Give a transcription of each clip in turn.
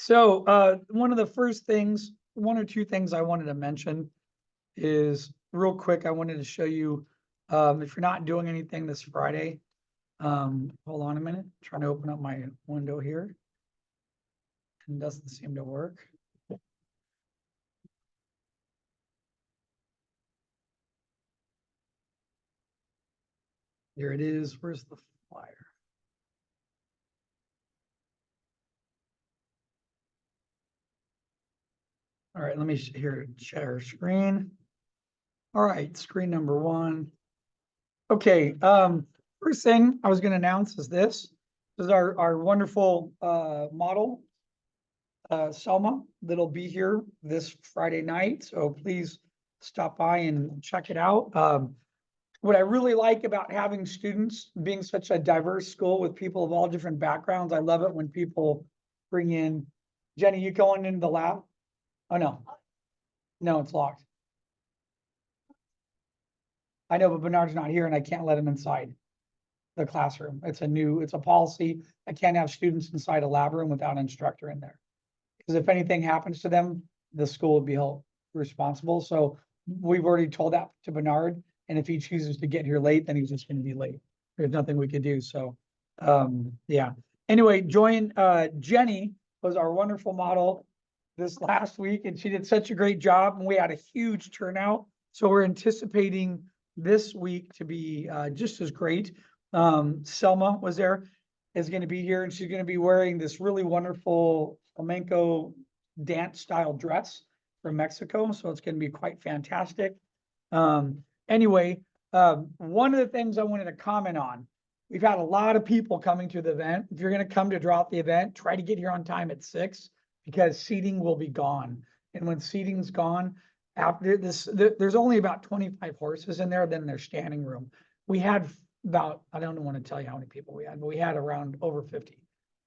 So one of the first things, one or two things I wanted to mention is real quick. I wanted to show you if you're not doing anything this Friday. Hold on a minute, trying to open up my window here. And doesn't seem to work. Here it is. Where's the flyer? All right, let me here share screen. All right, screen number one. Okay, first thing I was going to announce is this. This is our wonderful model, Selma, that'll be here this Friday night. So please stop by and check it out. What I really like about having students being such a diverse school with people of all different backgrounds, I love it when people bring in, Jenny, you going into the lab? Oh, no. No, it's locked. I know, but Bernard's not here and I can't let him inside the classroom. It's a policy. I can't have students inside a lab room without an instructor in there. Because if anything happens to them, the school would be held responsible. So we've already told that to Bernard. And if he chooses to get here late, then he's just going to be late. There's nothing we could do. So, yeah. Anyway, Jenny was our wonderful model this last week, and she did such a great job. And we had a huge turnout. So we're anticipating this week to be just as great. Selma was there, is going to be here, and she's going to be wearing this really wonderful flamenco dance style dress from Mexico. So it's going to be quite fantastic. Anyway, one of the things I wanted to comment on, we've had a lot of people coming to the event. If you're going to come to drop the event, try to get here on time at 6 because seating will be gone. And when seating's gone, after this, there's only about 25 horses in there, then there's standing room. We had about, I don't want to tell you how many people we had, but we had around over 50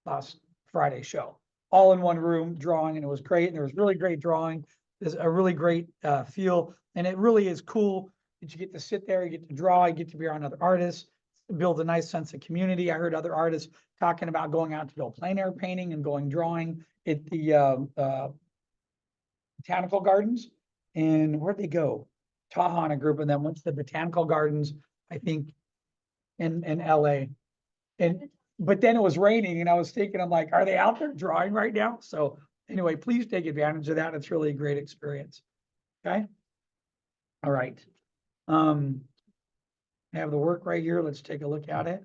last Friday show, all in one room drawing, and it was great. And there was really great drawing. There's a really great feel, and it really is cool that you get to sit there, you get to draw, you get to be around other artists, build a nice sense of community. I heard other artists talking about going out to go plein air painting and going drawing at the botanical gardens. And where'd they go? Taha and a group of them went to the botanical gardens, I think, in LA. But then it was raining, and I was thinking, I'm like, are they out there drawing right now? So anyway, please take advantage of that. It's really a great experience. Okay. All right. I have the work right here. Let's take a look at it.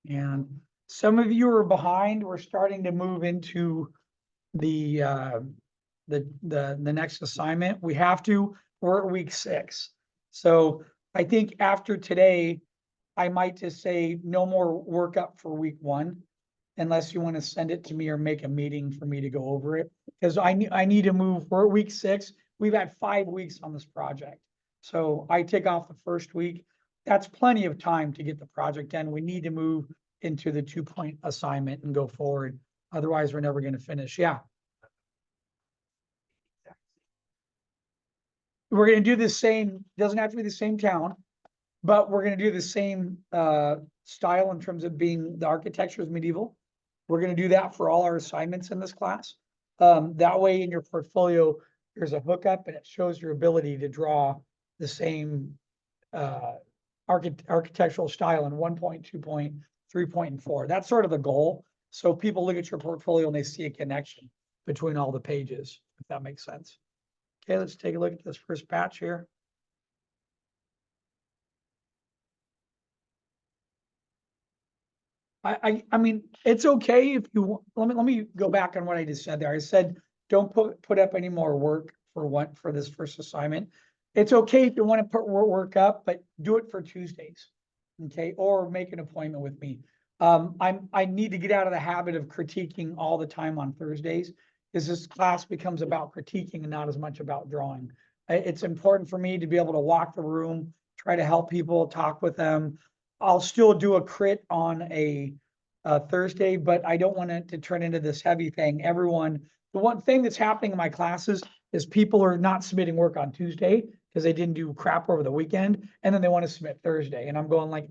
And some of you are behind. We're starting to move into the next assignment. We have to. We're at week 6. So I think after today, I might just say no more workup for week 1, unless you want to send it to me or make a meeting for me to go over it. Because I need to move. We're at week 6. We've had 5 weeks on this project. So I take off the first week. That's plenty of time to get the project done. We need to move into the 2-point assignment and go forward. Otherwise, we're never going to finish. Yeah. We're going to do the same, doesn't have to be the same town, but we're going to do the same style in terms of being the architecture is medieval. We're going to do that for all our assignments in this class. That way in your portfolio, there's a hookup and it shows your ability to draw the same architectural style in 1 point, 2 point, 3 point, and 4. That's sort of the goal. So people look at your portfolio and they see a connection between all the pages, if that makes sense. Okay, let's take a look at this first batch here. I mean, it's okay if you let me go back on what I just said there. I said don't put up any more work for this first assignment. It's okay if you want to put work up, but do it for Tuesdays, okay? Or make an appointment with me. I need to get out of the habit of critiquing all the time on Thursdays, because this class becomes about critiquing and not as much about drawing. It's important for me to be able to walk the room, try to help people, talk with them. I'll still do a crit on a Thursday, but I don't want it to turn into this heavy thing. The one thing that's happening in my classes is people are not submitting work on Tuesday because they didn't do crap over the weekend, and then they want to submit Thursday. And I'm going like,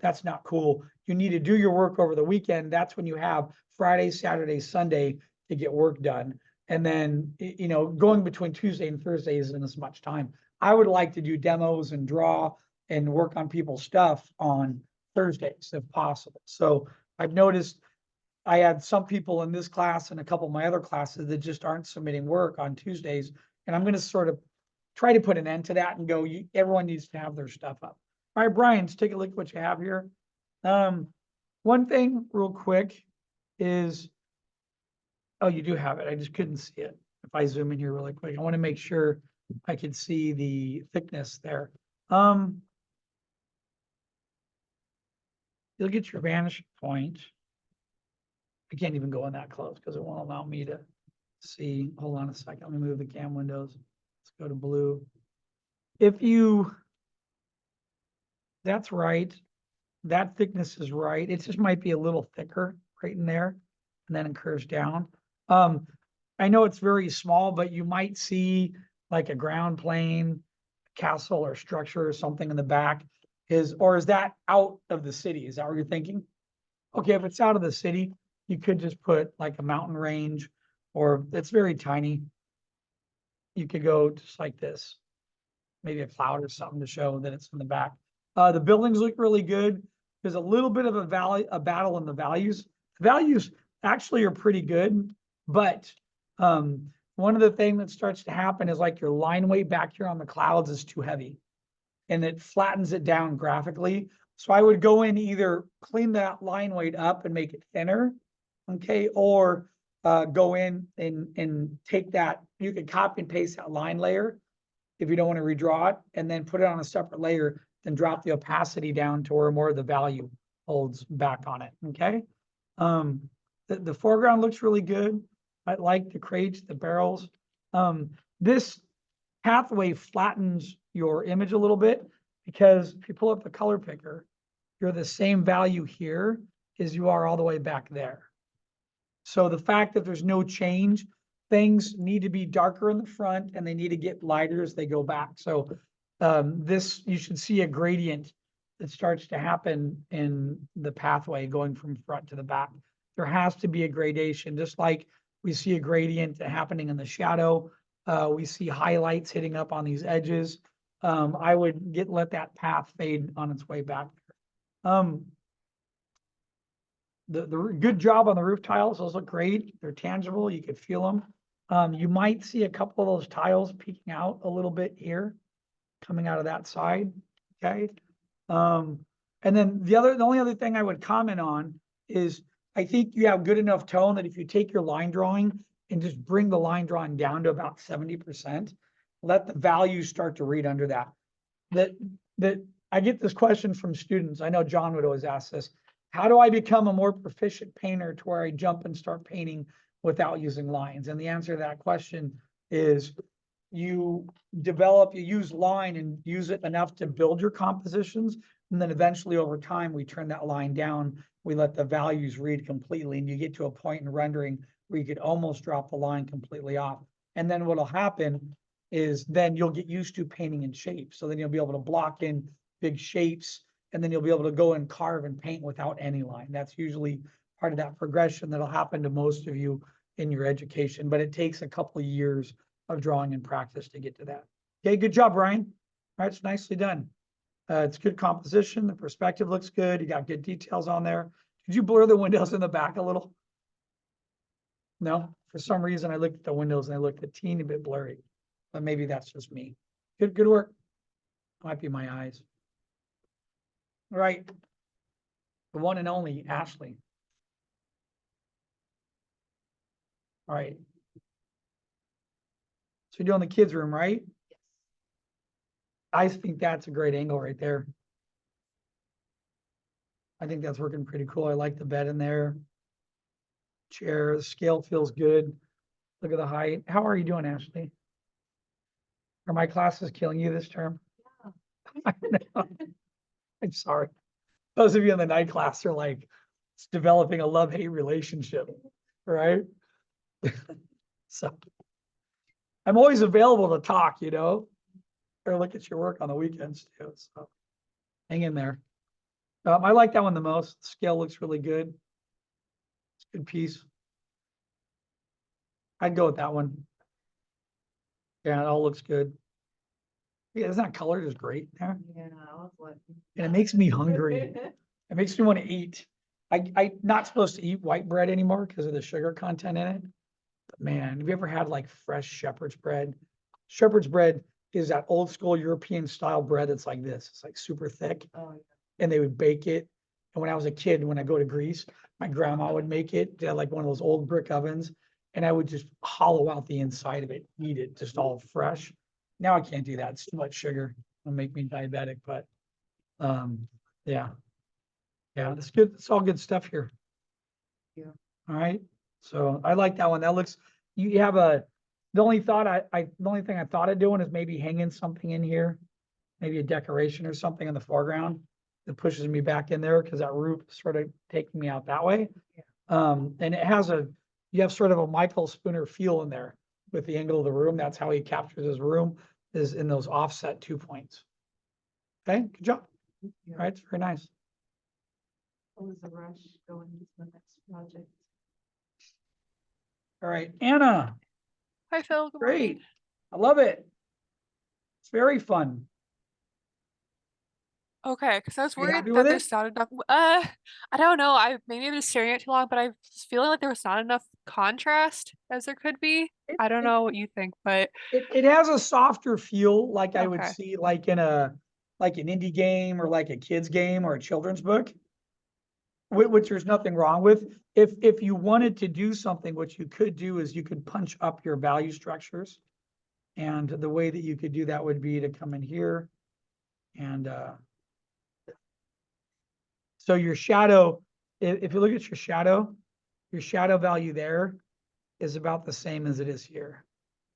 that's not cool. you need to do your work over the weekend, that's when you have Friday, Saturday, Sunday to get work done. And then, you know, going between Tuesday and Thursday isn't as much time. I would like to do demos and draw and work on people's stuff on Thursdays if possible. So I've noticed I had some people in this class and a couple of my other classes that just aren't submitting work on Tuesdays. And I'm going to sort of try to put an end to that and go, everyone needs to have their stuff up. All right, Brian, let's take a look at what you have here. One thing real quick is, oh, you do have it. I just couldn't see it. If I zoom in here really quick, I want to make sure I could see the thickness there. You'll get your vanishing point. I can't even go in that close because it won't allow me to see. Hold on a second. Let me move the cam windows. Let's go to blue. That's right. That thickness is right. It just might be a little thicker right in there, and then it curves down. I know it's very small, but you might see like a ground plane, castle or structure or something in the back. Or is that out of the city? Is that what you're thinking? Okay, if it's out of the city, you could just put like a mountain range, or it's very tiny. You could go just like this, maybe a cloud or something to show that it's in the back. The buildings look really good. There's a little bit of a battle in the values. The values actually are pretty good, but one of the things that starts to happen is like your line weight back here on the clouds is too heavy, and it flattens it down graphically. So I would go in, either clean that line weight up and make it thinner, okay, or go in and take that. You can copy and paste that line layer if you don't want to redraw it, and then put it on a separate layer, then drop the opacity down to where more of the value holds back on it, okay? The foreground looks really good. I like the crates, the barrels. This pathway flattens your image a little bit, because if you pull up the color picker, you're the same value here as you are all the way back there. So the fact that there's no change, things need to be darker in the front and they need to get lighter as they go back. So you should see a gradient that starts to happen in the pathway going from front to the back. There has to be a gradation, just like we see a gradient happening in the shadow. We see highlights hitting up on these edges. I would let that path fade on its way back. The good job on the roof tiles. Those look great. They're tangible. You could feel them. You might see a couple of those tiles peeking out a little bit here, coming out of that side. Okay. And then the only other thing I would comment on is, I think you have good enough tone that if you take your line drawing and just bring the line drawing down to about 70%, let the values start to read under that. That I get this question from students. I know John would always ask this. How do I become a more proficient painter to where I jump and start painting without using lines? And the answer to that question is, you use line and use it enough to build your compositions. And then eventually over time, we turn that line down. We let the values read completely, and you get to a point in rendering where you could almost drop the line completely off. And then what'll happen is then you'll get used to painting in shapes. So then you'll be able to block in big shapes, and then you'll be able to go and carve and paint without any line. That's usually part of that progression that'll happen to most of you in your education, but it takes a couple of years of drawing and practice to get to that. Okay, good job, Brian. All right, it's nicely done. It's good composition. The perspective looks good. You got good details on there. Did you blur the windows in the back a little? No, for some reason I looked at the windows and they looked a teeny bit blurry, but maybe that's just me. Good work. Might be my eyes. All right, the one and only Ashley. All right. So you're doing the kids' room, right? Yes. I think that's a great angle right there. I think that's working pretty cool. I like the bed in there. Chair, the scale feels good. Look at the height. How are you doing, Ashley? Are my classes killing you this term? Yeah. I know. I'm sorry. Those of you in the night class are like, it's developing a love-hate relationship, right? So I'm always available to talk, or look at your work on the weekends too. So hang in there. I like that one the most. The scale looks really good. It's a good piece. I'd go with that one. Yeah, it all looks good. Yeah, isn't that color just great there? Yeah, I was like. And it makes me hungry. It makes me want to eat. I'm not supposed to eat white bread anymore because of the sugar content in it. But man, have you ever had like fresh shepherd's bread? Shepherd's bread is that old school European style bread that's like this. It's like super thick. Oh, And they would bake it. And when I was a kid, when I go to Greece, my grandma would make it. They had like one of those old brick ovens. And I would just hollow out the inside of it, eat it just all fresh. Now I can't do that. It's too much sugar. It'll make me diabetic, but yeah. Yeah, that's good. It's all good stuff here. Yeah. All right. So I like that one. That looks, you have the only thought the only thing I thought of doing is maybe hanging something in here. Maybe a decoration or something in the foreground that pushes me back in there because that roof is sort of taking me out that way. And it has you have sort of a Michael Spooner feel in there with the angle of the room. That's how he captures his room, is in those offset 2 points. Okay, good job. All right, it's very nice. What was the rush going into the next project? All right, Anna, Hi, Phil. Good great. morning. I love it. It's very fun. Okay, because I was You worried happy that with there's it? not enough. I don't know. Maybe I'm just staring at it too long, but I was feeling like there was not enough contrast as there could be. I don't know what you think, but It has a softer feel, like I would okay. see like in like an indie game or like a kid's game or a children's book. Which there's nothing wrong with. If you wanted to do something, what you could do is you could punch up your value structures. And the way that you could do that would be to come in here and so your shadow, if you look at your shadow value there is about the same as it is here.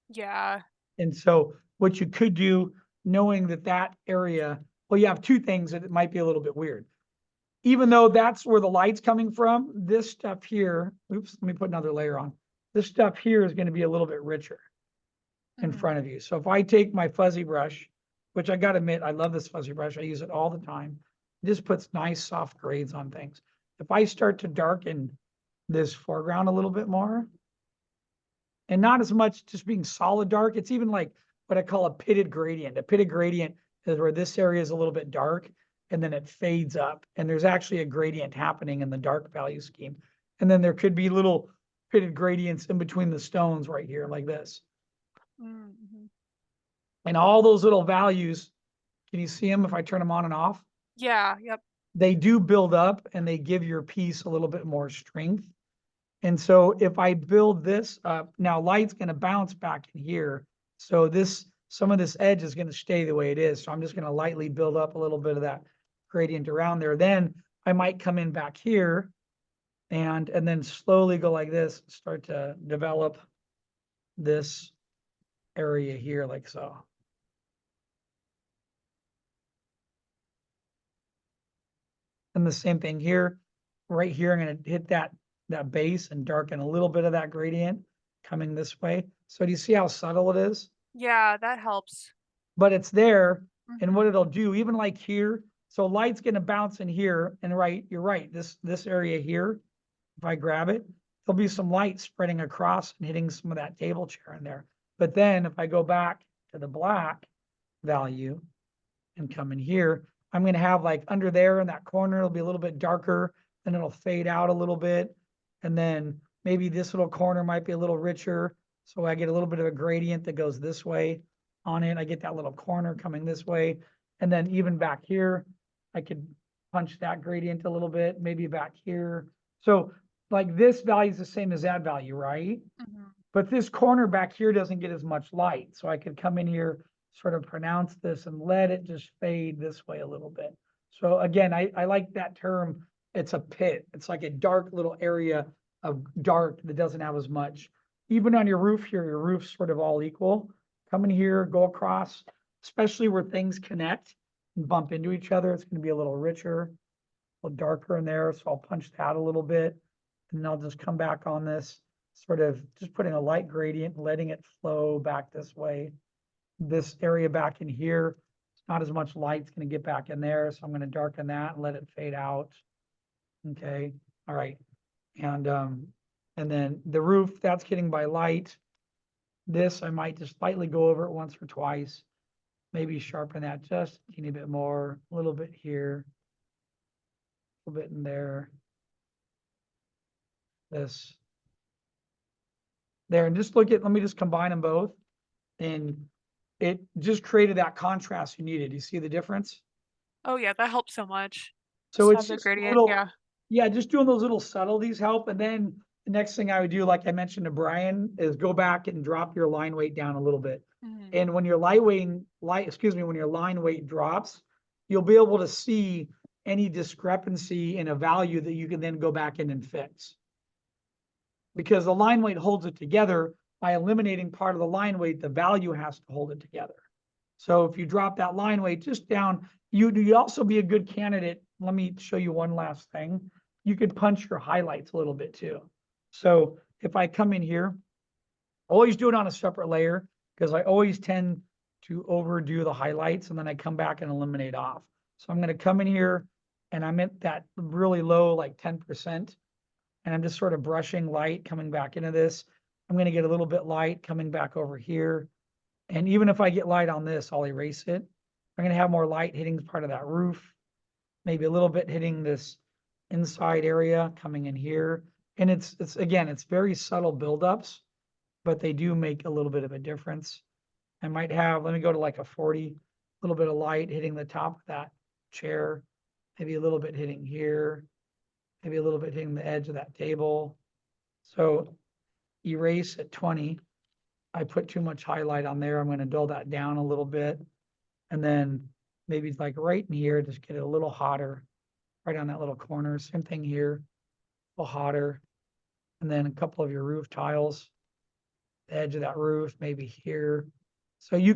Yeah. And so what you could do, knowing that that area, well, you have two things that it might be a little bit weird. Even though that's where the light's coming from, this stuff here, oops, let me put another layer on. This stuff here is going to be a little bit richer in Mhm. front of you. So if I take my fuzzy brush, which I got to admit, I love this fuzzy brush. I use it all the time. This puts nice soft grades on things. If I start to darken this foreground a little bit more, and not as much just being solid dark, it's even like what I call a pitted gradient. A pitted gradient is where this area is a little bit dark and then it fades up. And there's actually a gradient happening in the dark value scheme. And then there could be little pitted gradients in between the stones right here like this. Mhm. And all those little values, can you see them if I turn them on and off? Yeah. Yep. They do build up and they give your piece a little bit more strength. And so if I build this up, now light's going to bounce back in here. So some of this edge is going to stay the way it is. So I'm just going to lightly build up a little bit of that gradient around there. Then I might come in back here and then slowly go like this, start to develop this area here like so. And the same thing here, right here, I'm going to hit that base and darken a little bit of that gradient coming this way. So do you see how subtle it is? Yeah, that helps. But it's there. And Mhm. what it'll do, even like here, so light's going to bounce in here, and you're right, this area here, if I grab it, there'll be some light spreading across and hitting some of that table chair in there. But then if I go back to the black value and come in here, I'm going to have like under there in that corner, it'll be a little bit darker, and it'll fade out a little bit. And then maybe this little corner might be a little richer. So I get a little bit of a gradient that goes this way on it. I get that little corner coming this way. And then even back here, I could punch that gradient a little bit, maybe back here. So like this value is the same as that value, right? Mhm. But this corner back here doesn't get as much light. So I could come in here, sort of pronounce this and let it just fade this way a little bit. So again, I like that term. It's a pit. It's like a dark little area of dark that doesn't have as much. Even on your roof here, your roof's sort of all equal. Come in here, go across, especially where things connect and bump into each other. It's going to be a little richer, a little darker in there. So I'll punch that a little bit. And then I'll just come back on this, sort of just putting a light gradient, letting it flow back this way. This area back in here, it's not as much light's gonna get back in there, so I'm gonna darken that and let it fade out. Okay, all right. And then the roof, that's getting by light. This, I might just lightly go over it once or twice. Maybe sharpen that just a teeny bit more, a little bit here. A little bit in there. This. There, and just look at, let me just combine them both. And it just created that contrast you needed. You see the difference? Oh yeah, that helps so much. So Just it's have the just gradient, little, yeah. yeah, just doing those little subtleties help. And then the next thing I would do, like I mentioned to Brian, is go back and drop your line weight down a little bit. Mhm. And when your when your line weight drops, you'll be able to see any discrepancy in a value that you can then go back in and fix. Because the line weight holds it together. By eliminating part of the line weight, the value has to hold it together. So if you drop that line weight just down, you'd also be a good candidate. Let me show you one last thing. You could punch your highlights a little bit too. So if I come in here, always do it on a separate layer because I always tend to overdo the highlights and then I come back and eliminate off. So I'm going to come in here and I'm at that really low, like 10%. And I'm just sort of brushing light coming back into this. I'm going to get a little bit light coming back over here. And even if I get light on this, I'll erase it. I'm going to have more light hitting part of that roof, maybe a little bit hitting this inside area coming in here. And it's again, it's very subtle buildups, but they do make a little bit of a difference. I might have, let me go to like a 40, a little bit of light hitting the top of that chair, maybe a little bit hitting here, maybe a little bit hitting the edge of that table. So erase at 20. I put too much highlight on there. I'm going to dull that down a little bit. And then maybe like right in here, just get it a little hotter, right on that little corner. Same thing here, a little hotter. And then a couple of your roof tiles, the edge of that roof, maybe here. So you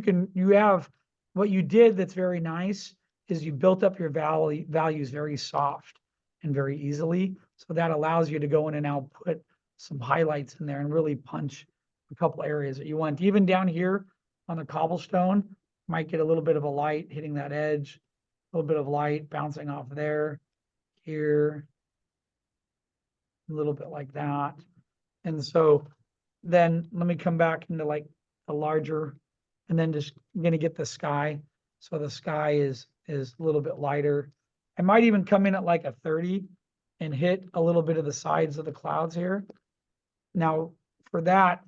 have, what you did that's very nice is you built up your values very soft and very easily. So that allows you to go in and now put some highlights in there and really punch a couple areas that you want. Even down here on the cobblestone, might get a little bit of a light hitting that edge, a little bit of light bouncing off there, here, a little bit like that. And so then let me come back into like a larger, and then just gonna get the sky. So the sky is a little bit lighter. I might even come in at like a 30 and hit a little bit of the sides of the clouds here. Now for that,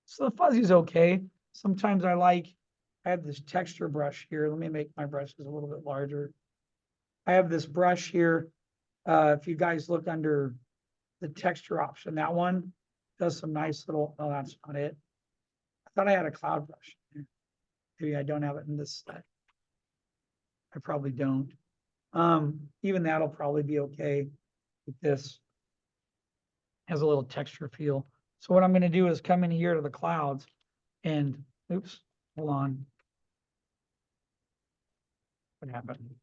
so the fuzzy is okay. Sometimes I have this texture brush here. Let me make my brushes a little bit larger. I have this brush here. If you guys look under the texture option, that one does some nice little, oh, that's not it. I thought I had a cloud brush. Maybe I don't have it in this set. I probably don't. Even that'll probably be okay with this. Has a little texture feel. So what I'm going to do is come in here to the clouds and, oops, hold on. What happened?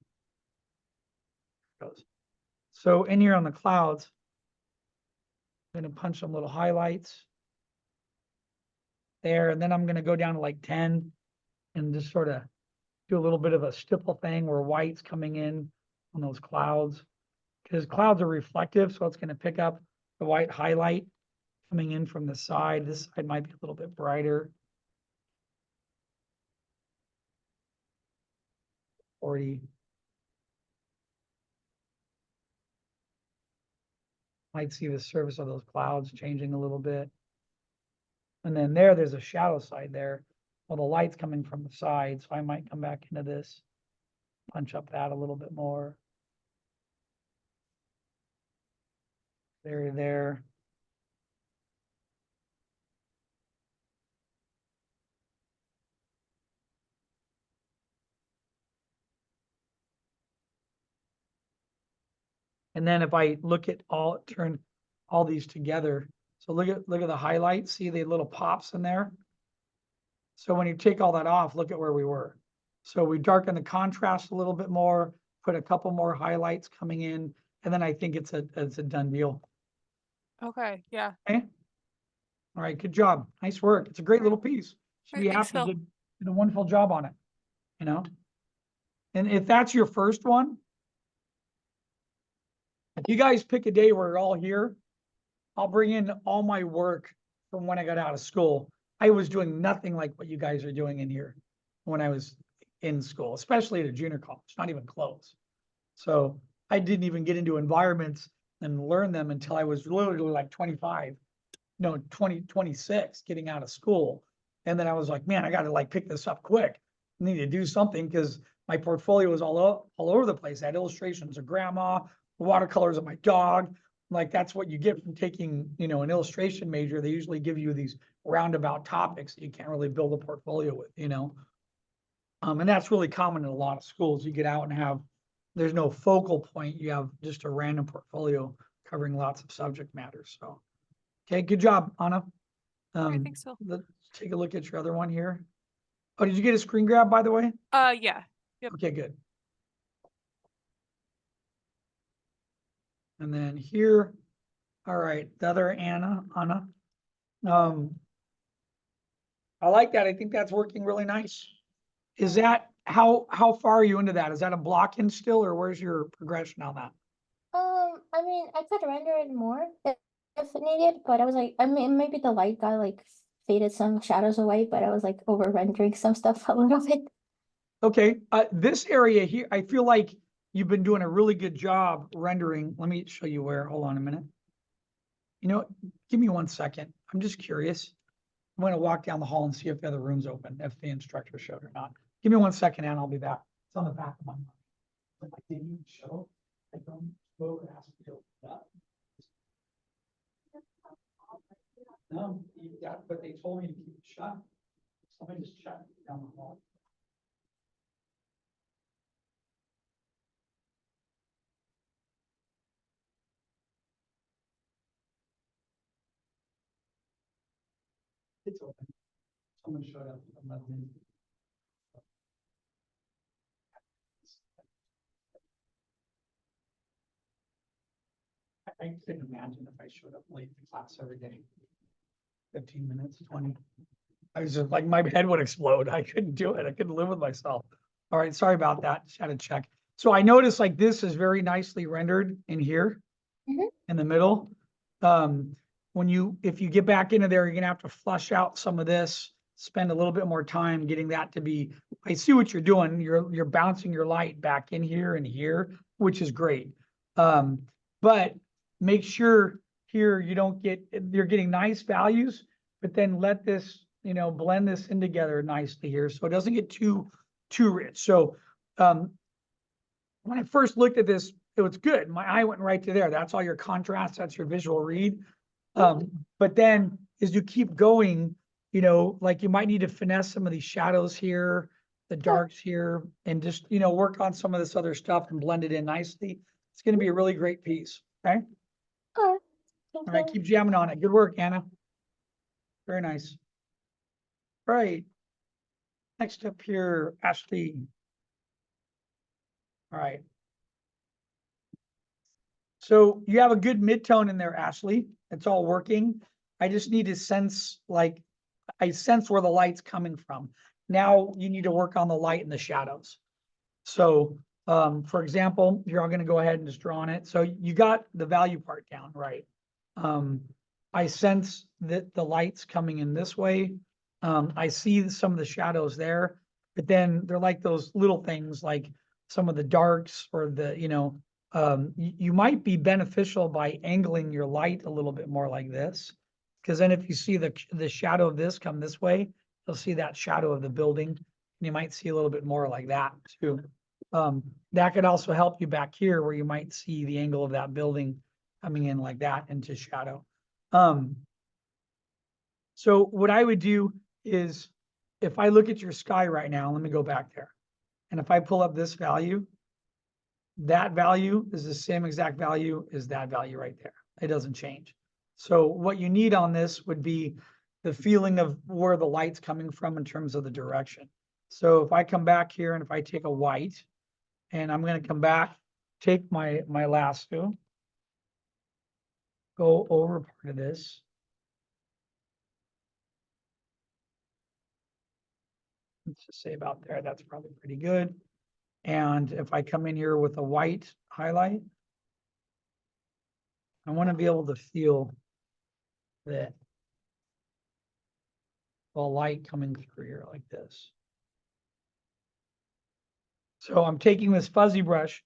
Goes. So in here on the clouds, I'm going to punch some little highlights there. And then I'm going to go down to like 10 and just sort of do a little bit of a stipple thing where white's coming in on those clouds. Because clouds are reflective, so it's going to pick up the white highlight coming in from the side. This side might be a little bit brighter. 40. Might see the surface of those clouds changing a little bit. And then there's a shadow side there. Well, the light's coming from the side, so I might come back into this, punch up that a little bit more. There. And then if I turn all these together, so look at the highlights, see the little pops in there? So when you take all that off, look at where we were. So we darken the contrast a little bit more, put a couple more highlights coming in, and then I think it's a done deal. Okay, yeah. Okay. All right, good job. Nice work. It's a great little piece. Should I be think happy so. did a wonderful job on it, you know? And if that's your first one, if you guys pick a day where you're all here, I'll bring in all my work from when I got out of school. I was doing nothing like what you guys are doing in here when I was in school, especially at a junior college, not even close. So I didn't even get into environments and learn them until I was literally like 25, no, 26, getting out of school. And then I was like, man, I got to like pick this up quick. I need to do something because my portfolio was all over the place. I had illustrations of grandma, watercolors of my dog. Like that's what you get from taking, you know, an illustration major. They usually give you these roundabout topics that you can't really build a portfolio with, you know. And that's really common in a lot of schools. You get out and have, there's no focal point. You have just a random portfolio covering lots of subject matter. So, okay, good job, Anna. I think so. Let's take a look at your other one here. Oh, did you get a screen grab, by the way? Yeah. Yep. Okay, good. And then here, all right, the other Anna. I like that. I think that's working really nice. Is that, how far are you into that? Is that a block in still, or where's your progression on that? I mean, I could render it more if needed, but I was like, I mean, maybe the light got like faded some shadows away, but I was like over rendering some stuff a little bit. Okay, this area here, I feel like you've been doing a really good job rendering. Let me show you where. Hold on a minute. You know, give me 1 second. I'm just curious. I'm going to walk down the hall and see if the other room's open, if the instructor showed or not. Give me 1 second and I'll be back. It's on the back of my mind. If I didn't show, I don't go and ask you to open it up. No, but they told me to keep it shut. Somebody just shut it down the hall. It's open. Someone showed up and let me in. I couldn't imagine if I showed up late to class every day. 15 minutes, 20. I was just like, my head would explode. I couldn't do it. I couldn't live with myself. All right, sorry about that. Just had to check. So I noticed like this is very nicely rendered in here Mhm. in the middle. If you get back into there, you're gonna have to flush out some of this, spend a little bit more time getting that to be, I see what you're doing. You're bouncing your light back in here and here, which is great. But make sure here you're getting nice values, but then let this, you know, blend this in together nicely here so it doesn't get too rich. So when I first looked at this, it was good. My eye went right to there. That's all your contrast, that's your visual read. But then as you keep going, you know, like you might need to finesse some of these shadows here, the darks here, and just, you know, work on some of this other stuff and blend it in nicely. It's going to be a really great piece. Okay. Alright, All right. Keep jamming on it. Good work, Anna. Very nice. Right. Next up here, Ashley. All right. So you have a good midtone in there, Ashley. It's all working. I just need to sense, like, I sense where the light's coming from. Now you need to work on the light and the shadows. So, for example, you're all going to go ahead and just draw on it. So you got the value part down, right? I sense that the light's coming in this way. I see some of the shadows there, but then they're like those little things, like some of the darks or the, you know, you might be beneficial by angling your light a little bit more like this. Because then if you see the shadow of this come this way, you'll see that shadow of the building. And you might see a little bit more like that too. That could also help you back here where you might see the angle of that building coming in like that into shadow. So what I would do is if I look at your sky right now, let me go back there. And if I pull up this value, that value is the same exact value as that value right there. It doesn't change. So what you need on this would be the feeling of where the light's coming from in terms of the direction. So if I come back here and if I take a white and I'm going to come back, take my lasso, go over part of this. Let's just say about there, that's probably pretty good. And if I come in here with a white highlight, I want to be able to feel that the light coming through here like this. So I'm taking this fuzzy brush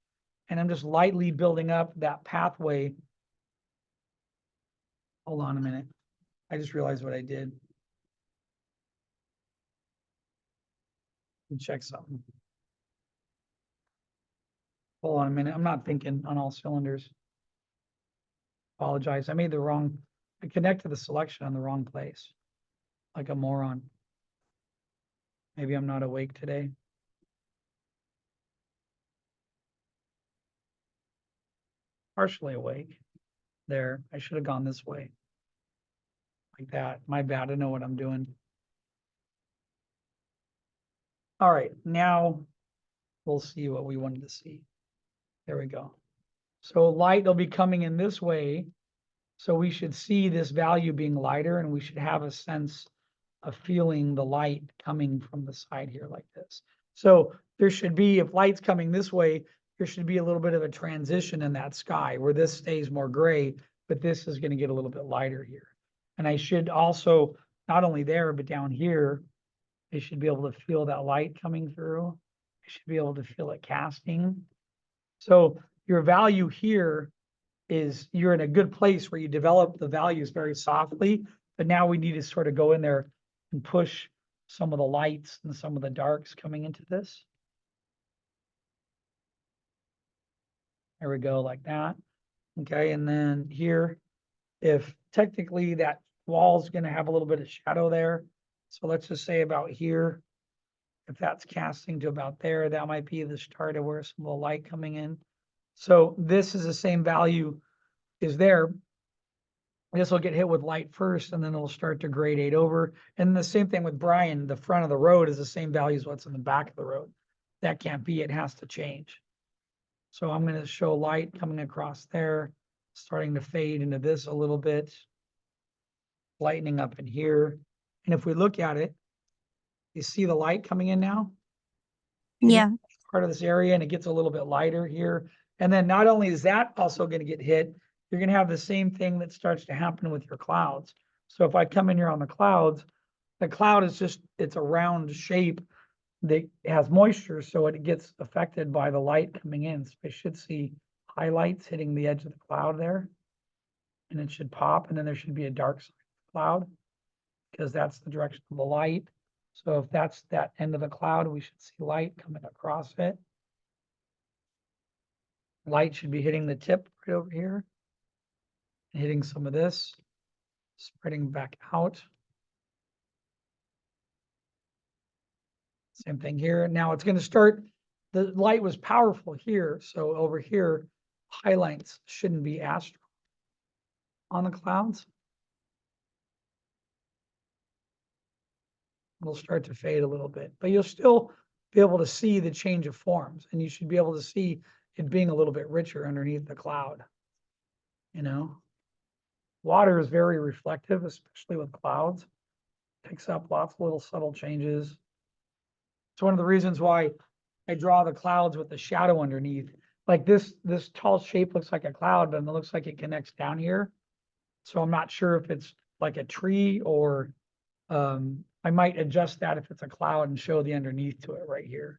and I'm just lightly building up that pathway. Hold on a minute. I just realized what I did. Let me check something. Hold on a minute. I'm not thinking on all cylinders. Apologize. I connected the selection on the wrong place. Like a moron. Maybe I'm not awake today. Partially awake. There, I should have gone this way. Like that. My bad. I know what I'm doing. All right, now we'll see what we wanted to see. There we go. So light will be coming in this way. So we should see this value being lighter, and we should have a sense of feeling the light coming from the side here like this. So there should be, if light's coming this way, there should be a little bit of a transition in that sky where this stays more gray, but this is going to get a little bit lighter here. And I should also, not only there, but down here, I should be able to feel that light coming through. I should be able to feel it casting. So your value here is you're in a good place where you develop the values very softly, but now we need to sort of go in there and push some of the lights and some of the darks coming into this. There we go, like that. Okay, and then here, if technically that wall is going to have a little bit of shadow there, so let's just say about here, if that's casting to about there, that might be the start of where some of the light coming in. So this is the same value is there. This will get hit with light first, and then it'll start to gradate over. And the same thing with Brian, the front of the road is the same value as what's in the back of the road. That can't be, it has to change. So I'm going to show light coming across there, starting to fade into this a little bit, lightening up in here. And if we look at it, you see the light coming in now? Yeah. Part of this area, and it gets a little bit lighter here. And then not only is that also going to get hit, you're going to have the same thing that starts to happen with your clouds. So if I come in here on the clouds, the cloud is just, it's a round shape that has moisture, so it gets affected by the light coming in. So I should see highlights hitting the edge of the cloud there, and it should pop, and then there should be a dark side of the cloud because that's the direction of the light. So if that's that end of the cloud, we should see light coming across it. Light should be hitting the tip right over here, hitting some of this, spreading back out. Same thing here. Now it's going to start, the light was powerful here. So over here, highlights shouldn't be as strong on the clouds. It'll start to fade a little bit, but you'll still be able to see the change of forms, and you should be able to see it being a little bit richer underneath the cloud. You know, water is very reflective, especially with clouds. Picks up lots of little subtle changes. It's one of the reasons why I draw the clouds with the shadow underneath. Like this tall shape looks like a cloud, but it looks like it connects down here. So I'm not sure if it's like a tree or I might adjust that if it's a cloud and show the underneath to it right here.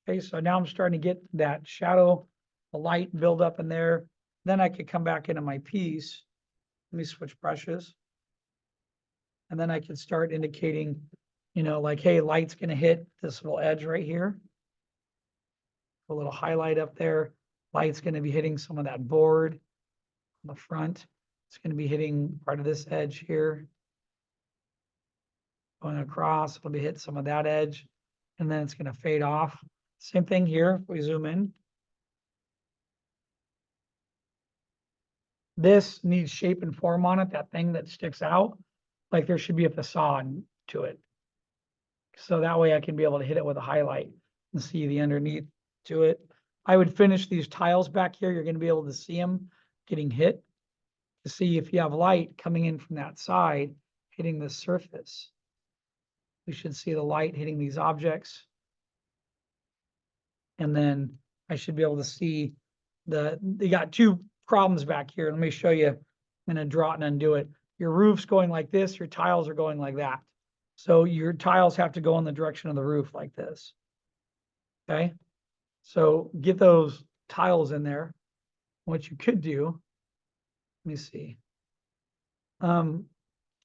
Okay, so now I'm starting to get that shadow, the light build up in there. Then I could come back into my piece. Let me switch brushes. And then I can start indicating, you know, like, hey, light's going to hit this little edge right here. A little highlight up there. Light's going to be hitting some of that board on the front. It's going to be hitting part of this edge here. Going across, it'll be hit some of that edge, and then it's going to fade off. Same thing here. If we zoom in, this needs shape and form on it. That thing that sticks out, like there should be a facade to it. So that way I can be able to hit it with a highlight and see the underneath to it. I would finish these tiles back here. You're going to be able to see them getting hit to see if you have light coming in from that side, hitting the surface. We should see the light hitting these objects. And then I should be able to see they got two problems back here. Let me show you. I'm gonna draw it and undo it. Your roof's going like this, your tiles are going like that. So your tiles have to go in the direction of the roof like this. Okay? So get those tiles in there. What you could do, let me see.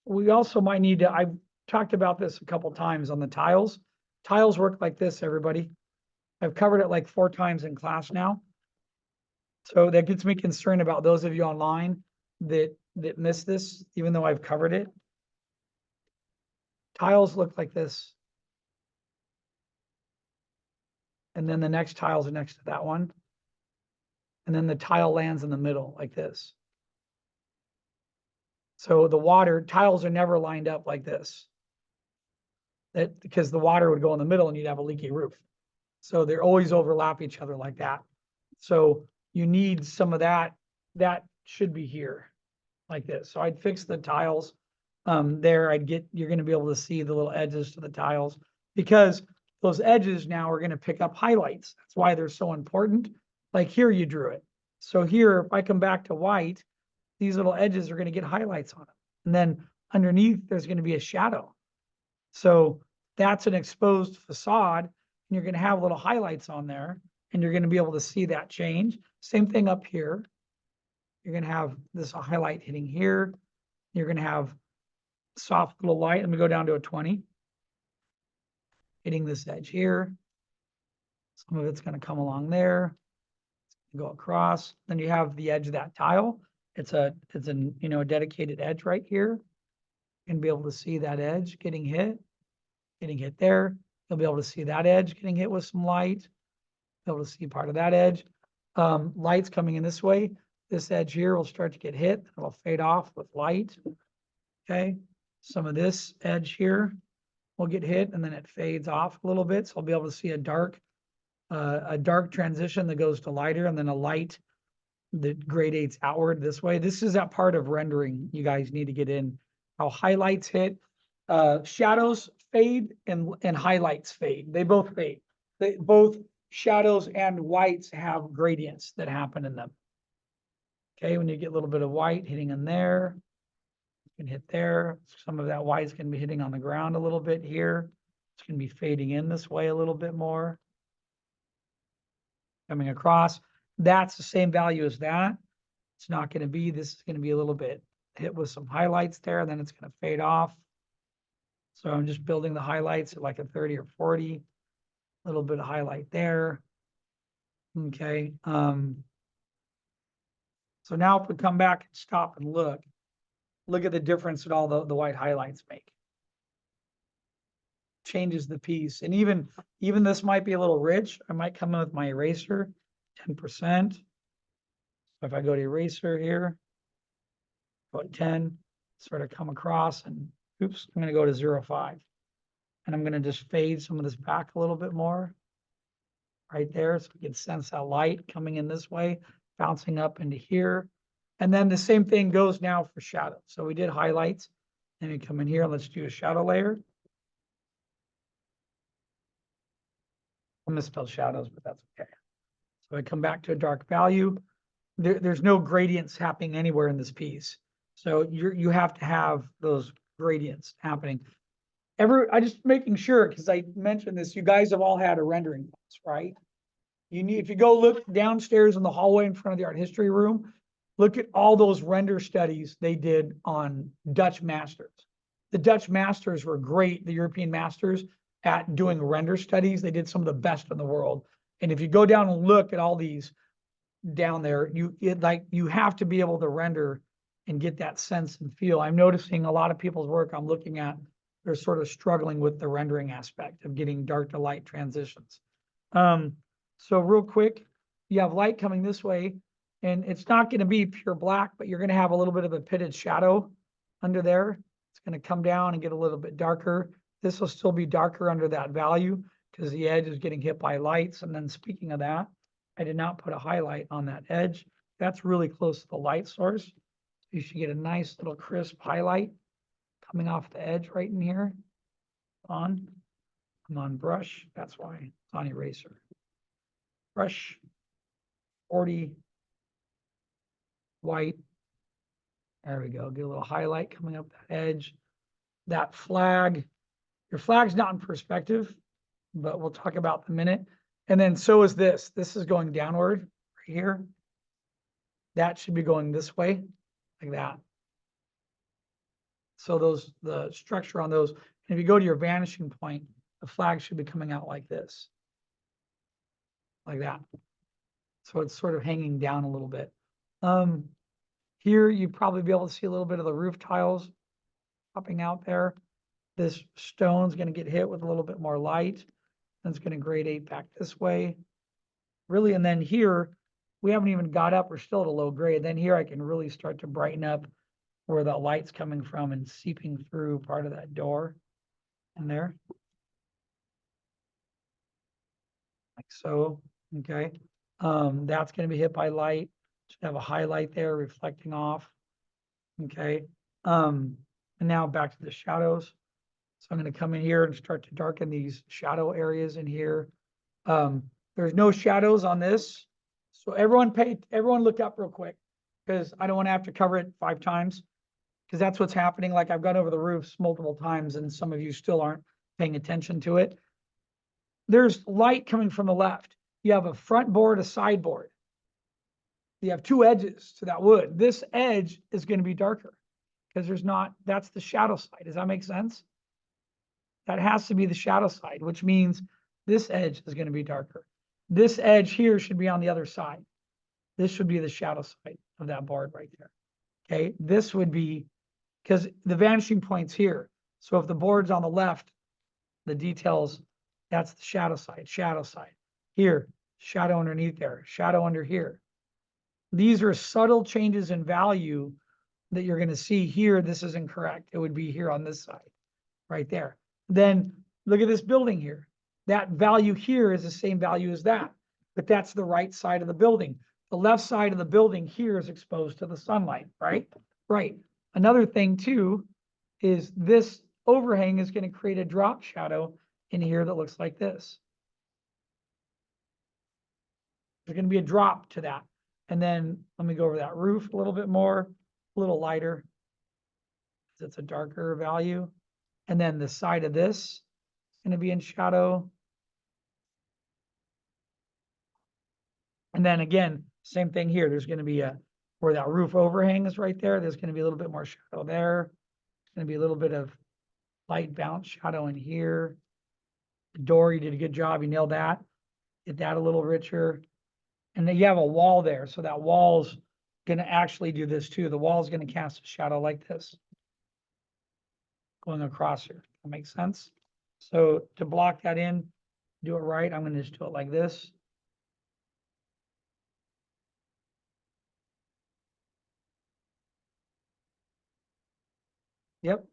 We also might need to, I've talked about this a couple times on the tiles. Tiles work like this, everybody. I've covered it like 4 times in class now. So that gets me concerned about those of you online that missed this, even though I've covered it. Tiles look like this. And then the next tiles are next to that one. And then the tile lands in the middle like this. So the water, tiles are never lined up like this. That because the water would go in the middle and you'd have a leaky roof. So they're always overlap each other like that. So you need some of that. That should be here like this. So I'd fix the tiles there. You're going to be able to see the little edges to the tiles because those edges now are going to pick up highlights. That's why they're so important. Like here you drew it. So here, if I come back to white, these little edges are going to get highlights on them. And then underneath, there's going to be a shadow. So that's an exposed facade. And you're going to have little highlights on there. And you're going to be able to see that change. Same thing up here. You're going to have this highlight hitting here. You're going to have soft little light. Let me go down to a 20. Hitting this edge here. Some of it's going to come along there. Go across. Then you have the edge of that tile. It's a a dedicated edge right here. You're gonna be able to see that edge getting hit there. You'll be able to see that edge getting hit with some light. Be able to see part of that edge. Light's coming in this way. This edge here will start to get hit. It'll fade off with light. Okay. Some of this edge here will get hit and then it fades off a little bit. So I'll be able to see a dark transition that goes to lighter and then a light that gradates outward this way. This is that part of rendering you guys need to get in. How highlights hit, shadows fade and highlights fade. They both fade. Both shadows and whites have gradients that happen in them. Okay, when you get a little bit of white hitting in there, you can hit there. Some of that white's going to be hitting on the ground a little bit here. It's going to be fading in this way a little bit more. Coming across. That's the same value as that. It's not going to be, this is going to be a little bit hit with some highlights there, and then it's going to fade off. So I'm just building the highlights at like a 30 or 40, a little bit of highlight there. Okay. So now if we come back and stop and look at the difference that all the white highlights make. Changes the piece. And even this might be a little rich. I might come in with my eraser, 10%. So if I go to eraser here, go at 10, sort of come across and oops, I'm going to go to 0.5. And I'm going to just fade some of this back a little bit more right there. So we can sense that light coming in this way, bouncing up into here. And then the same thing goes now for shadow. So we did highlights. Then we come in here. Let's do a shadow layer. I misspelled shadows, but that's okay. So I come back to a dark value. There's no gradients happening anywhere in this piece. So you have to have those gradients happening. I just making sure, because I mentioned this, you guys have all had a rendering class, right? If you go look downstairs in the hallway in front of the art history room, look at all those render studies they did on Dutch masters. The Dutch masters were great, the European masters, at doing render studies. They did some of the best in the world. And if you go down and look at all these down there, you have to be able to render and get that sense and feel. I'm noticing a lot of people's work I'm looking at, they're sort of struggling with the rendering aspect of getting dark to light transitions. So real quick, you have light coming this way, and it's not going to be pure black, but you're going to have a little bit of a pitted shadow under there. It's going to come down and get a little bit darker. This will still be darker under that value because the edge is getting hit by lights. And then speaking of that, I did not put a highlight on that edge. That's really close to the light source. You should get a nice little crisp highlight coming off the edge right in here. I'm on brush. That's why it's on eraser. brush 40 white. There we go. Get a little highlight coming up that edge. That flag, your flag's not in perspective, but we'll talk about in a minute. And then so is this. This is going downward right here. That should be going this way, like that. So the structure on those, if you go to your vanishing point, the flag should be coming out like this. Like that. So it's sort of hanging down a little bit. Here you'd probably be able to see a little bit of the roof tiles popping out there. This stone's going to get hit with a little bit more light. And it's going to gradate back this way. Really, and then here, we haven't even got up, we're still at a low grade. Then here I can really start to brighten up where the light's coming from and seeping through part of that door in there. Like so, okay. That's going to be hit by light. Should have a highlight there reflecting off. Okay. And now back to the shadows. So I'm going to come in here and start to darken these shadow areas in here. There's no shadows on this. So everyone look up real quick, because I don't want to have to cover it 5 times, because that's what's happening. Like I've gone over the roofs multiple times and some of you still aren't paying attention to it. There's light coming from the left. You have a front board, a side board. You have 2 edges to that wood. This edge is going to be darker because that's the shadow side. Does that make sense? That has to be the shadow side, which means this edge is going to be darker. This edge here should be on the other side. This should be the shadow side of that board right there. Okay, this would be, because the vanishing point's here. So if the board's on the left, the details, that's the shadow side, shadow side. Here, shadow underneath there, shadow under here. These are subtle changes in value that you're going to see here. This is incorrect. It would be here on this side, right there. Then look at this building here. That value here is the same value as that, but that's the right side of the building. The left side of the building here is exposed to the sunlight, right? Right. Another thing too is this overhang is going to create a drop shadow in here that looks like this. There's going to be a drop to that. And then let me go over that roof a little bit more, a little lighter. It's a darker value. And then the side of this is going to be in shadow. And then again, same thing here. There's going to be where that roof overhang is right there. There's going to be a little bit more shadow there. There's going to be a little bit of light bounce shadow in here. The door, you did a good job. You nailed that. Get that a little richer. And then you have a wall there. So that wall's going to actually do this too. The wall's going to cast a shadow like this, going across here. That makes sense? So to block that in, do it right, I'm going to just do it like this. Yep.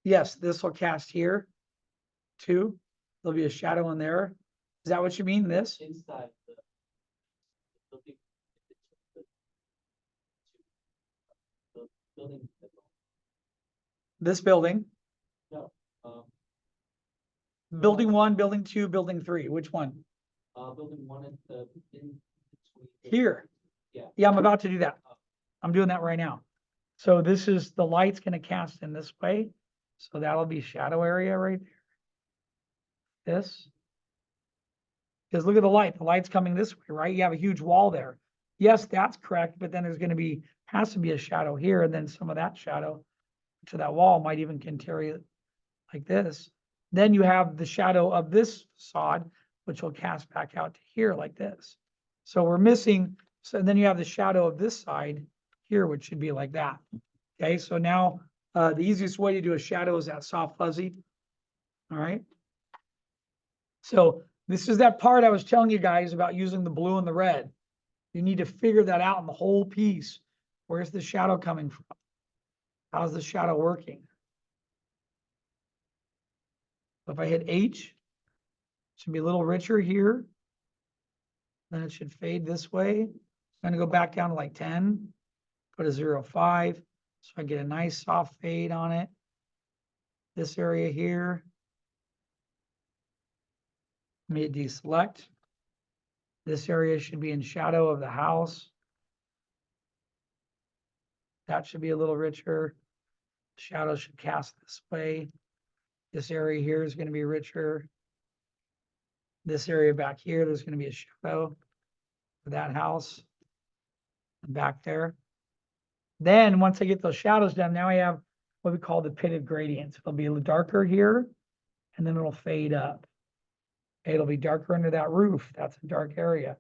Yes, this will cast here too. There'll be a shadow in there. Is that what you mean, this? Inside the building. This building, No, building 1, building 2, building 3, which one? building 1 at the, in between. Here. Yeah. Yeah, I'm about to do that. I'm doing that right now. So this is, the light's gonna cast in this way. So that'll be shadow area right there. This. Because look at the light's coming this way, right? You have a huge wall there. Yes, that's correct, but then there's gonna be, has to be a shadow here, and then some of that shadow to that wall might even carry like this. Then you have the shadow of this facade, which will cast back out to here like this. So we're missing, so then you have the shadow of this side here, which should be like that. Okay, so now the easiest way to do a shadow is that soft fuzzy. All right. So this is that part I was telling you guys about using the blue and the red. You need to figure that out in the whole piece. Where's the shadow coming from? How's the shadow working? So if I hit H, it should be a little richer here. Then it should fade this way. I'm going to go back down to like 10, put a 0.5. So I get a nice soft fade on it. This area here. Let me deselect. This area should be in shadow of the house. That should be a little richer. Shadow should cast this way. This area here is going to be richer. This area back here, there's going to be a shadow for that house. And back there. Then once I get those shadows done, now I have what we call the pitted gradients. It'll be a little darker here, and then it'll fade up. Okay, it'll be darker under that roof. That's a dark area.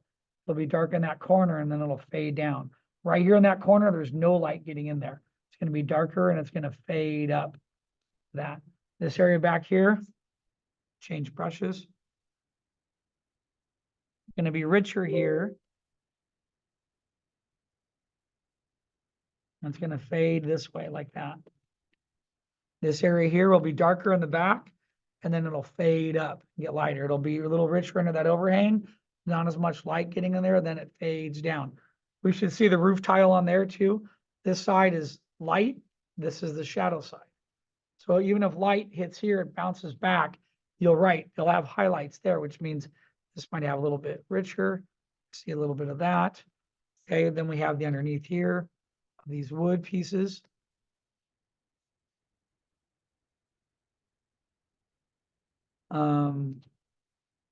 It'll be dark in that corner, and then it'll fade down. Right here in that corner, there's no light getting in there. It's going to be darker, and it's going to fade up. That. This area back here, change brushes. Going to be richer here. And it's going to fade this way like that. This area here will be darker in the back, and then it'll fade up, get lighter. It'll be a little richer under that overhang, not as much light getting in there, then it fades down. We should see the roof tile on there too. This side is light, this is the shadow side. So even if light hits here, it bounces back, you'll have highlights there, which means this might have a little bit richer. See a little bit of that. Okay, then we have the underneath here, these wood pieces. And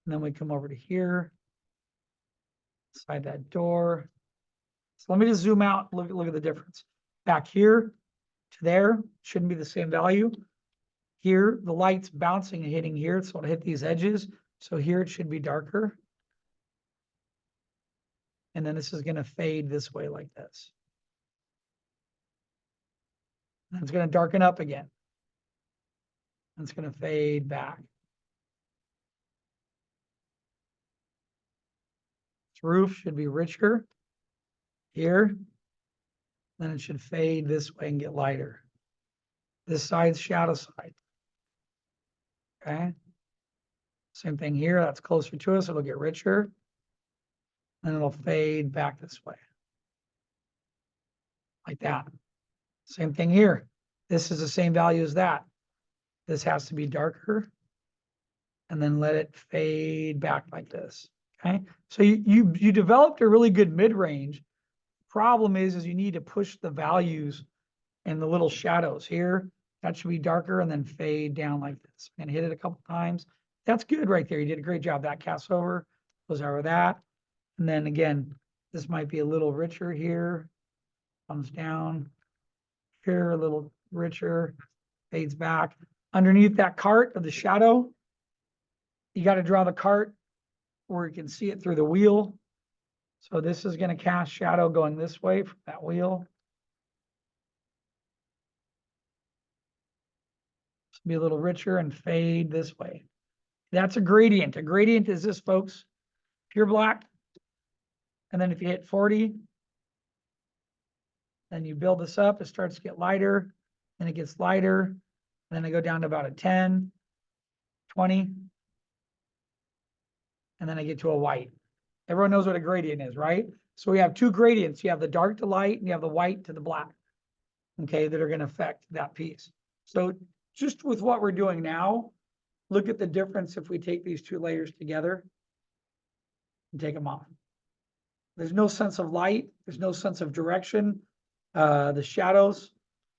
then we come over to here, inside that door. So let me just zoom out, look at the difference. Back here to there, shouldn't be the same value. Here, the light's bouncing and hitting here, so it'll hit these edges. So here it should be darker. And then this is going to fade this way like this. And it's going to darken up again. And it's going to fade back. This roof should be richer here. Then it should fade this way and get lighter. This side's shadow side. Okay. Same thing here. That's closer to us. It'll get richer. And it'll fade back this way. Like that. Same thing here. This is the same value as that. This has to be darker. And then let it fade back like this. Okay. So you developed a really good mid-range. Problem is you need to push the values and the little shadows here. That should be darker and then fade down like this. And hit it a couple times. That's good right there. You did a great job. That casts over, goes over that. And then again, this might be a little richer here. Comes down. Here a little richer. Fades back. Underneath that cart of the shadow, you got to draw the cart where you can see it through the wheel. So this is going to cast shadow going this way from that wheel. Be a little richer and fade this way. That's a gradient. A gradient is this, folks. Pure black. And then if you hit 40, then you build this up. It starts to get lighter. Then it gets lighter. And then I go down to about a 10, 20. And then I get to a white. Everyone knows what a gradient is, right? So we have two gradients. You have the dark to light and you have the white to the black. Okay, that are going to affect that piece. So just with what we're doing now, look at the difference if we take these two layers together and take them off. There's no sense of light. There's no sense of direction. The shadows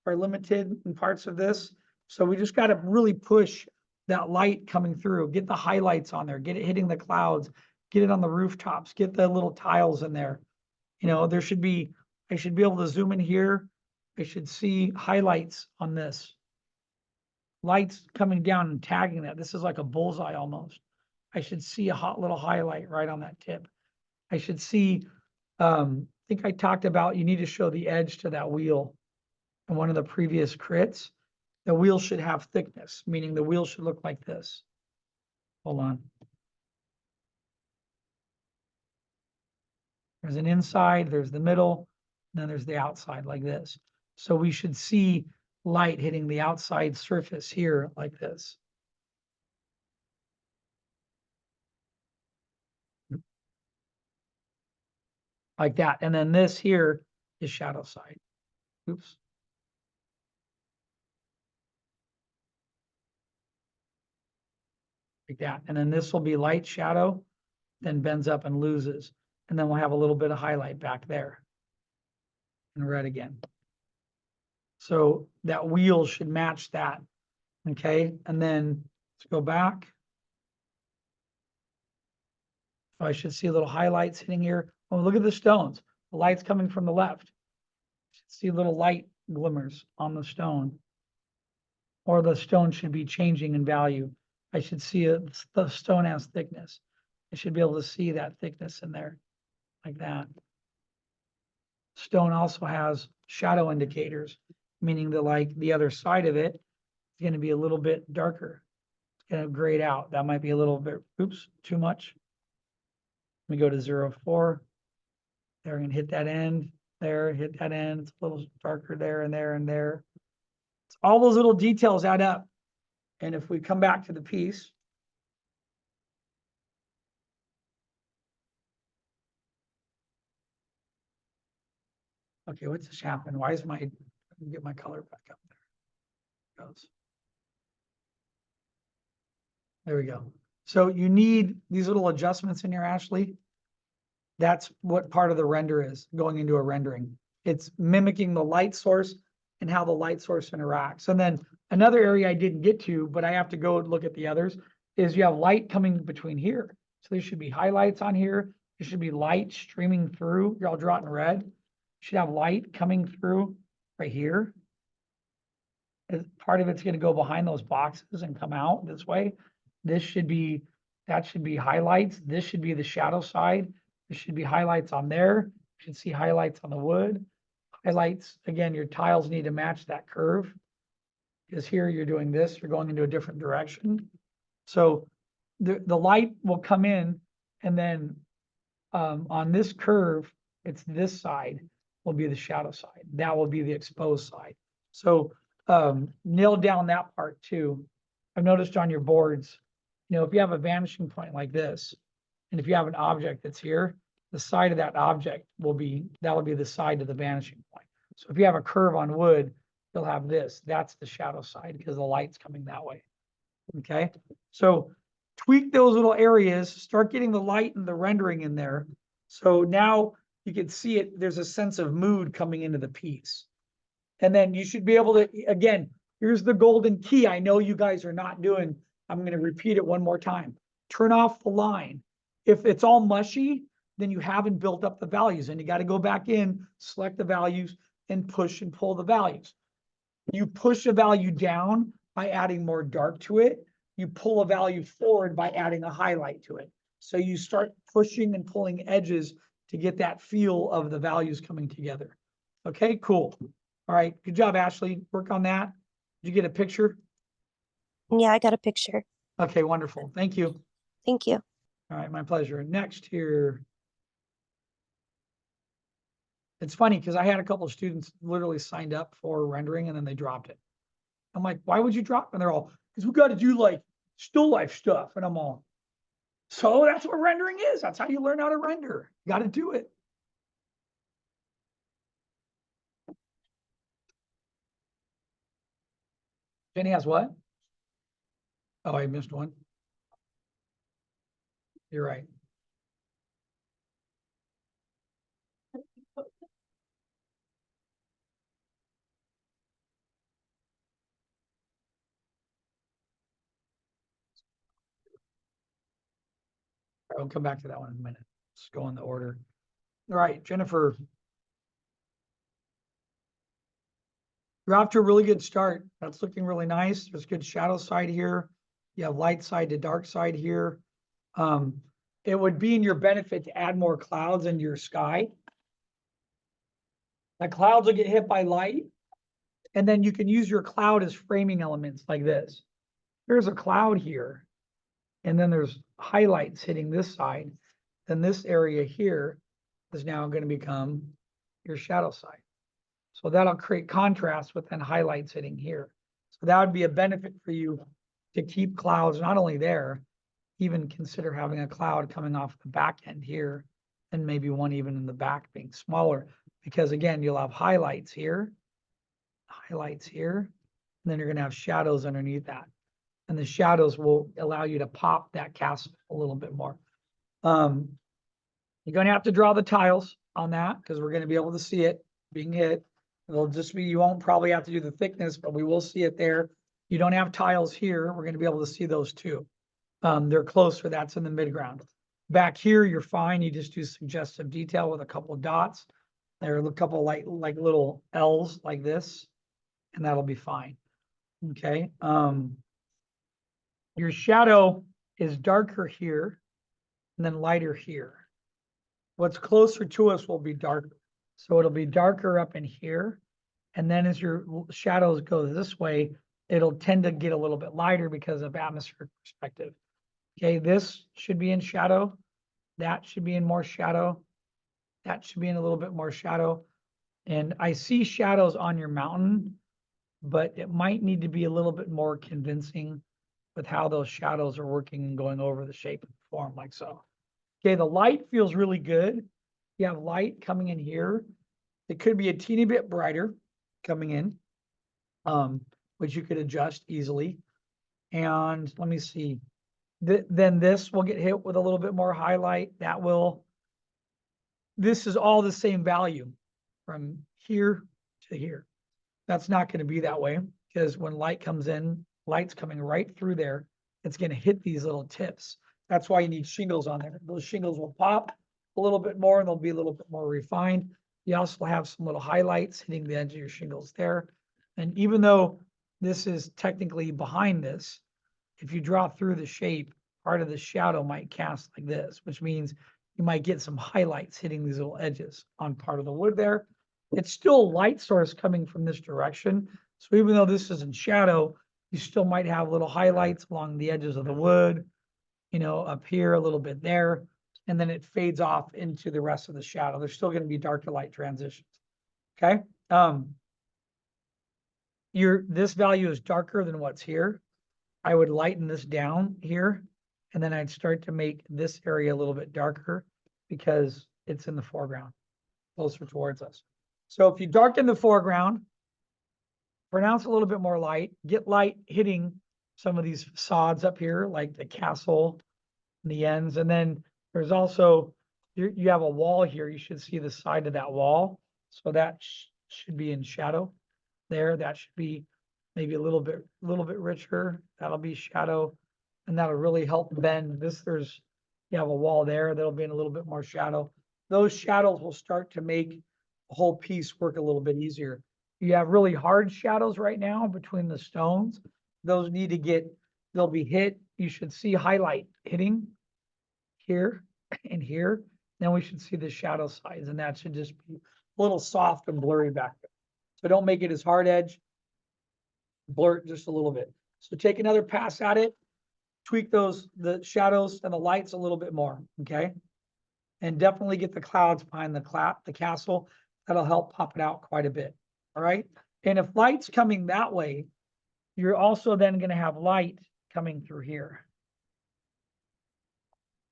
are limited in parts of this. So we just got to really push that light coming through, get the highlights on there, get it hitting the clouds, get it on the rooftops, get the little tiles in there. You know, I should be able to zoom in here. I should see highlights on this. Lights coming down and tagging that. This is like a bullseye almost. I should see a hot little highlight right on that tip. I should see, I think I talked about you need to show the edge to that wheel in one of the previous crits. The wheel should have thickness, meaning the wheel should look like this. Hold on. There's an inside, there's the middle, and then there's the outside like this. So we should see light hitting the outside surface here like this. Like that. And then this here is shadow side. Oops. like that. And then this will be light shadow, then bends up and loses. And then we'll have a little bit of highlight back there. And red again. So that wheel should match that. Okay, and then let's go back. So I should see little highlights hitting here. Oh, look at the stones. The light's coming from the left. Should see little light glimmers on the stone. Or the stone should be changing in value. I should see the stone has thickness. I should be able to see that thickness in there, like that. Stone also has shadow indicators, meaning that like the other side of it is going to be a little bit darker. It's going to grade out. That might be a little bit, oops, too much. Let me go to 0.4. There, and hit that end. There, hit that end. It's a little darker there and there and there. So all those little details add up. And if we come back to the piece, okay, what's this happen? Why is my, get my color back up there. Goes. There we go. So you need these little adjustments in here, Ashley. That's what part of the render is, going into a rendering. It's mimicking the light source and how the light source interacts. And then another area I didn't get to, but I have to go look at the others, is you have light coming between here. So there should be highlights on here. There should be light streaming through. Here, I'll draw it in red. You should have light coming through right here. Part of it's going to go behind those boxes and come out this way. This should be, that should be highlights. This should be the shadow side. There should be highlights on there. You should see highlights on the wood. Highlights, again, your tiles need to match that curve. Because here you're doing this, you're going into a different direction. So the light will come in, and then on this curve, it's this side will be the shadow side. That will be the exposed side. So nail down that part too. I've noticed on your boards, you know, if you have a vanishing point like this, and if you have an object that's here, the side of that object will be, that'll be the side of the vanishing point. So if you have a curve on wood, you'll have this. That's the shadow side because the light's coming that way. Okay, so tweak those little areas, start getting the light and the rendering in there. So now you can see it, there's a sense of mood coming into the piece. And then you should be able to, again, here's the golden key. I know you guys are not doing, I'm going to repeat it one more time. Turn off the line. If it's all mushy, then you haven't built up the values, and you got to go back in, select the values, and push and pull the values. You push a value down by adding more dark to it. You pull a value forward by adding a highlight to it. So you start pushing and pulling edges to get that feel of the values coming together. Okay, cool. All right, good job, Ashley. Work on that. Did you get a picture? Yeah, I got a picture. Okay, wonderful. Thank you. Thank you. All right, my pleasure. Next here. It's funny because I had a couple of students literally signed up for rendering and then they dropped it. I'm like, why would you drop? And they're all, because we got to do like still life stuff. And I'm all, so that's what rendering is. That's how you learn how to render. You got to do it. Jenny has what? Oh, I missed one. You're right. I'll come back to that one in a minute. Let's go in the order. All right, Jennifer. You're off to a really good start. That's looking really nice. There's good shadow side here. You have light side to dark side here. It would be in your benefit to add more clouds into your sky. The clouds will get hit by light, and then you can use your cloud as framing elements like this. There's a cloud here, and then there's highlights hitting this side. Then this area here is now going to become your shadow side. So that'll create contrast with then highlights hitting here. So that would be a benefit for you to keep clouds not only there, even consider having a cloud coming off the back end here, and maybe one even in the back being smaller, because again, you'll have highlights here, and then you're going to have shadows underneath that. And the shadows will allow you to pop that castle a little bit more. You're gonna have to draw the tiles on that because we're gonna be able to see it being hit. It'll just be, you won't probably have to do the thickness, but we will see it there. You don't have tiles here. We're gonna be able to see those too. They're closer, that's in the midground. Back here, you're fine. You just do suggestive detail with a couple of dots. There are a couple like little L's like this, and that'll be fine. Okay. Your shadow is darker here and then lighter here. What's closer to us will be darker. So it'll be darker up in here. And then as your shadows go this way, it'll tend to get a little bit lighter because of atmospheric perspective. Okay, this should be in shadow. That should be in more shadow. That should be in a little bit more shadow. And I see shadows on your mountain, but it might need to be a little bit more convincing with how those shadows are working and going over the shape and form like so. Okay, the light feels really good. You have light coming in here. It could be a teeny bit brighter coming in, which you could adjust easily. And let me see. Then this will get hit with a little bit more highlight. This is all the same value from here to here. That's not going to be that way because when light comes in, light's coming right through there. It's going to hit these little tips. That's why you need shingles on there. Those shingles will pop a little bit more and they'll be a little bit more refined. You also have some little highlights hitting the edge of your shingles there. And even though this is technically behind this, if you draw through the shape, part of the shadow might cast like this, which means you might get some highlights hitting these little edges on part of the wood there. It's still a light source coming from this direction. So even though this is in shadow, you still might have little highlights along the edges of the wood, you know, up here, a little bit there, and then it fades off into the rest of the shadow. There's still going to be dark to light transitions. Okay. This value is darker than what's here. I would lighten this down here, and then I'd start to make this area a little bit darker because it's in the foreground, closer towards us. So if you darken the foreground, pronounce a little bit more light, get light hitting some of these facades up here, like the castle and the ends. And then there's also, you have a wall here. You should see the side of that wall. So that should be in shadow there. That should be maybe a little bit richer. That'll be shadow, and that'll really help bend this. You have a wall there that'll be in a little bit more shadow. Those shadows will start to make the whole piece work a little bit easier. You have really hard shadows right now between the stones. Those need to they'll be hit. You should see highlight hitting here and here. Then we should see the shadow sides, and that should just be a little soft and blurry back there. So don't make it as hard edge. Blur it just a little bit. So take another pass at it. Tweak the shadows and the lights a little bit more, okay? And definitely get the clouds behind the castle. That'll help pop it out quite a bit, all right? And if light's coming that way, you're also then going to have light coming through here.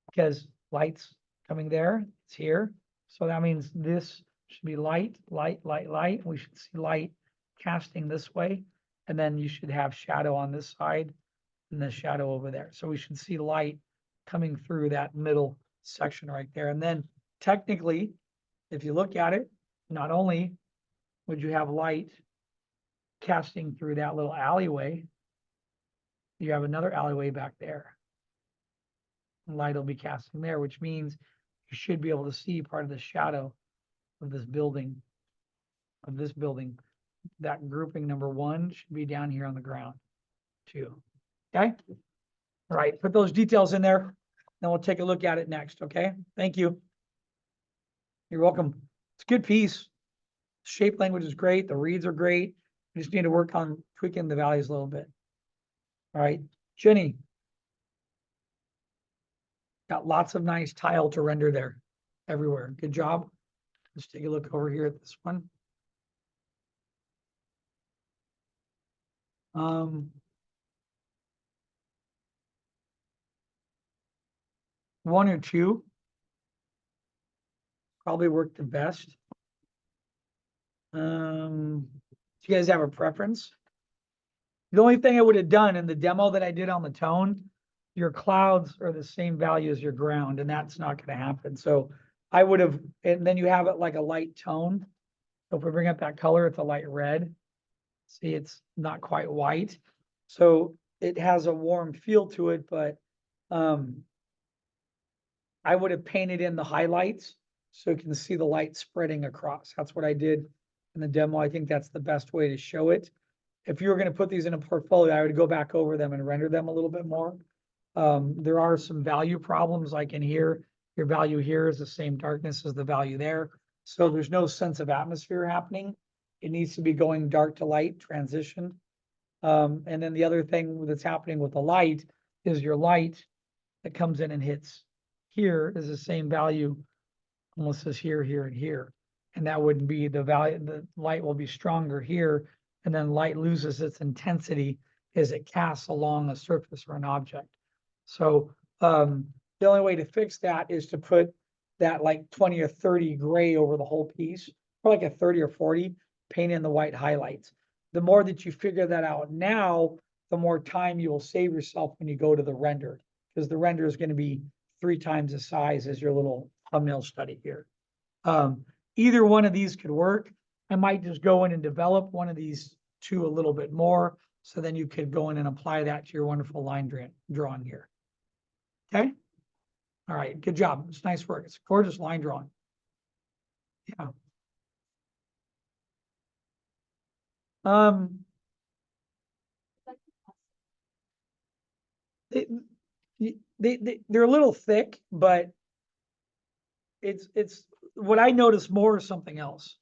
Because light's coming there, it's here. So that means this should be light, light, light, light. We should see light casting this way. And then you should have shadow on this side and the shadow over there. So we should see light coming through that middle section right there. And then technically, if you look at it, not only would you have light casting through that little alleyway, you have another alleyway back there. And light will be casting there, which means you should be able to see part of the shadow of this building, That grouping number 1 should be down here on the ground too. Okay. All right. Put those details in there. Then we'll take a look at it next. Okay. Thank you. You're welcome. It's a good piece. Shape language is great. The reads are great. We just need to work on tweaking the values a little bit. All right. Jenny. Got lots of nice tile to render there everywhere. Good job. Let's take a look over here at this one. One or two probably work the best. Do you guys have a preference? The only thing I would have done in the demo that I did on the tone, your clouds are the same value as your ground, and that's not gonna happen. So I would have, and then you have it like a light tone. So if we bring up that color, it's a light red. See, it's not quite white. So it has a warm feel to it, but I would have painted in the highlights so you can see the light spreading across. That's what I did in the demo. I think that's the best way to show it. If you were going to put these in a portfolio, I would go back over them and render them a little bit more. There are some value problems like in here. Your value here is the same darkness as the value there. So there's no sense of atmosphere happening. It needs to be going dark to light transition. And then the other thing that's happening with the light is your light that comes in and hits here is the same value almost as here, here, and here. And that wouldn't be the value, the light will be stronger here, and then light loses its intensity as it casts along a surface or an object. So the only way to fix that is to put that like 20 or 30 gray over the whole piece, or like a 30 or 40, paint in the white highlights. The more that you figure that out now, the more time you will save yourself when you go to the render, because the render is going to be 3 times the size as your little thumbnail study here. Either one of these could work. I might just go in and develop one of these 2 a little bit more. So then you could go in and apply that to your wonderful line drawing here. Okay. All right. Good job. It's nice work. It's a gorgeous line drawing. Yeah. They're a little thick, but it's what I notice more is something else.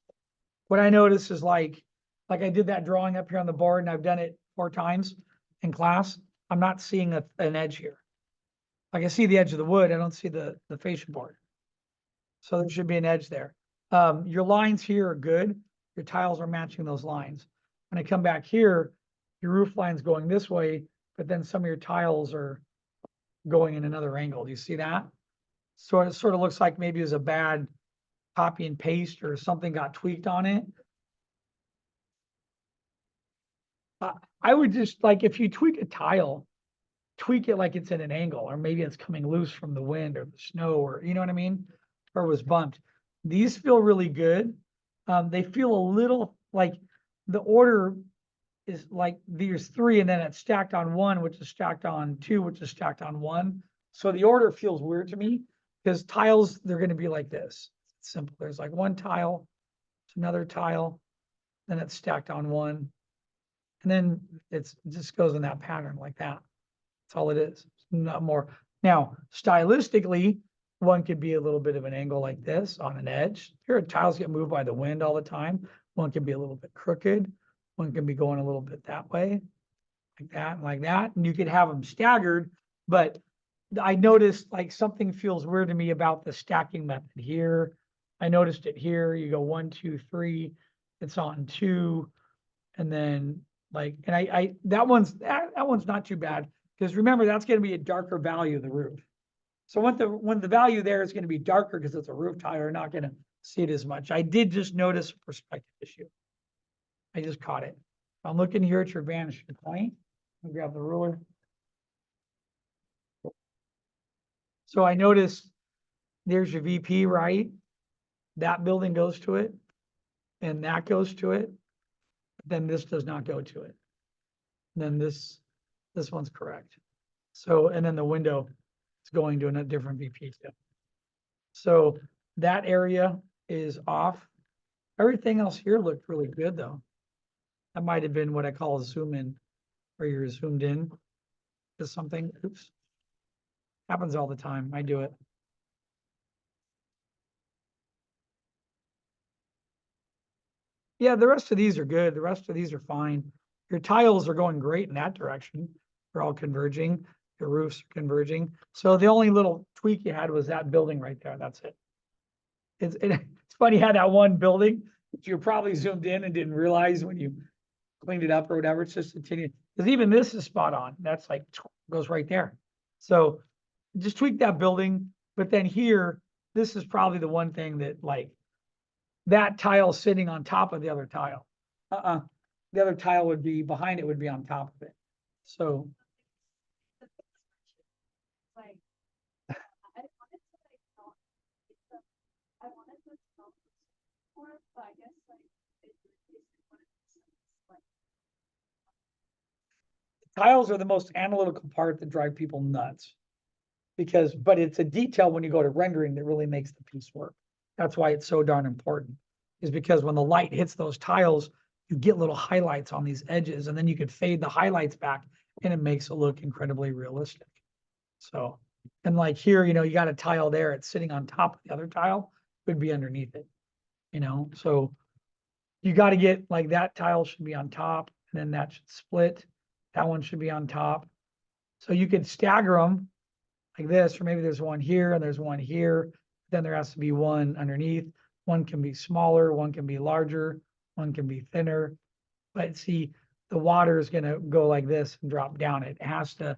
What I notice is like I did that drawing up here on the board and I've done it 4 times in class. I'm not seeing an edge here. Like I see the edge of the wood. I don't see the fascia board. So there should be an edge there. Your lines here are good. Your tiles are matching those lines. When I come back here, your roof line's going this way, but then some of your tiles are going in another angle. Do you see that? So it sort of looks like maybe it was a bad copy and paste or something got tweaked on it. I would just like, if you tweak a tile, tweak it like it's in an angle, or maybe it's coming loose from the wind or the snow, or you know what I mean? Or was bumped. These feel really good. They feel a little like the order is like there's 3 and then it's stacked on 1, which is stacked on 2, which is stacked on 1. So the order feels weird to me because tiles, they're going to be like this. It's simple. There's like 1 tile, it's another tile, then it's stacked on 1. And then it just goes in that pattern like that. That's all it is. It's not more. Now, stylistically, one could be a little bit of an angle like this on an edge. Here, tiles get moved by the wind all the time. One can be a little bit crooked. One can be going a little bit that way, like that, and like that. And you could have them staggered, but I noticed like something feels weird to me about the stacking method here. I noticed it here. You go 1, 2, 3. It's on 2, and then like, and I that one's not too bad because remember that's going to be a darker value of the roof. So when the value there is going to be darker because it's a roof tile, you're not going to see it as much. I did just notice a perspective issue. I just caught it. I'm looking here at your vanishing point. I'll grab the ruler. So I noticed there's your VP, right? That building goes to it, and that goes to it. Then this does not go to it. And then this one's correct. So, and then the window is going to a different VP too. So that area is off. Everything else here looked really good though. That might have been what I call a zoom in, where you're zoomed in to something. Oops. Happens all the time. I do it. Yeah, the rest of these are good. The rest of these are fine. Your tiles are going great in that direction. They're all converging. Your roofs are converging. So the only little tweak you had was that building right there. That's it. It's funny how that one building that you probably zoomed in and didn't realize when you cleaned it up or whatever. It's just continued. Because even this is spot on. That's like goes right there. So just tweak that building. But then here, this is probably the one thing that like that tile sitting on top of the other tile. the other tile would be, behind it would be on top of it. So, Like, I wanted to like not, it's a, I wanted to tell more, but I guess like it's one of these like tiles are the most analytical part that drive people nuts. Because, but it's a detail when you go to rendering that really makes the piece work. That's why it's so darn important, is because when the light hits those tiles, you get little highlights on these edges, and then you could fade the highlights back and it makes it look incredibly realistic. So, and like here, you know, you got a tile there, it's sitting on top of the other tile, would be underneath it, you know, so you got to get like that tile should be on top, and then that should split. That one should be on top. So you could stagger them like this, or maybe there's one here and there's one here. Then there has to be one underneath. One can be smaller, one can be larger, one can be thinner. But see, the water is gonna go like this and drop down. It has to,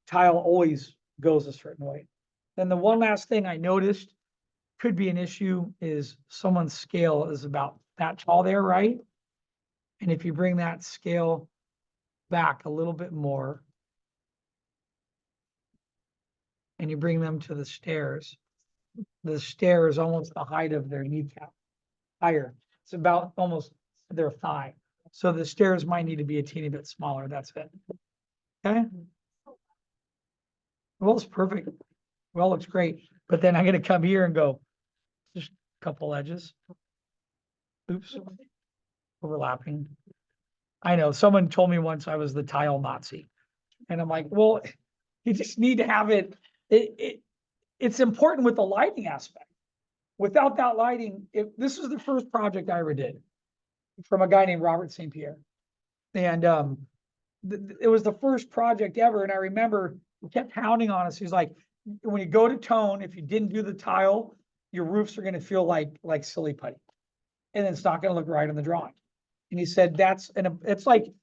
tile always goes a certain way. Then the one last thing I noticed could be an issue is someone's scale is about that tall there, right? And if you bring that scale back a little bit more, and you bring them to the stairs is almost the height of their kneecap, higher. It's about almost their thigh. So the stairs might need to be a teeny bit smaller. That's it. Okay. Well, it's perfect. Well, it's great. But then I'm gonna come here and go, just a couple edges. Oops. Overlapping. I know, someone told me once I was the tile Nazi. And I'm like, well, you just need to have it's important with the lighting aspect. Without that lighting, this is the first project I ever did from a guy named Robert St. Pierre. And it was the first project ever. And I remember he kept pounding on us. He's like, when you go to tone, if you didn't do the tile, your roofs are going to feel like silly putty. And it's not going to look right on the drawing. And he said, it's like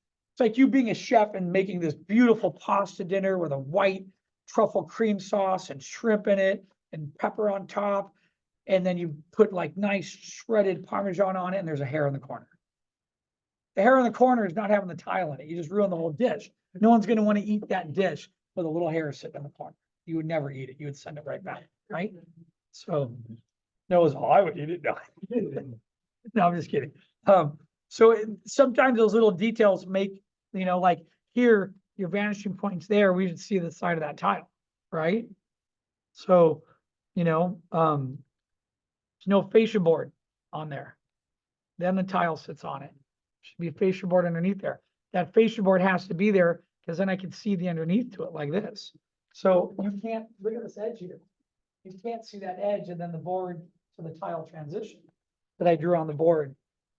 you being a chef and making this beautiful pasta dinner with a white truffle cream sauce and shrimp in it and pepper on top. And then you put like nice shredded Parmesan on it, and there's a hair in the corner. The hair in the corner is not having the tile in it. You just ruin the whole dish. No one's going to want to eat that dish with a little hair sitting in the corner. You would never eat it. You would send it right back, right? So no, it was, I would eat it. No, no, I'm just kidding. So sometimes those little details make, you know, like here, your vanishing points there, we should see the side of that tile, right? So, you know, there's no fascia board on there. Then the tile sits on it. Should be a fascia board underneath there. That fascia board has to be there because then I can see the underneath to it like this. So you can't, look at this edge here. You can't see that edge and then the board to the tile transition that I drew on the board.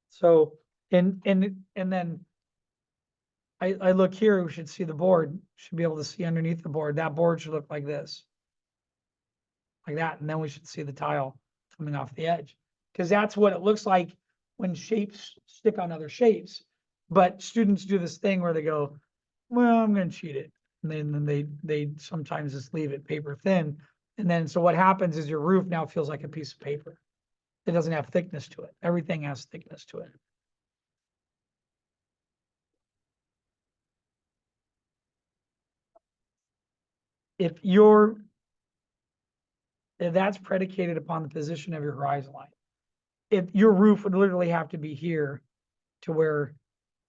So, and then I look here, we should see the board, should be able to see underneath the board. That board should look like this. Like that, and then we should see the tile coming off the edge. Because that's what it looks like when shapes stick on other shapes. But students do this thing where they go, well, I'm gonna cheat it. And then they sometimes just leave it paper thin. And then so what happens is your roof now feels like a piece of paper. It doesn't have thickness to it. Everything has thickness to it. If that's predicated upon the position of your horizon line. If your roof would literally have to be here to where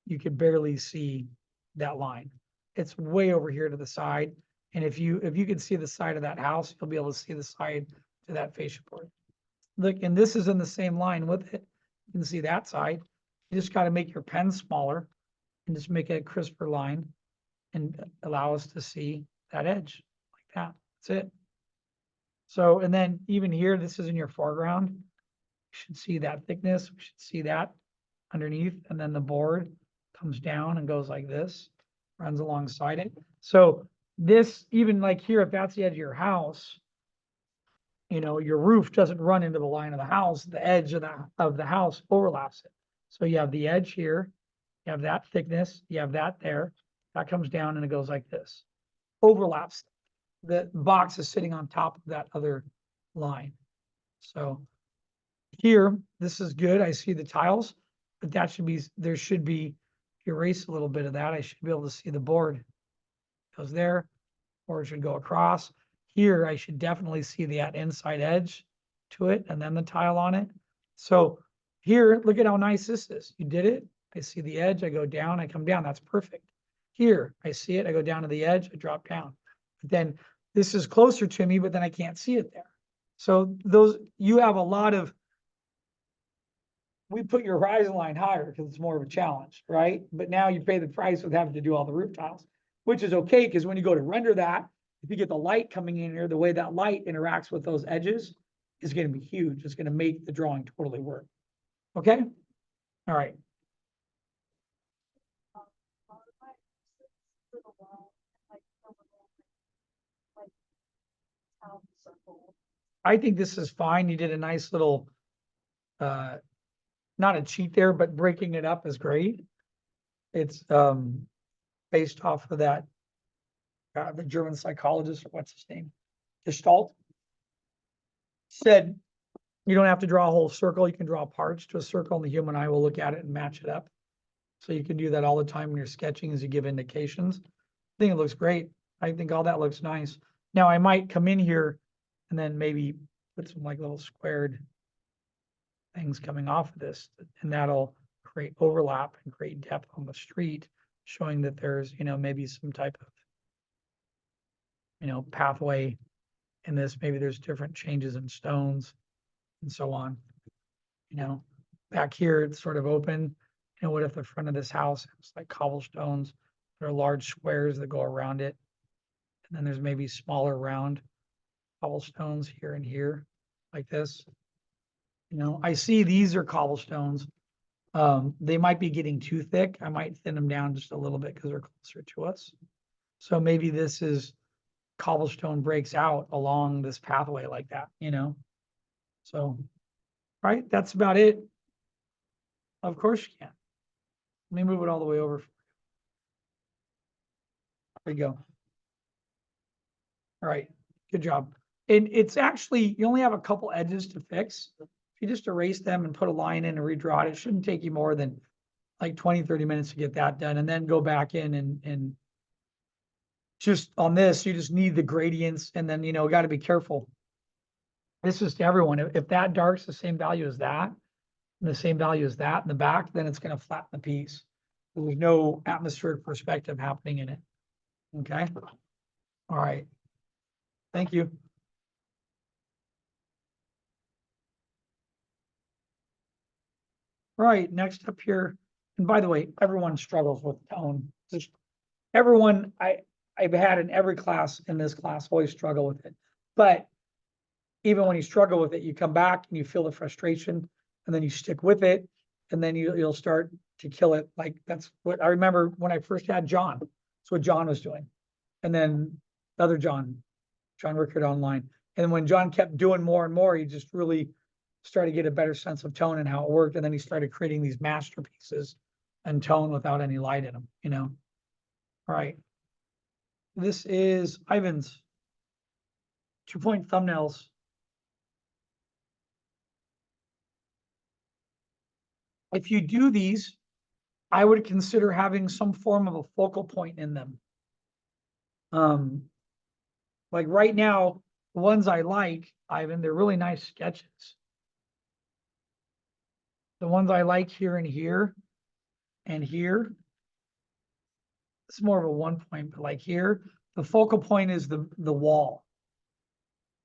you could barely see that line. It's way over here to the side. And if you can see the side of that house, you'll be able to see the side to that fascia board. Look, and this is in the same line with it. You can see that side. You just got to make your pen smaller and just make it a crisper line and allow us to see that edge like that. That's it. So, and then even here, this is in your foreground. You should see that thickness. We should see that underneath. And then the board comes down and goes like this, runs alongside it. So this, even like here, if that's the edge of your house, you know, your roof doesn't run into the line of the house. The edge of the house overlaps it. So you have the edge here, you have that thickness, you have that there. That comes down and it goes like this. Overlaps. The box is sitting on top of that other line. So here, this is good. I see the tiles, but that should be, there should be erase a little bit of that, I should be able to see the board. Goes there, or it should go across. Here, I should definitely see that inside edge to it and then the tile on it. So here, look at how nice this is. You did it. I see the edge, I go down, I come down. That's perfect. Here, I see it, I go down to the edge, I drop down. But then this is closer to me, but then I can't see it there. So those, you have a lot of, we put your horizon line higher because it's more of a challenge, right? But now you pay the price with having to do all the roof tiles, which is okay, because when you go to render that, if you get the light coming in here, the way that light interacts with those edges is going to be huge. It's going to make the drawing totally work. Okay? All right. Modify for the wall, like, the little, like, town circle. I think this is fine. You did a nice little, not a cheat there, but breaking it up is great. It's based off of that, the German psychologist, or what's his name? Gestalt. Said, you don't have to draw a whole circle. You can draw parts to a circle and the human eye will look at it and match it up. So you can do that all the time when you're sketching as you give indications. I think it looks great. I think all that looks nice. Now I might come in here and then maybe put some like little squared things coming off of this, and that'll create overlap and create depth on the street, showing that there's, maybe some type of, pathway in this. Maybe there's different changes in stones and so on. Back here, it's sort of open. What if the front of this house has like cobblestones? There are large squares that go around it. And then there's maybe smaller round cobblestones here and here, like this. I see these are cobblestones. They might be getting too thick. I might thin them down just a little bit because they're closer to us. So maybe this is cobblestone breaks out along this pathway like that, So, right, that's about it. Of course you can. Let me move it all the way over. There you go. All right, good job. And it's actually, you only have a couple edges to fix. If you just erase them and put a line in and redraw it, it shouldn't take you more than like 20, 30 minutes to get that done, and then go back in and just on this, you just need the gradients, and then, got to be careful. This is to everyone. If that dark's the same value as that, and the same value as that in the back, then it's going to flatten the piece. There's no atmospheric perspective happening in it. Okay. All right. Thank you. Right, next up here, and by the way, everyone struggles with tone. Just everyone I've had in every class in this class always struggle with it. But even when you struggle with it, you come back and you feel the frustration, and then you stick with it, and then you'll start to kill it. Like that's what I remember when I first had John. That's what John was doing. And then the other John Rickard online. And when John kept doing more and more, he just really started to get a better sense of tone and how it worked. And then he started creating these masterpieces and tone without any light in them, All right. This is Ivan's 2-point thumbnails. If you do these, I would consider having some form of a focal point in them. Like right now, the ones I like, Ivan, they're really nice sketches. The ones I like here and here and here, it's more of a 1 point, but like here, the focal point is the wall.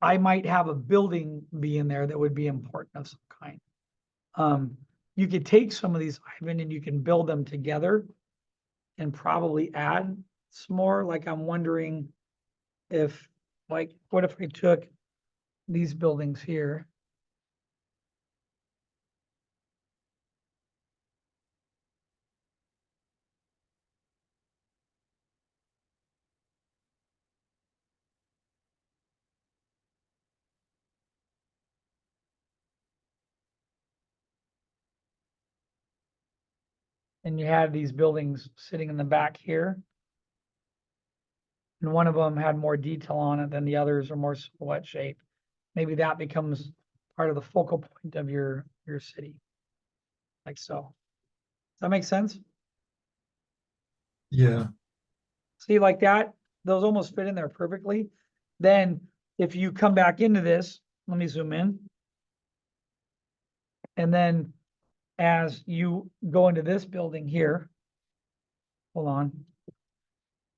I might have a building be in there that would be important of some kind. You could take some of these, Ivan, and you can build them together and probably add some more. Like I'm wondering if, like, what if I took these buildings here? And you had these buildings sitting in the back here. And one of them had more detail on it than the others, are more silhouette shape. Maybe that becomes part of the focal point of your city. Like so. Does that make sense? Yeah, See like that? Those almost fit in there perfectly. Then if you come back into this, let me zoom in. And then as you go into this building here, hold on.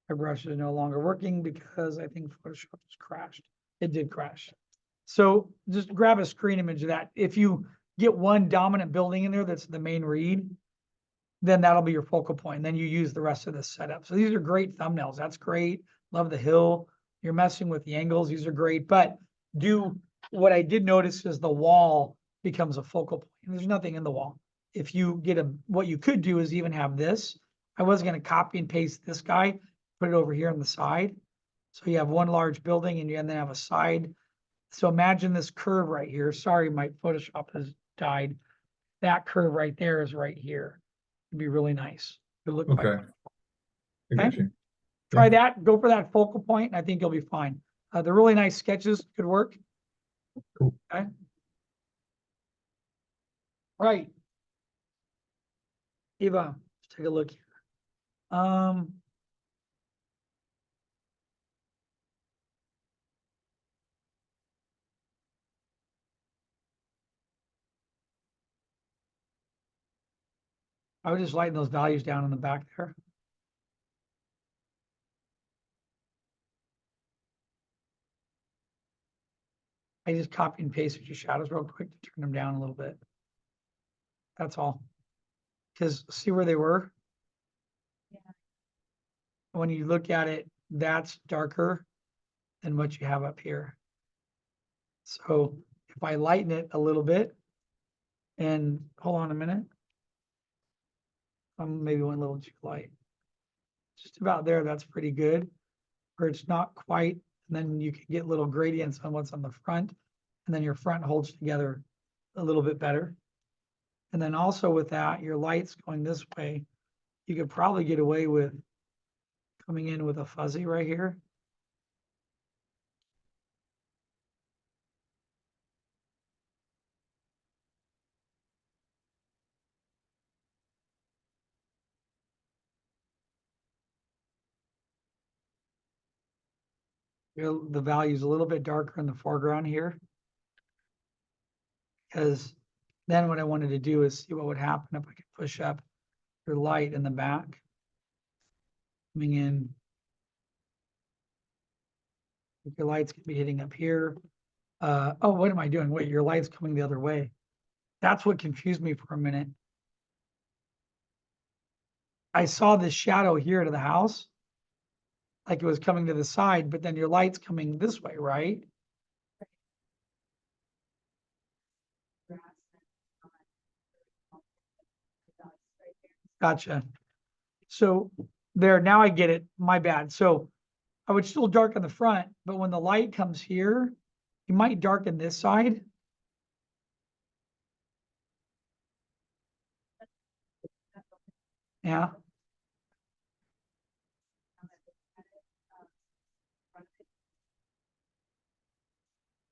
My brush is no longer working because I think Photoshop just crashed. It did crash. So just grab a screen image of that. If you get one dominant building in there, that's the main read, then that'll be your focal point. Then you use the rest of this setup. So these are great thumbnails. That's great. Love the hill. You're messing with the angles. These are great. But what I did notice is the wall becomes a focal point. There's nothing in the wall. If you get what you could do is even have this. I was going to copy and paste this guy, put it over here on the side. So you have one large building and you then have a side. So imagine this curve right here. Sorry, my Photoshop has died. That curve right there is right here. It'd be really nice. It'd look quite okay. I got you. Try that, go for that focal point, and I think you'll be fine. They're really nice sketches, could work. Cool. Okay. Right. Eva, let's take a look here. I would just lighten those values down in the back there. I just copy and pasted your shadows real quick to turn them down a little bit. That's all. Because see where they were? Yeah. When you look at it, that's darker than what you have up here. So if I lighten it a little bit, and hold on a minute. Maybe went a little too light. Just about there, that's pretty good. Where it's not quite, and then you can get little gradients on what's on the front, and then your front holds together a little bit better. And then also with that, your light's going this way, you could probably get away with coming in with a fuzzy right here. The value is a little bit darker in the foreground here. Because then what I wanted to do is see what would happen if I could push up your light in the back. Coming in. Your light's gonna be hitting up here. Oh, what am I doing? Wait, your light's coming the other way. That's what confused me for a minute. I saw this shadow here to the house, like it was coming to the side, but then your light's coming this way, right? Gotcha. So there, now I get it. My bad. So I would still darken the front, but when the light comes here, you might darken this side. Yeah.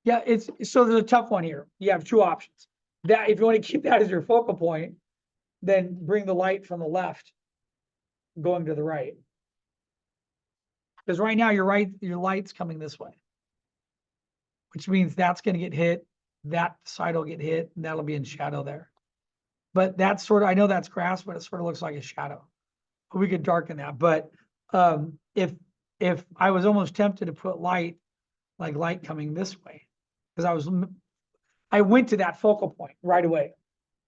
Yeah, so there's a tough one here. You have two options. That if you want to keep that as your focal point, then bring the light from the left going to the right. Because right now your light's coming this way. Which means that's going to get hit, that side will get hit, and that'll be in shadow there. But that's sort of, I know that's grass, but it sort of looks like a shadow. We could darken that, but if I was almost tempted to put light coming this way, because I went to that focal point right away.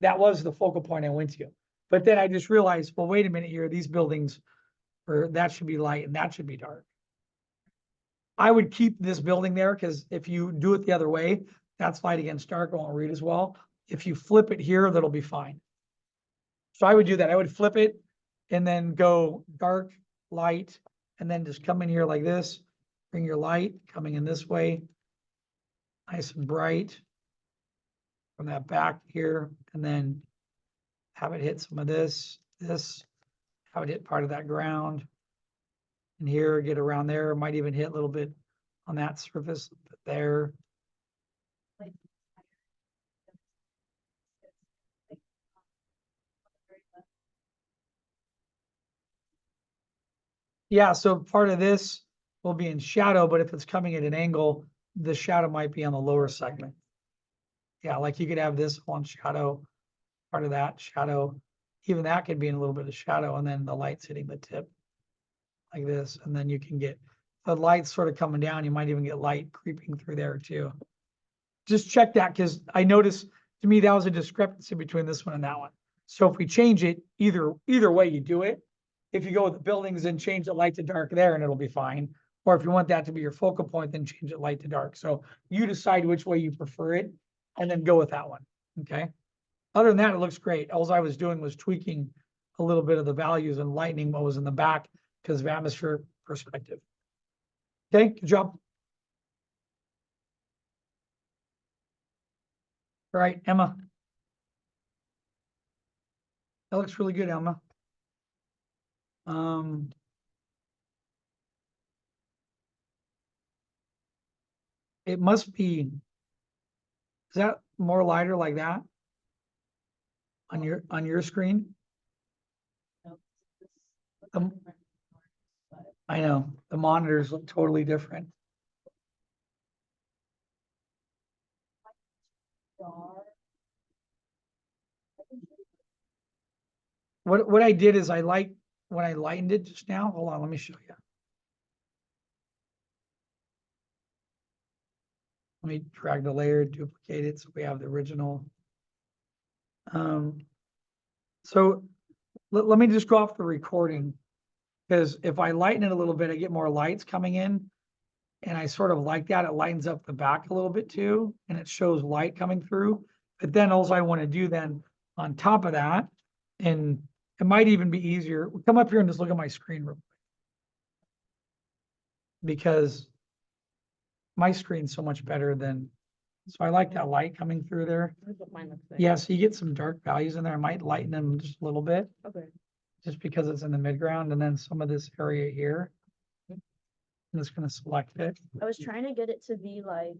That was the focal point I went to. But then I just realized, well, wait a minute here, these buildings, or that should be light and that should be dark. I would keep this building there because if you do it the other way, that's light against dark, it won't read as well. If you flip it here, that'll be fine. So I would do that. I would flip it and then go dark, light, and then just come in here like this. Bring your light coming in this way. Nice and bright from that back here, and then have it hit some of this, have it hit part of that ground. And here, get around there, might even hit a little bit on that surface there. Yeah, so part of this will be in shadow, but if it's coming at an angle, the shadow might be on the lower segment. Yeah, like you could have this one shadow, part of that shadow, even that could be in a little bit of shadow, and then the light's hitting the tip like this, and then you can get the light sort of coming down. You might even get light creeping through there too. Just check that, because I noticed, to me, that was a discrepancy between this one and that one. So if we change it, either way you do it, if you go with the buildings and change the light to dark there, and it'll be fine. Or if you want that to be your focal point, then change it light to dark. So you decide which way you prefer it, and then go with that one, okay? Other than that, it looks great. All I was doing was tweaking a little bit of the values and lightening what was in the back because of atmosphere perspective. Okay, good job. All right, Emma. That looks really good, Emma. It must be, is that more lighter like that on your screen? No, this looks Um, different, but I know, the monitors look totally different. dark. What I did is when I lightened it just now, hold on, let me show you. Let me drag the layer, duplicate it, so we have the original. So let me just go off the recording, because if I lighten it a little bit, I get more lights coming in. And I sort of like that. It lightens up the back a little bit too, and it shows light coming through. But then also I want to do then on top of that, and it might even be easier. Come up here and just look at my screen real quick. Because my screen's so much better than, so I like that light coming through there. That's what mine looks like. Yeah, so you get some dark values in there. I might lighten them just a little bit, Okay. just because it's in the midground, and then some of this area here. I'm just gonna select it. I was trying to get it to be like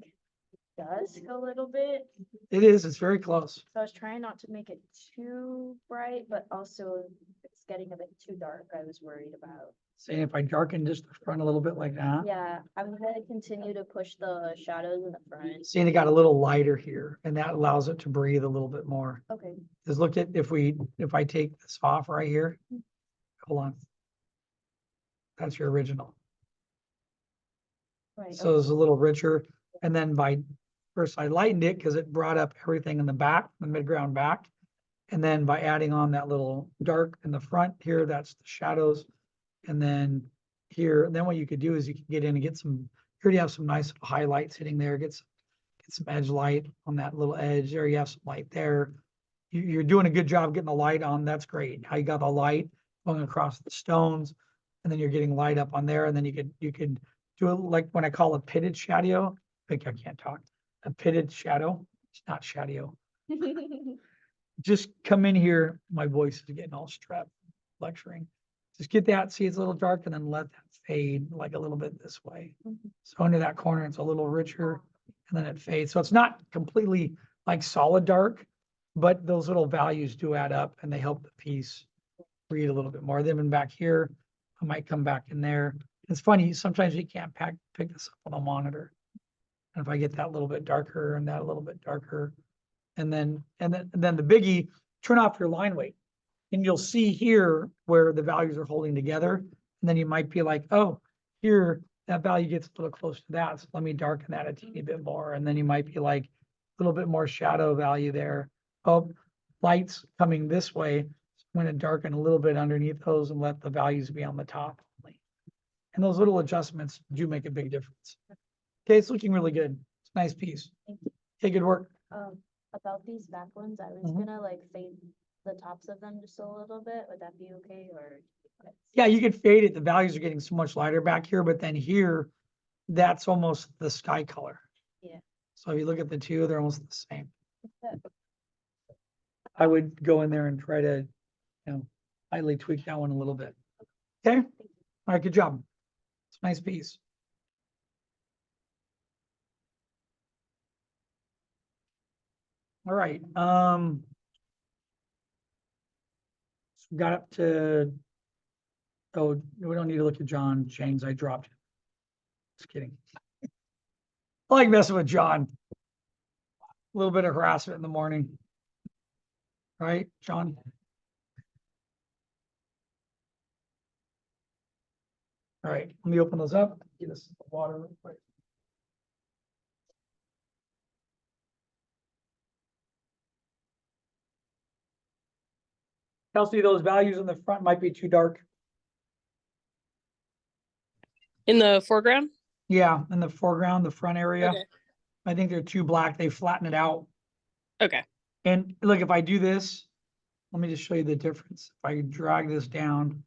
dusk a little bit. It's very close. So I was trying not to make it too bright, but also it's getting a bit too dark. I was worried about. Saying if I darken just the front a little bit like that. Yeah, I'm gonna continue to push the shadows in the front. Seeing it got a little lighter here, and that allows it to breathe a little bit more. Okay. Just look at, if I take this off right here, hold on. That's your original. Right. So it's a little richer. And then first I lightened it because it brought up everything in the back, the midground back. And then by adding on that little dark in the front here, that's the shadows. And then here, then what you could do is you can get in and get some, here you have some nice highlights hitting there, get some edge light on that little edge there. You have some light there. You're doing a good job getting the light on. That's great. How you got the light going across the stones, and then you're getting light up on there. And then you could do it like when I call a pitted shadow. I think I can't talk. A pitted shadow. It's not shadow. Just come in here. My voice is getting all strapped lecturing. Just get that, see it's a little dark, and then let that fade like a little bit this way. So under that corner, it's a little richer, and then it fades. So it's not completely like solid dark, but those little values do add up, and they help the piece read a little bit more. Then back here, I might come back in there. It's funny, sometimes you can't pick this up on a monitor. And if I get that a little bit darker and that a little bit darker, and then the biggie, turn off your line weight. And you'll see here where the values are holding together. And then you might be like, oh, here, that value gets a little close to that. So let me darken that a teeny bit more. And then you might be like a little bit more shadow value there. Oh, light's coming this way. So I'm going to darken a little bit underneath those and let the values be on the top only. And those little adjustments do make a big difference. Okay, it's looking really good. It's a nice piece. Thank you. Okay, good work. About these back ones, I was Mhm. gonna like fade the tops of them just a little bit. Would that be okay or? Yeah, you could fade it. The values are getting so much lighter back here, but then here, that's almost the sky color. Yeah. So if you look at the two, they're almost the same. Okay. I would go in there and try to, lightly tweak that one a little bit. Okay? All right, good job. It's a nice piece. All right, so got up to Oh, we don't need to look at John, James, I dropped him. Just kidding. I like messing with John. A little bit of harassment in the morning. Right, John? All right, let me open those up, get us some water real quick. Kelsey, those values in the front might be too dark. In the foreground? Yeah, in the foreground, the front area. Okay. I think they're too black. They flatten it out. Okay. And look, if I do this, let me just show you the difference. If I drag this down,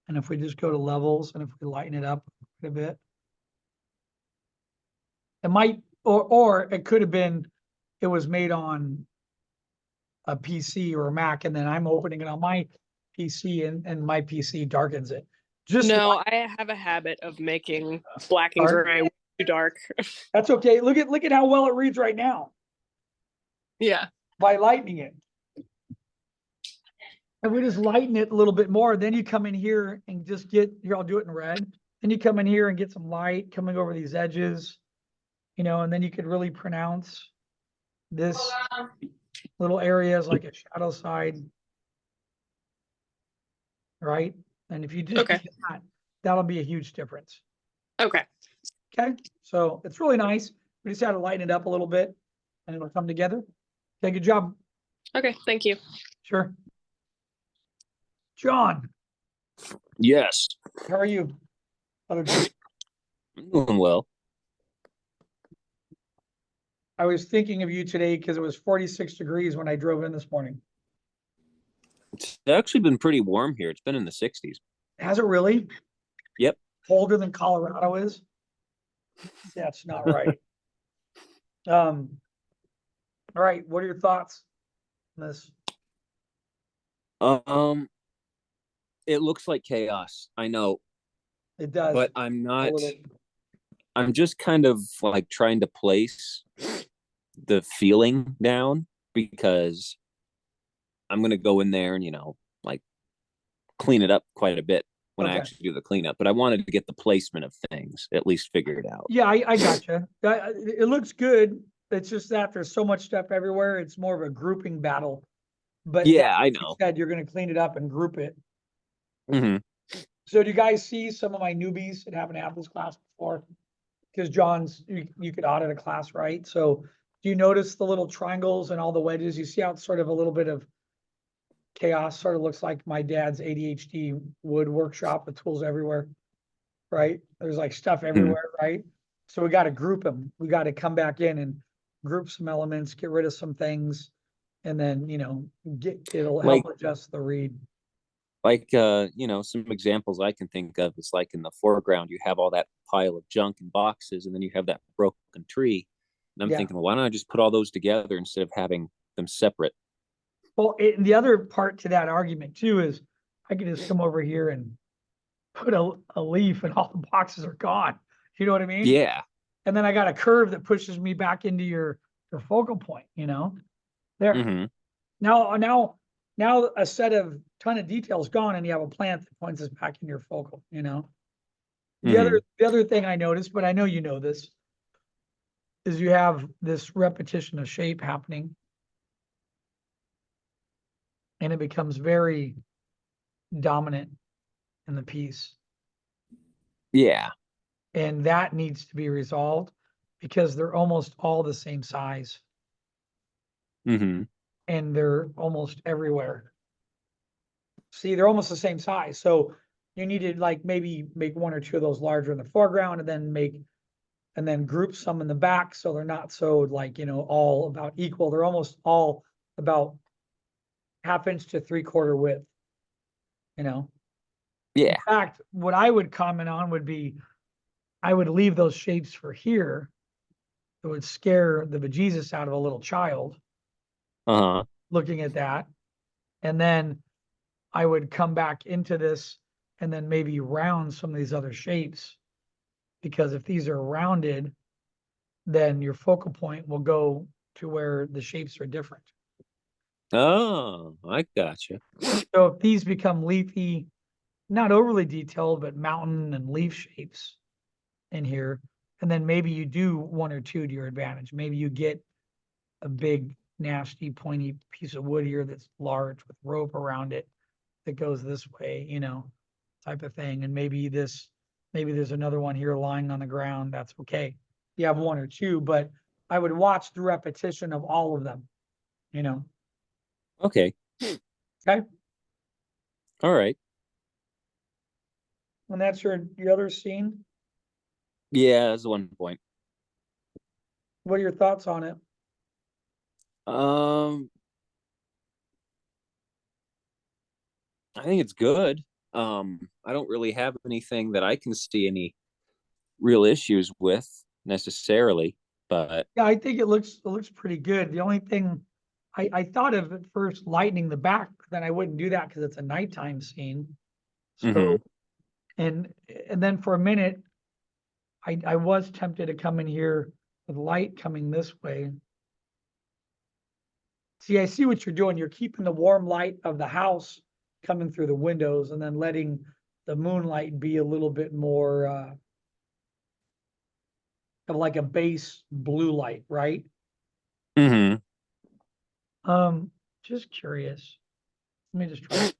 and if we just go to levels, and if we lighten it up a bit, it might, or it could have been, it was made on a PC or a Mac, and then I'm opening it on my PC, and my PC darkens it. Just No, I have a habit of making black and Dark? gray too dark. that's okay. Look at how well it reads right now Yeah. by lightening it. If we just lighten it a little bit more, then you come in here and just get, here, I'll do it in red. Then you come in here and get some light coming over these edges, you know, and then you could really pronounce this little areas like a shadow side. Right? And if you just do Okay. that, that'll be a huge difference. Okay. Okay, so it's really nice. We just had to lighten it up a little bit and it'll come together. Okay, good job. Okay. Thank you. Sure. John, Yes, how are you? Other John. I'm doing well. I was thinking of you today because it was 46 degrees when I drove in this morning. It's actually been pretty warm here. It's been in the 60s. Has it really? Yep. Colder than Colorado is? That's not right. All right, what are your thoughts on this? It looks like chaos. I know, It does. but I'm a not. little. I'm just kind of like trying to place the feeling down because I'm gonna go in there and like clean it up quite a bit when I Okay. actually do the cleanup. But I wanted to get the placement of things at least figured out. Yeah, I gotcha. It looks good. It's just that there's so much stuff everywhere. It's more of a grouping battle. But Yeah, I you know. said you're gonna clean it up and group it. Hmm. So do you guys see some of my newbies that haven't had this class before? Because John's, you could audit a class, right? So do you notice the little triangles and all the wedges? You see how it's sort of a little bit of chaos, sort of looks like my dad's ADHD wood workshop with tools everywhere, right? There's like stuff everywhere, right? So we got to group them. We got to come back in and group some elements, get rid of some things, and then, it'll help adjust the read. Like some examples I can think of is like in the foreground you have all that pile of junk and boxes and then you have that broken tree and I'm Yeah. thinking, well, why don't I just put all those together instead of having them separate? Well, the other part to that argument too is I can just come over here and put a leaf and all the boxes are gone. You know what I mean? Yeah. And then I got a curve that pushes me back into your focal point, there. Hmm. Now a set of ton of details gone and you have a plant that points us back in your focal, The other thing I noticed, but I know you know this, is you have this repetition of shape happening. And it becomes very dominant in the piece. Yeah. And that needs to be resolved because they're almost all the same size Hmm. and they're almost everywhere. See, they're almost the same size. So you need to like maybe make one or two of those larger in the foreground and then group some in the back. So they're not so like, all about equal. They're almost all about 1/2 inch to 3/4 width, Yeah. In fact, what I would comment on would be, I would leave those shapes for here. It would scare the bejesus out of a little child Uh-huh. looking at that. And then I would come back into this and then maybe round some of these other shapes. Because if these are rounded, then your focal point will go to where the shapes are different. Oh, I gotcha. So if these become leafy not overly detailed, but mountain and leaf shapes in here. And then maybe you do one or two to your advantage. Maybe you get a big, nasty, pointy piece of wood here that's large with rope around it that goes this way, you know, type of thing. And maybe there's another one here lying on the ground. That's okay. You have one or two, but I would watch the repetition of all of them, you know. Okay. Okay. All right. And that's your other scene. Yeah, that's one point. What are your thoughts on it? Um, I think it's good. I don't really have anything that I can see any real issues with necessarily, but Yeah, I think it looks pretty good. The only thing I thought of at first lightening the back, but then I wouldn't do that because it's a nighttime scene. So Mhm. and then for a minute, I was tempted to come in here with light coming this way. See, I see what you're doing. You're keeping the warm light of the house coming through the windows and then letting the moonlight be a little bit more of like a base blue light, right? Mhm. Just curious. Let me just try.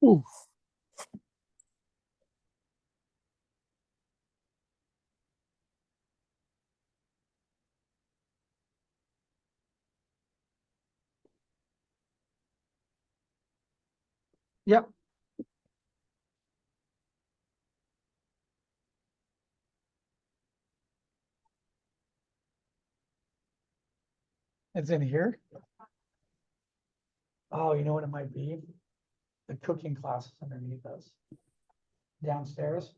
Ooh. Yep. It's in here. Oh, you know what it might be? The cooking classes underneath us downstairs.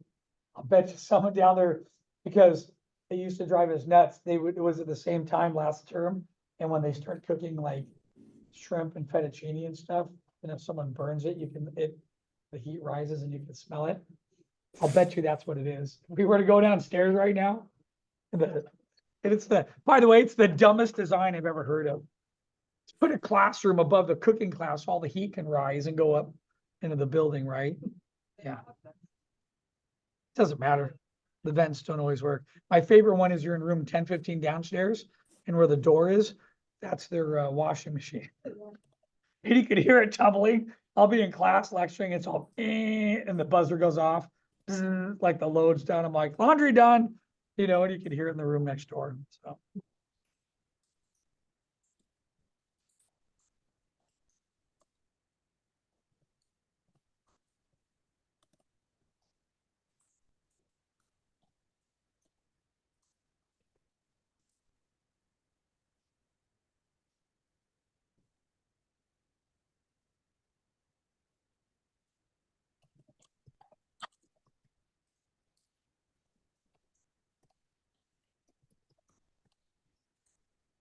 I'll bet you someone down there, because they used to drive us nuts. It was at the same time last term. And when they start cooking like shrimp and fettuccine and stuff, and if someone burns it, the heat rises and you can smell it. I'll bet you that's what it is. If we were to go downstairs right now, by the way, it's the dumbest design I've ever heard of. Put a classroom above the cooking class, all the heat can rise and go up into the building, right? Yeah. Doesn't matter. The vents don't always work. My favorite one is you're in room 1015 downstairs, and where the door is, that's their washing machine. And you could hear it tumbling. I'll be in class lecturing, it's all and the buzzer goes off, like the load's done. I'm like, laundry done, you know, and you could hear it in the room next door. So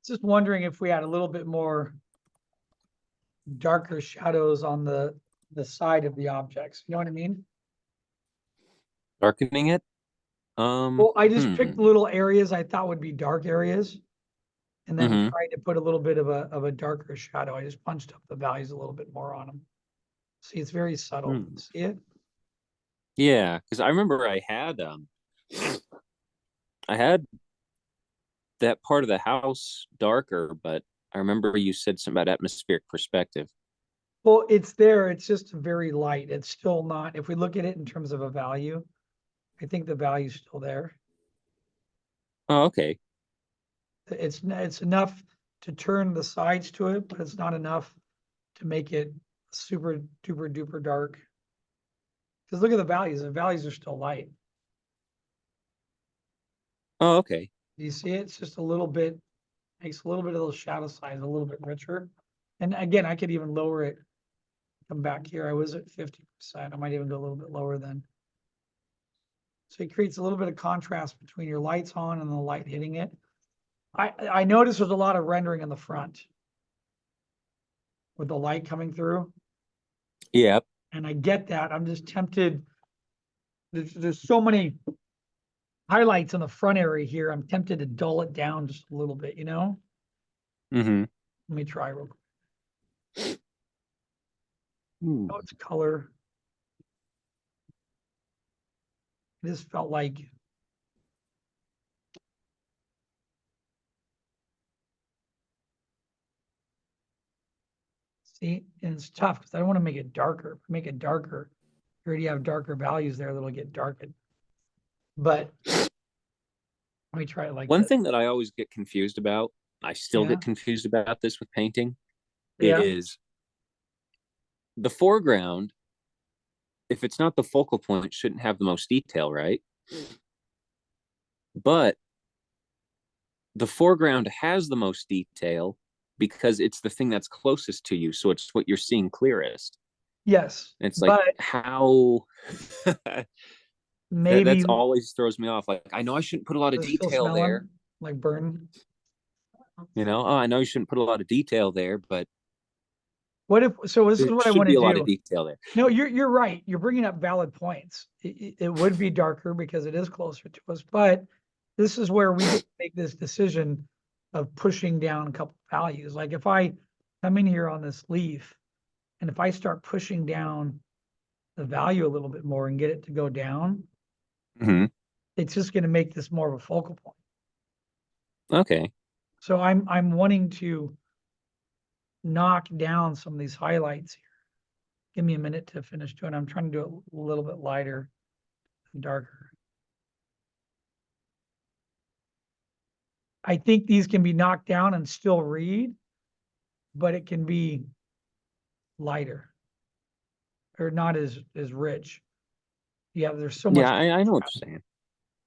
just wondering if we had a little bit more darker shadows on the side of the objects. You know what I mean? Darkening it. Well, I just picked little areas I thought would be dark areas, and then Mhm. tried to put a little bit of a darker shadow. I just punched up the values a little bit more on them. See, it's very subtle. Hmm. See it? Yeah, because I remember I had that part of the house darker, but I remember you said something about atmospheric perspective. Well, it's there. It's just very light. It's still not, if we look at it in terms of a value, I think the value's still there. Oh, okay. It's enough to turn the sides to it, but it's not enough to make it super duper duper dark. Because look at the values. The values are still light. Oh, okay. Do you see it? It's just a little bit, makes a little bit of the shadow size a little bit richer. And again, I could even lower it. Come back here. I was at 50%. I might even go a little bit lower then. So it creates a little bit of contrast between your lights on and the light hitting it. I noticed there's a lot of rendering in the front with the light coming through. Yep. And I get that. I'm just tempted. There's so many highlights in the front area here. I'm tempted to dull it down just a little bit, you know? Mm-hmm. Let me try real quick. Oh, it's color. This felt like see, and it's tough because I don't want to make it darker. If I make it darker, you already have darker values there that'll get darkened. But let me try it like One this. thing that I always get confused about, I still Yeah. get confused about this with painting, Yeah. is the foreground, if it's not the focal point, shouldn't have the most detail, right? But the foreground has the most detail because it's the thing that's closest to you. So it's what you're seeing clearest. Yes. And it's like, But how maybe that's always throws me off. Like, I know I shouldn't put a lot of it's still detail there. smelling like burn. You know, oh, I know you shouldn't put a lot of detail there, but What if, so this is there what I should want to be a lot of do. detail there. No, you're right. You're bringing up valid points. It would be darker because it is closer to us, but this is where we get to make this decision of pushing down a couple values. Like if I come in here on this leaf and if I start pushing down the value a little bit more and get it to go down, Mm-hmm. it's just going to make this more of a focal point. Okay. So I'm wanting to knock down some of these highlights here. Give me a minute to finish doing. I'm trying to do it a little bit lighter and darker. I think these can be knocked down and still read, but it can be lighter or not as rich. Yeah, there's so much. Yeah, I know what you're saying.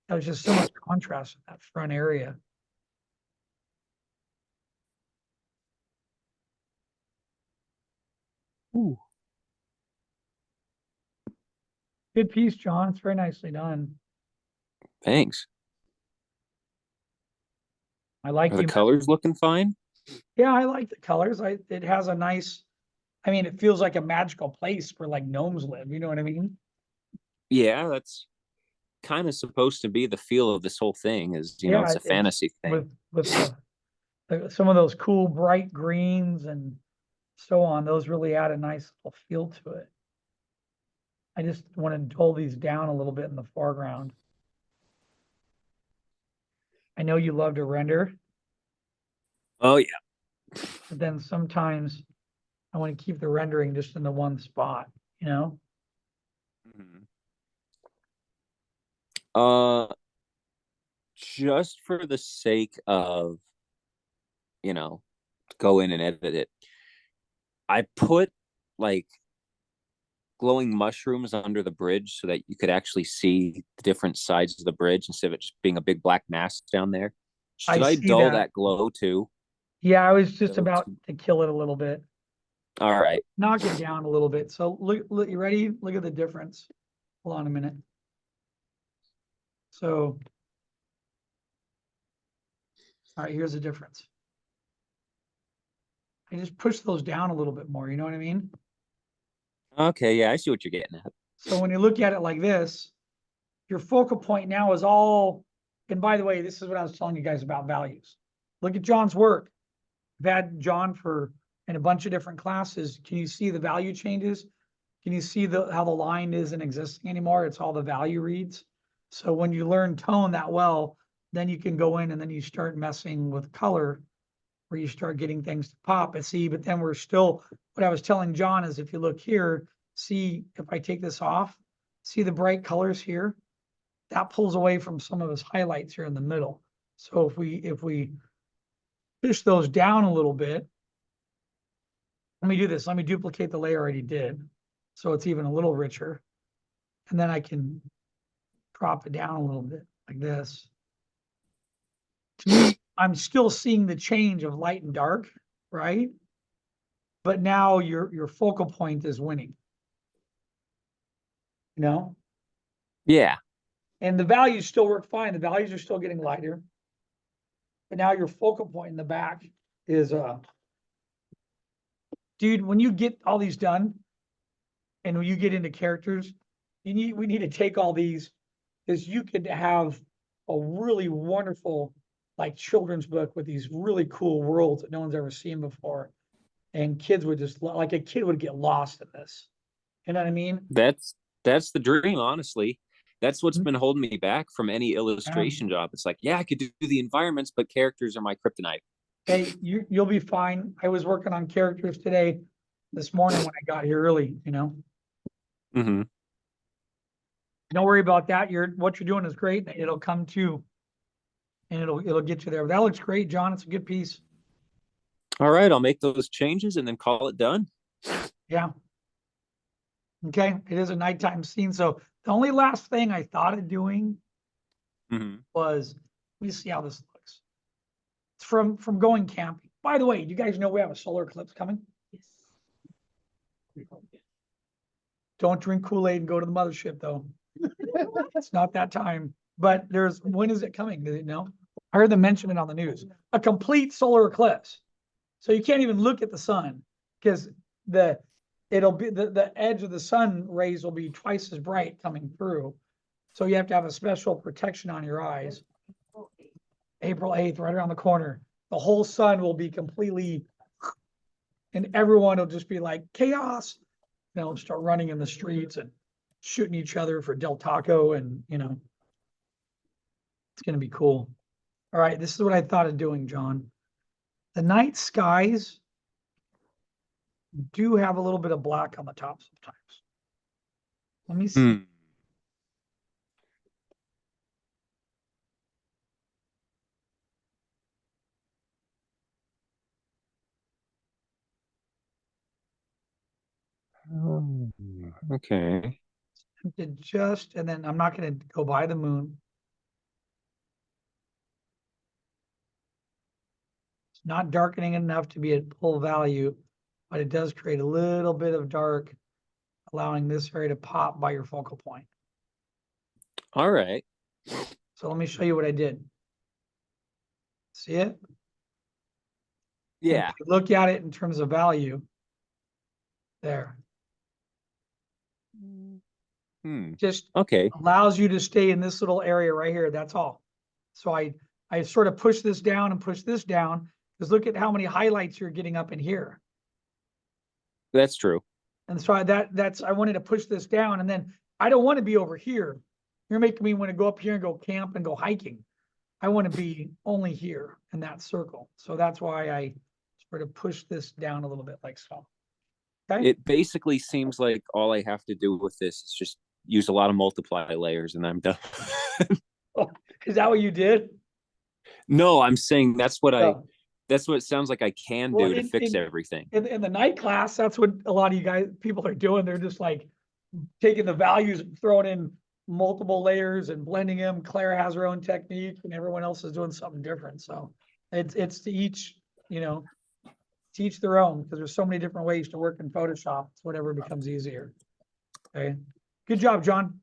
There's just so much contrast in that front area. Ooh. Good piece, John. It's very nicely done. Thanks. I like Are the you. colors looking fine? Yeah, I like the colors. It has a nice, I mean, it feels like a magical place where like gnomes live. You know what I mean? Yeah, that's kind of supposed to be the feel of this whole thing is, you know, Yeah, it's a fantasy thing. with some of those cool bright greens and so on. Those really add a nice little feel to it. I just want to dull these down a little bit in the foreground. I know you love to render, Oh yeah. but then sometimes I want to keep the rendering just in the one spot, you know? Mhm. Uh, just for the sake of, you know, go in and edit it, I put like glowing mushrooms under the bridge so that you could actually see the different sides of the bridge instead of it just being a big black mass down there. I Should I see dull that. that glow too? Yeah, I was just So about to kill it a little bit. all right. Knock it down a little bit. So look, you ready? Look at the difference. Hold on a minute. So, all right, here's the difference. I just push those down a little bit more, you know what I mean? Okay, yeah, I see what you're getting at. So when you look at it like this, your focal point now is all, and by the way, this is what I was telling you guys about values. Look at John's work. I've had John for in a bunch of different classes. Can you see the value changes? Can you see how the line isn't existing anymore? It's all the value reads. So when you learn tone that well, then you can go in and then you start messing with color where you start getting things to pop. And see, but then we're still, what I was telling John is if you look here, see if I take this off, see the bright colors here, that pulls away from some of his highlights here in the middle. So if we push those down a little bit, let me do this. Let me duplicate the layer I already did. So it's even a little richer. And then I can drop it down a little bit like this. To me, I'm still seeing the change of light and dark, right? But now your focal point is winning. You know? Yeah. And the values still work fine. The values are still getting lighter. But now your focal point in the back is dude, when you get all these done, and when you get into characters, we need to take all these, because you could have a really wonderful, like, children's book with these really cool worlds that no one's ever seen before. And kids would just, like, a kid would get lost in this. You know what I mean? That's the dream, honestly. That's what's Mhm. been holding me back from any illustration job. It's like, yeah, I could do the environments, but characters are my kryptonite. Hey, you'll be fine. I was working on characters today, this morning when I got here early, you know? Mm-hmm. Don't worry about that. What you're doing is great. It'll come to, and it'll get you there. That looks great, John. It's a good piece. All right, I'll make those changes and then call it done. Yeah. Okay, it is a nighttime scene. So the only last thing I thought of doing Mm-hmm. was, let me see how this looks. It's from going camping. By the way, you guys know we have a solar eclipse coming? Don't drink Kool-Aid and go to the mothership, though. It's not that time. But when is it coming? Do you know? I heard them mention it on the news. A complete solar eclipse. So you can't even look at the sun, because it'll be the edge of the sun rays will be twice as bright coming through. So you have to have a special protection on your eyes. April 8th, right around the corner. The whole sun will be completely, and everyone will just be like chaos. Start running in the streets and shooting each other for Del Taco, and it's gonna be cool. All right, this is what I thought of doing, John. The night skies do have a little bit of black on the top sometimes. Let me see. Okay. And then I'm not gonna go by the moon. It's not darkening enough to be at full value, but it does create a little bit of dark, allowing this area to pop by your focal point. All right. So let me show you what I did. See it? Yeah. If you look at it in terms of value, there. Just Okay. allows you to stay in this little area right here. That's all. So I sort of push this down and push this down, because look at how many highlights you're getting up in here. That's true. And so I wanted to push this down, and then I don't want to be over here. You're making me want to go up here and go camp and go hiking. I want to be only here in that circle. So that's why I sort of push this down a little bit like so. Okay. It basically seems like all I have to do with this is just use a lot of multiply layers and I'm done. Oh, is that what you did? No, I'm saying that's what it sounds like I can Well, do to fix everything. In the night class, that's what a lot of people are doing. They're just like taking the values and throwing in multiple layers and blending them. Claire has her own technique and everyone else is doing something different. So it's to each, teach their own, because there's so many different ways to work in Photoshop. It's whatever becomes easier. Okay. Good job, John.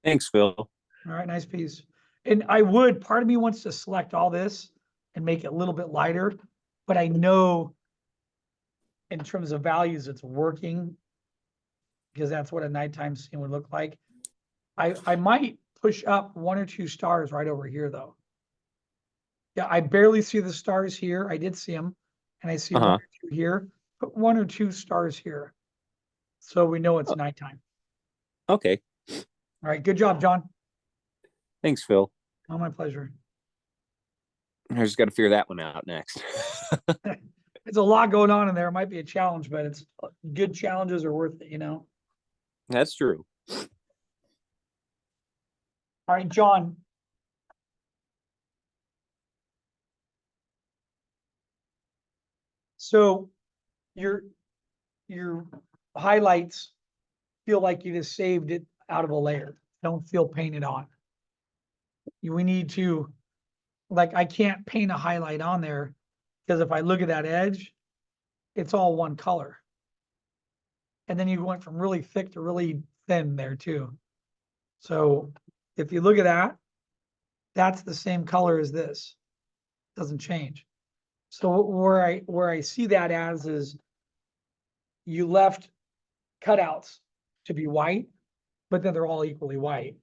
Thanks, Phil. All right, nice piece. And part of me wants to select all this and make it a little bit lighter, but I know in terms of values, it's working, because that's what a nighttime scene would look like. I might push up 1 or 2 stars right over here, though. Yeah, I barely see the stars here. I did see them, and I see 1 or 2 here. Put 1 or 2 stars here, so we know it's nighttime. Okay. All right, good job, John. Thanks, Phil. Oh, my pleasure. I just got to figure that one out next. It's a lot going on in there. It might be a challenge, but it's good challenges are worth it, That's true. All right, John. So your highlights feel like you just saved it out of a layer. Don't feel painted on. We need to, like, I can't paint a highlight on there, because if I look at that edge, it's all one color. And then you went from really thick to really thin there too. So if you look at that, that's the same color as this. Doesn't change. So where I see that as is you left cutouts to be white, but then they're all equally white.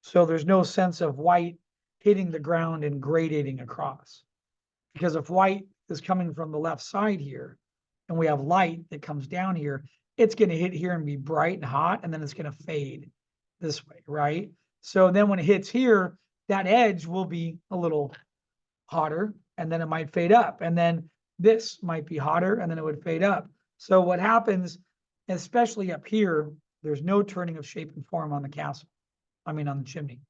So there's no sense of white hitting the ground and gradating across. Because if white is coming from the left side here, and we have light that comes down here, it's gonna hit here and be bright and hot, and then it's gonna fade this way, right? So then when it hits here, that edge will be a little hotter, and then it might fade up, and then this might be hotter, and then it would fade up. So what happens, especially up here, there's no turning of shape and form on the castle. I mean, on the chimney.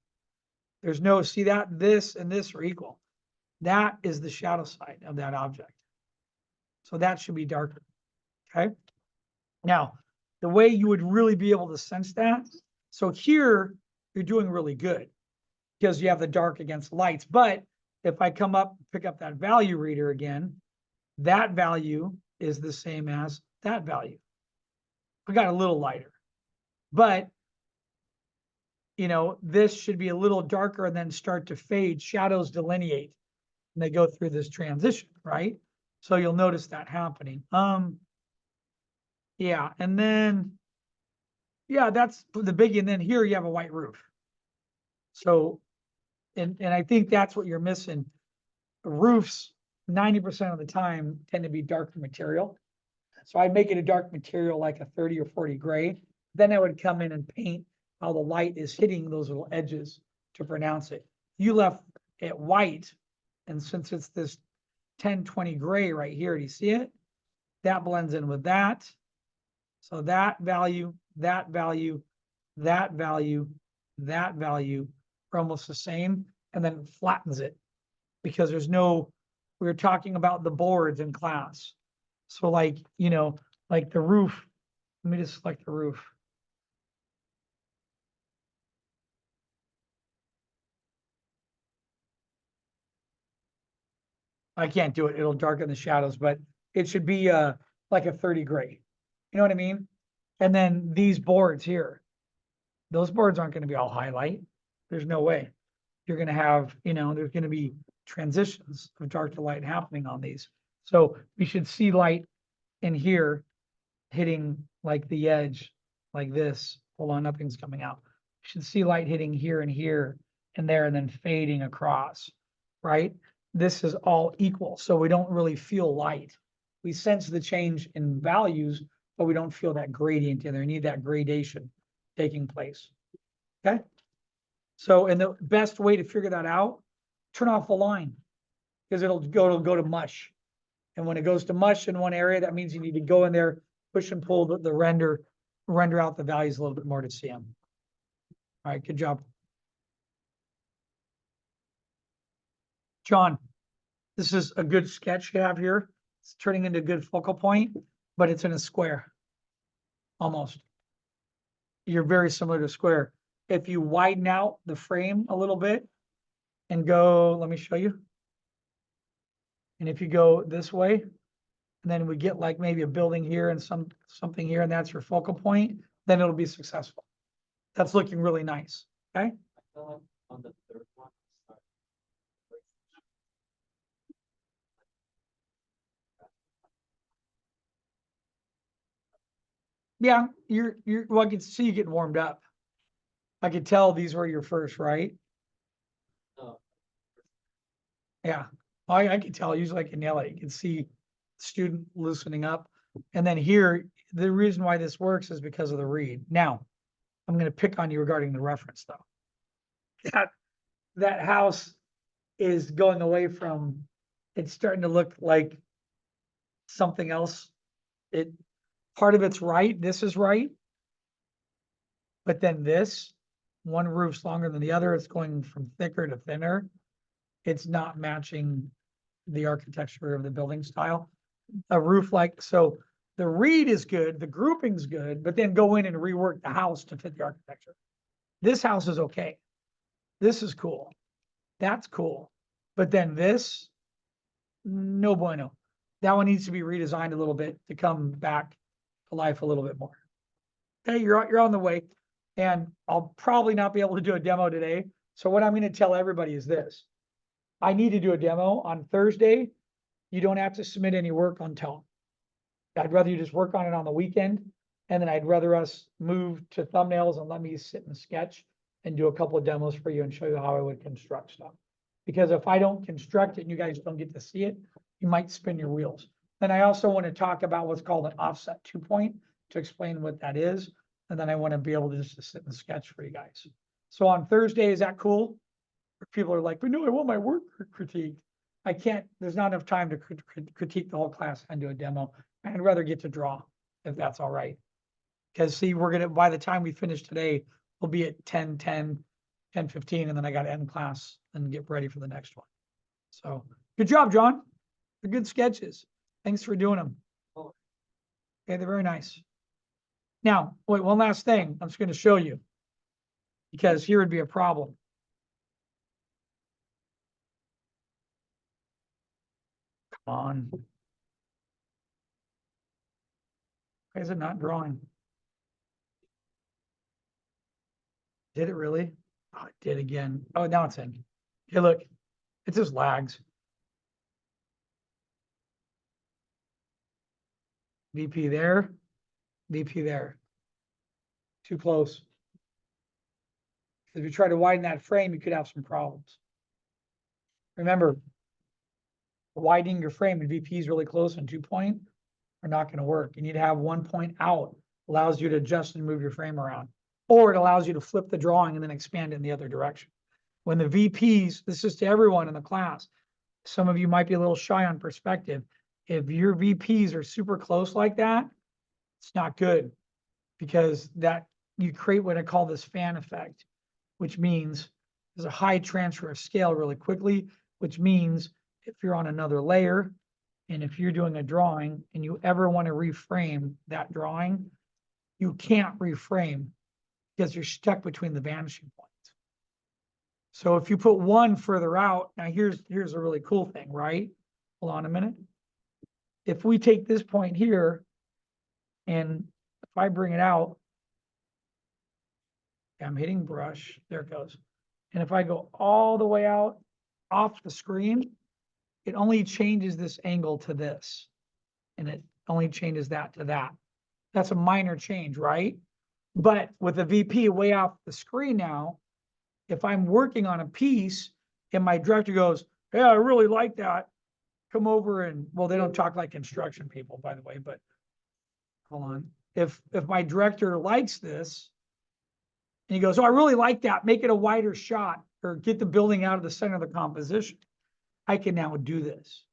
There's no, see that, this and this are equal. That is the shadow side of that object. So that should be darker, okay? Now, the way you would really be able to sense that, so here, you're doing really good because you have the dark against lights. But if I come up, pick up that value reader again, that value is the same as that value. I got a little lighter, but you know, this should be a little darker and then start to fade. Shadows delineate and they go through this transition, right? So you'll notice that happening. Yeah, and then, yeah, that's the biggie. And then here you have a white roof. So, and I think that's what you're missing. Roofs, 90% of the time tend to be darker material. So I'd make it a dark material like a 30 or 40 gray. Then I would come in and paint how the light is hitting those little edges to pronounce it. You left it white, and since it's this 10-20 gray right here, do you see it? That blends in with that. So that value, that value, that value, that value are almost the same, and then flattens it because there's no, we were talking about the boards in class. So like, you know, like the roof, let me just select the roof. I can't do it. It'll darken the shadows, but it should be like a 30 gray. You know what I mean? And then these boards here, those boards aren't going to be all highlight. There's no way. You're going to have, you know, there's going to be transitions of dark to light happening on these. So we should see light in here hitting like the edge like this. Hold on, nothing's coming out. You should see light hitting here and here and there and then fading across, right? This is all equal, so we don't really feel light. We sense the change in values, but we don't feel that gradient in there. We need that gradation taking place, okay? So, and the best way to figure that out, turn off the line because it'll go to mush. And when it goes to mush in one area, that means you need to go in there, push and pull the render out the values a little bit more to see them. All right, good job. John, this is a good sketch you have here. It's turning into a good focal point, but it's in a square. Almost. You're very similar to a square. If you widen out the frame a little bit and go, let me show you. And if you go this way, and then we get like maybe a building here and something here, and that's your focal point, then it'll be successful. That's looking really nice, okay? I feel like on the third one, sorry. Yeah, well, I can see you getting warmed up. I could tell these were your first, right? No. Yeah, I can tell, usually I can nail it. You can see student loosening up. And then here, the reason why this works is because of the read. Now, I'm gonna pick on you regarding the reference though. That house is going away from, it's starting to look like something else. Part of it's right, this is right. But then this, one roof's longer than the other, it's going from thicker to thinner. It's not matching the architecture of the building style. A roof like, so the read is good, the grouping's good, but then go in and rework the house to fit the architecture. This house is okay. This is cool. That's cool. But then this, no bueno. That one needs to be redesigned a little bit to come back to life a little bit more. Okay, you're on the way. And I'll probably not be able to do a demo today. So what I'm going to tell everybody is this. I need to do a demo on Thursday. You don't have to submit any work on tone. I'd rather you just work on it on the weekend And then I'd rather us move to thumbnails and let me sit and sketch and do a couple of demos for you and show you how I would construct stuff. Because if I don't construct it and you guys don't get to see it, you might spin your wheels. Then I also want to talk about what's called an offset 2-point to explain what that is. And then I want to be able to just to sit and sketch for you guys. So on Thursday, is that cool? People are like, but no, I want my work critiqued. I can't, there's not enough time to critique the whole class and do a demo. I'd rather get to draw, if that's all right. Because see, we're gonna, by the time we finish today, we'll be at 10:10, 10:15, and then I gotta end class and get ready for the next one. So, good job, John. They're good sketches. Thanks for doing them. Okay, they're very nice. Now, wait, one last thing I'm just gonna show you. Because here would be a problem. Come on. Why is it not drawing? Did it really? Oh, it did again. Oh, now it's in. Hey, look, it just lags. VP there, VP there. Too close. If you try to widen that frame, you could have some problems. Remember, widening your frame and VP is really close and 2-point are not going to work. You need to have 1 point out, allows you to adjust and move your frame around. Or it allows you to flip the drawing and then expand it in the other direction. When the VPs, this is to everyone in the class, some of you might be a little shy on perspective. If your VPs are super close like that, it's not good because that you create what I call this fan effect, which means there's a high transfer of scale really quickly, which means if you're on another layer and if you're doing a drawing and you ever want to reframe that drawing, you can't reframe because you're stuck between the vanishing points. So if you put one further out, now here's a really cool thing, right? Hold on a minute. If we take this point here and if I bring it out, I'm hitting brush, there it goes. And if I go all the way out off the screen, it only changes this angle to this. And it only changes that to that. That's a minor change, right? But with a VP way off the screen now, if I'm working on a piece and my director goes, yeah, I really like that. Come over and, well, they don't talk like construction people, by the way, but hold on. If my director likes this and he goes, oh, I really like that, make it a wider shot or get the building out of the center of the composition, I can now do this.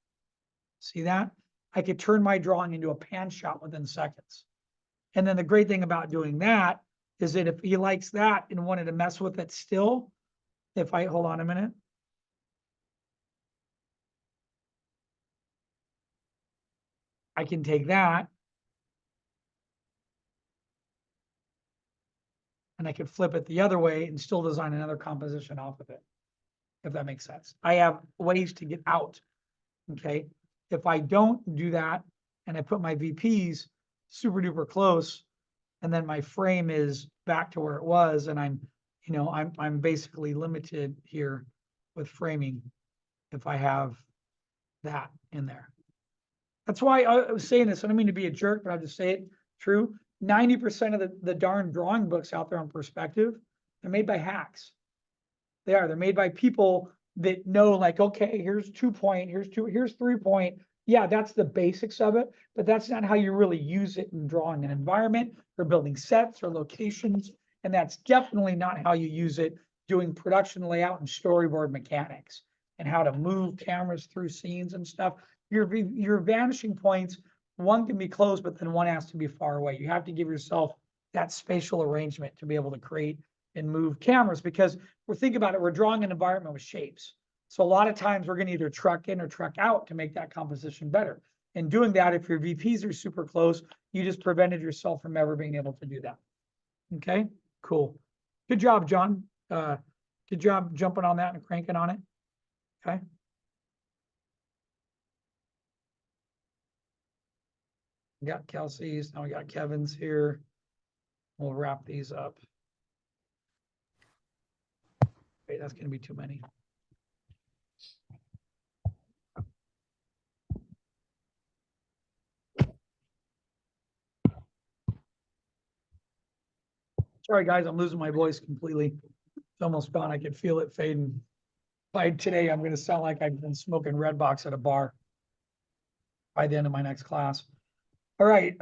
See that? I could turn my drawing into a pan shot within seconds. And then the great thing about doing that is that if he likes that and wanted to mess with it still, if I, hold on a minute. I can take that and I can flip it the other way and still design another composition off of it, if that makes sense. I have ways to get out, okay? If I don't do that and I put my VPs super duper close and then my frame is back to where it was and I'm, you know, I'm basically limited here with framing if I have that in there. That's why I was saying this. I don't mean to be a jerk, but I'll just say it true. 90% of the darn drawing books out there on perspective, they're made by hacks. They are. They're made by people that know, like, okay, here's 2-point, here's 3-point. Yeah, that's the basics of it, but that's not how you really use it in drawing an environment or building sets or locations. And that's definitely not how you use it doing production layout and storyboard mechanics and how to move cameras through scenes and stuff. Your vanishing points, one can be close, but then one has to be far away. You have to give yourself that spatial arrangement to be able to create and move cameras because we're thinking about it, we're drawing an environment with shapes. So a lot of times we're going to either truck in or truck out to make that composition better. And doing that, if your VPs are super close, you just prevented yourself from ever being able to do that. Okay, cool. Good job, John. Good job jumping on that and cranking on it. Okay. We got Kelsey's, now we got Kevin's here. We'll wrap these up. Wait, that's going to be too many. Sorry, guys, I'm losing my voice completely. It's almost gone. I could feel it fading. By today, I'm gonna sound like I've been smoking Red Box at a bar by the end of my next class. All right,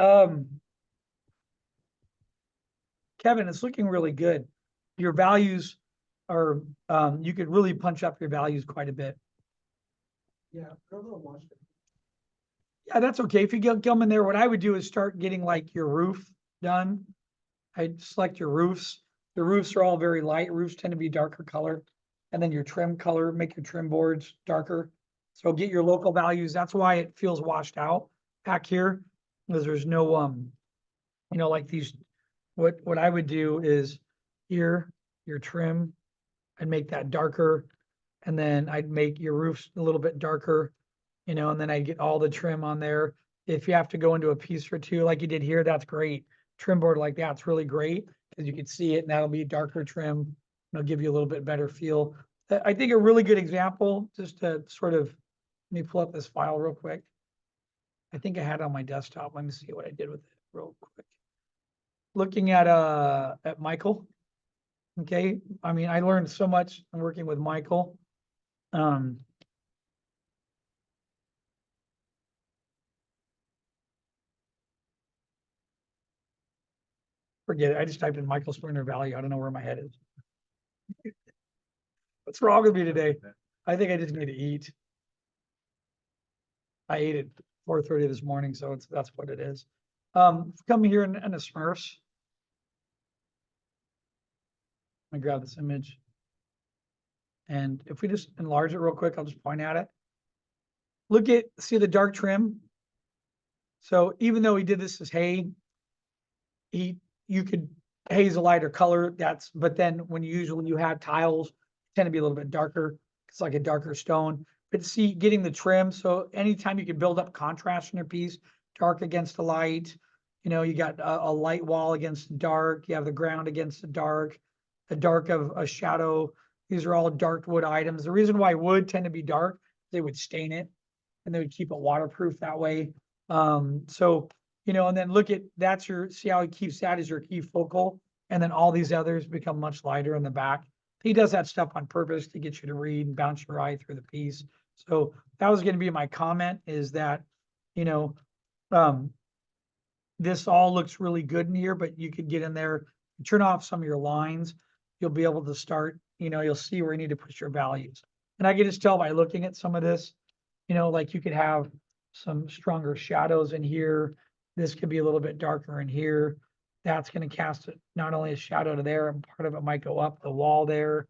Kevin, it's looking really good. Your values are, you could really punch up your values quite a bit. Yeah, put a little wash. Yeah, that's okay. If you get them in there, what I would do is start getting like your roof done. I'd select your roofs. The roofs are all very light. Roofs tend to be darker color. And then your trim color, make your trim boards darker. So get your local values. That's why it feels washed out back here, because there's no, you know, like these, what I would do is here, your trim, I'd make that darker. And then I'd make your roofs a little bit darker, you know, and then I'd get all the trim on there. If you have to go into a piece or two like you did here, that's great. Trim board like that's really great because you can see it and that'll be darker trim. It'll give you a little bit better feel. I think a really good example, just to sort of, let me pull up this file real quick. I think I had it on my desktop. Let me see what I did with it real quick. Looking at Michael. Okay, I mean, I learned so much working with Michael. Forget it. I just typed in Michael Springer value. I don't know where my head is. What's wrong with me today? I think I just need to eat. I ate at 4:30 this morning, so that's what it is. Come here in a Smurfs. Let me grab this image. And if we just enlarge it real quick, I'll just point at it. Look at, see the dark trim? So even though he did this as hay, you could, hay's a lighter color, but then when usually you have tiles, tend to be a little bit darker. It's like a darker stone. But see, getting the trim, so anytime you can build up contrast in your piece, dark against the light, you know, you got a light wall against the dark, you have the ground against the dark of a shadow. These are all dark wood items. The reason why wood tend to be dark, they would stain it and they would keep it waterproof that way. So, you know, and then look at, see how he keeps that as your key focal. And then all these others become much lighter in the back. He does that stuff on purpose to get you to read and bounce your eye through the piece. So that was going to be my comment, is that, you know, this all looks really good in here, but you could get in there, turn off some of your lines. You'll be able to start, you know, you'll see where you need to put your values. And I can just tell by looking at some of this, you know, like you could have some stronger shadows in here. This could be a little bit darker in here. That's going to cast not only a shadow to there, and part of it might go up the wall there.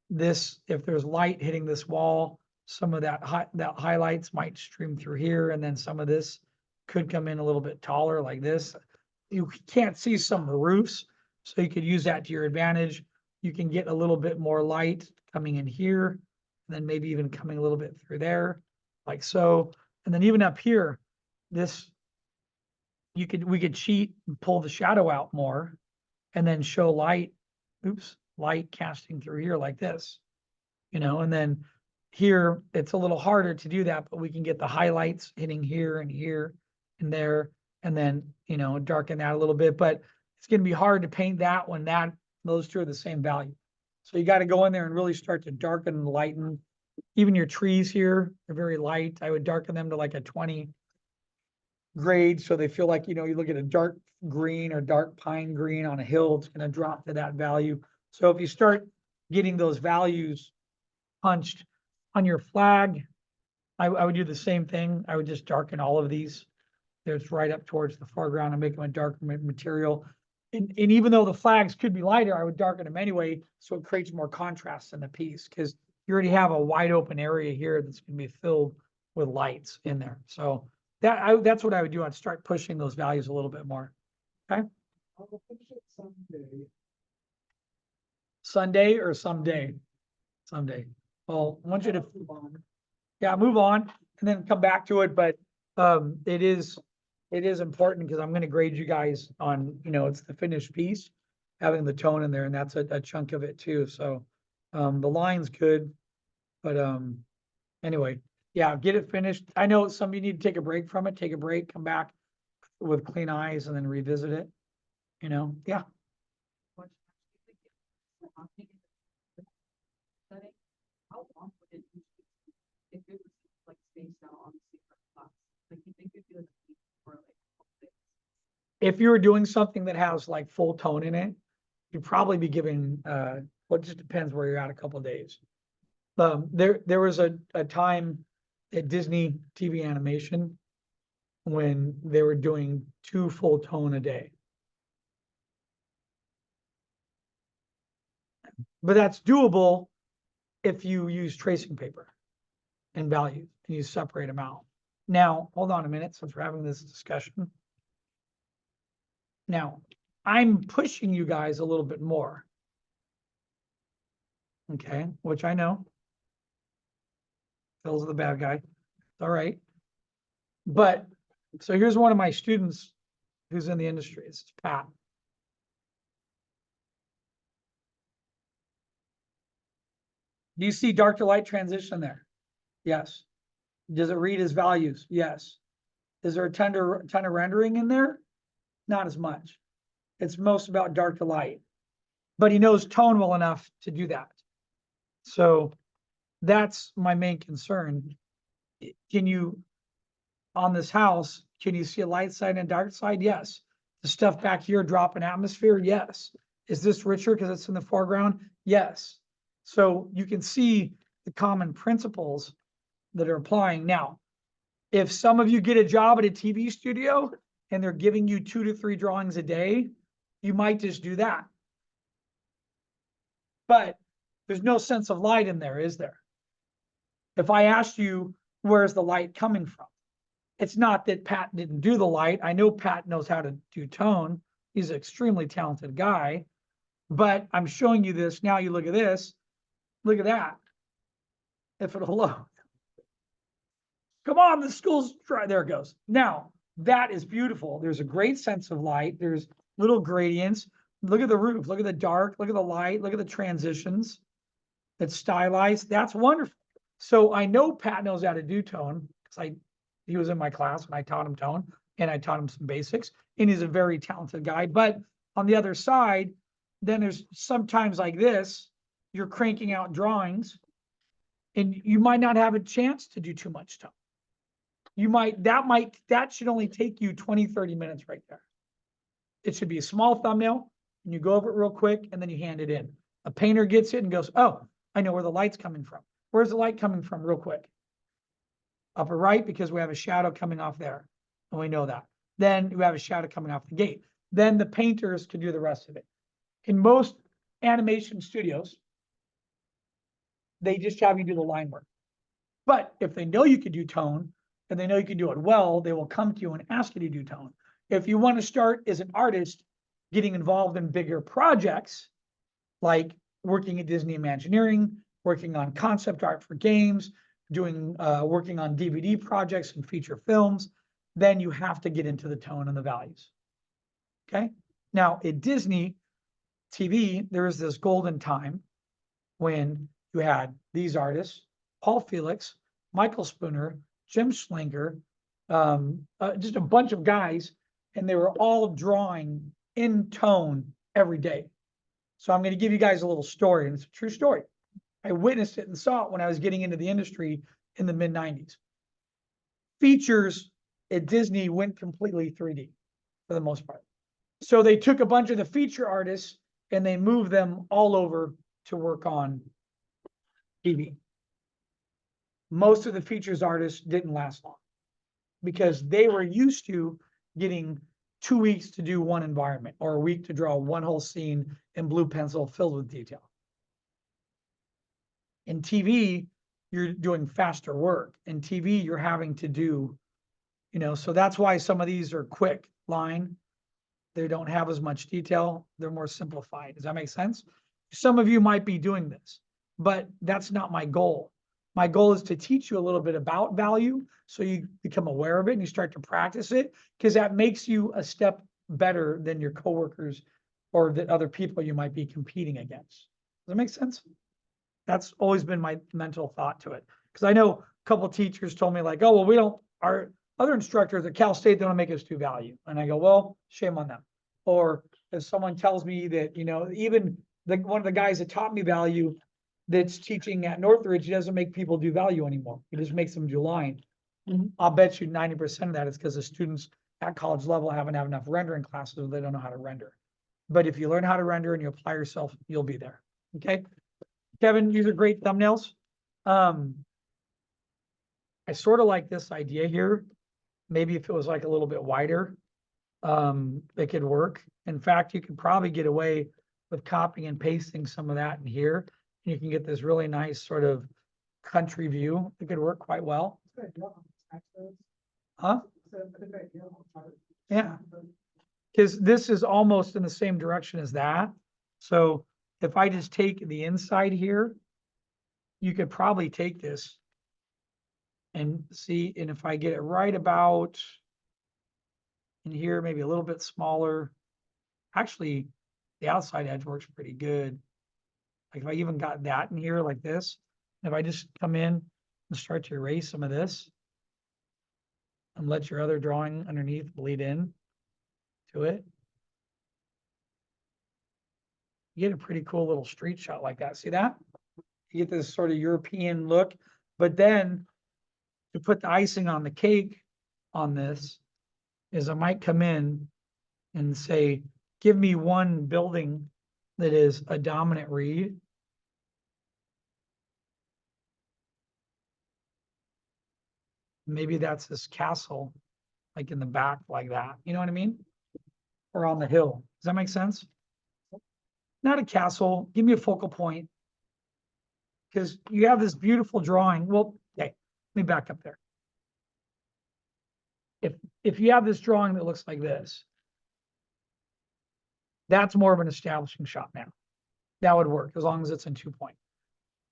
This, if there's light hitting this wall, some of that highlights might stream through here, and then some of this could come in a little bit taller like this. You can't see some of the roofs, so you could use that to your advantage. You can get a little bit more light coming in here, and then maybe even coming a little bit through there, like so. And then even up here, this, we could cheat and pull the shadow out more and then show light, light casting through here like this, you know, and then here, it's a little harder to do that, but we can get the highlights hitting here and here and there, and then, you know, darken that a little bit, but it's going to be hard to paint that when those two are the same value. So you got to go in there and really start to darken and lighten. Even your trees here are very light. I would darken them to like a 20 grade, so they feel like, you know, you look at a dark green or dark pine green on a hill, it's going to drop to that value. So if you start getting those values punched on your flag, I would do the same thing. I would just darken all of these. There's right up towards the foreground and make them a darker material. And even though the flags could be lighter, I would darken them anyway, so it creates more contrast in the piece, because you already have a wide open area here that's going to be filled with lights in there. So that's what I would do. I'd start pushing those values a little bit more. Okay. I'll finish it someday. Sunday or someday? Someday. Well, I want you to, Move on. yeah, move on and then come back to it. But it is important, because I'm going to grade you guys on, you know, it's the finished piece, having the tone in there, and that's a chunk of it too. So the line's good, but anyway, yeah, get it finished. I know some of you need to take a break from it, take a break, come back with clean eyes and then revisit it. You know, yeah. How long would it usually take if it was like spaced out on the secret class? Like you think it'd be like a week or like a couple days? If you were doing something that has like full tone in it, you'd probably be giving, well, it just depends where you're at, a couple of days. There was a time at Disney TV animation when they were doing 2 full tone a day. But that's doable if you use tracing paper and values and you separate them out. Now, hold on a minute, since we're having this discussion. Now, I'm pushing you guys a little bit more. Okay, which I know. Phil's the bad guy. All right. But, so here's one of my students who's in the industry. It's Pat. Do you see dark to light transition there? Yes. Does it read as values? Yes. Is there a ton of rendering in there? Not as much. It's most about dark to light, but he knows tone well enough to do that. So that's my main concern. Can you, on this house, can you see a light side and a dark side? Yes. The stuff back here drop in atmosphere? Yes. Is this richer because it's in the foreground? Yes. So you can see the common principles that are applying. Now, if some of you get a job at a TV studio and they're giving you 2 to 3 drawings a day, you might just do that. But there's no sense of light in there, is there? If I asked you, where's the light coming from? It's not that Pat didn't do the light. I know Pat knows how to do tone. He's an extremely talented guy. But I'm showing you this. Now you look at this. Look at that. If it'll load. Come on, the school's dry. There it goes. Now, that is beautiful. There's a great sense of light. There's little gradients. Look at the roof. Look at the dark. Look at the light. Look at the transitions. It's stylized. That's wonderful. So I know Pat knows how to do tone because he was in my class and I taught him tone and I taught him some basics. And he's a very talented guy. But on the other side, then there's sometimes like this, you're cranking out drawings and you might not have a chance to do too much tone. That should only take you 20, 30 minutes right there. It should be a small thumbnail and you go over it real quick and then you hand it in. A painter gets it and goes, oh, I know where the light's coming from. Where's the light coming from real quick? Upper right, because we have a shadow coming off there. And we know that. Then we have a shadow coming off the gate. Then the painters can do the rest of it. In most animation studios, they just have you do the line work. But if they know you can do tone and they know you can do it well, they will come to you and ask you to do tone. If you want to start as an artist getting involved in bigger projects, like working at Disney Imagineering, working on concept art for games, working on DVD projects and feature films, then you have to get into the tone and the values. Okay. Now at Disney TV, there was this golden time when you had these artists, Paul Felix, Michael Spooner, Jim Schlinger, just a bunch of guys, and they were all drawing in tone every day. So I'm going to give you guys a little story, and it's a true story. I witnessed it and saw it when I was getting into the industry in the mid-90s. Features at Disney went completely 3D for the most part. So they took a bunch of the feature artists and they moved them all over to work on TV. Most of the features artists didn't last long because they were used to getting 2 weeks to do one environment or a week to draw one whole scene in blue pencil filled with detail. In TV, you're doing faster work. In TV, you're having to do, so that's why some of these are quick line. They don't have as much detail. They're more simplified. Does that make sense? Some of you might be doing this, but that's not my goal. My goal is to teach you a little bit about value so you become aware of it and you start to practice it, because that makes you a step better than your coworkers or the other people you might be competing against. Does that make sense? That's always been my mental thought to it. Because I know a couple of teachers told me like, oh, well, our other instructors at Cal State, they don't make us do value. And I go, well, shame on them. Or if someone tells me that, even one of the guys that taught me value that's teaching at Northridge, he doesn't make people do value anymore. He just makes them do line. I'll bet you 90% of that is because the students at college level haven't had enough rendering classes, or they don't know how to render. But if you learn how to render and you apply yourself, you'll be there. Okay. Kevin, these are great thumbnails. I sort of like this idea here. Maybe if it was like a little bit wider, it could work. In fact, you could probably get away with copying and pasting some of that in here. You can get this really nice sort of country view. It could work quite well. Huh? Yeah. Because this is almost in the same direction as that. So if I just take the inside here, you could probably take this and see, and if I get it right about in here, maybe a little bit smaller. Actually, the outside edge works pretty good. Like if I even got that in here like this, if I just come in and start to erase some of this and let your other drawing underneath bleed in to it, you get a pretty cool little street shot like that. See that? You get this sort of European look, but then to put the icing on the cake on this is I might come in and say, give me one building that is a dominant read. Maybe that's this castle, like in the back, like that. You know what I mean? Or on the hill. Does that make sense? Not a castle. Give me a focal point. Because you have this beautiful drawing. Well, okay, let me back up there. If you have this drawing that looks like this, that's more of an establishing shot now. That would work as long as it's in 2-point.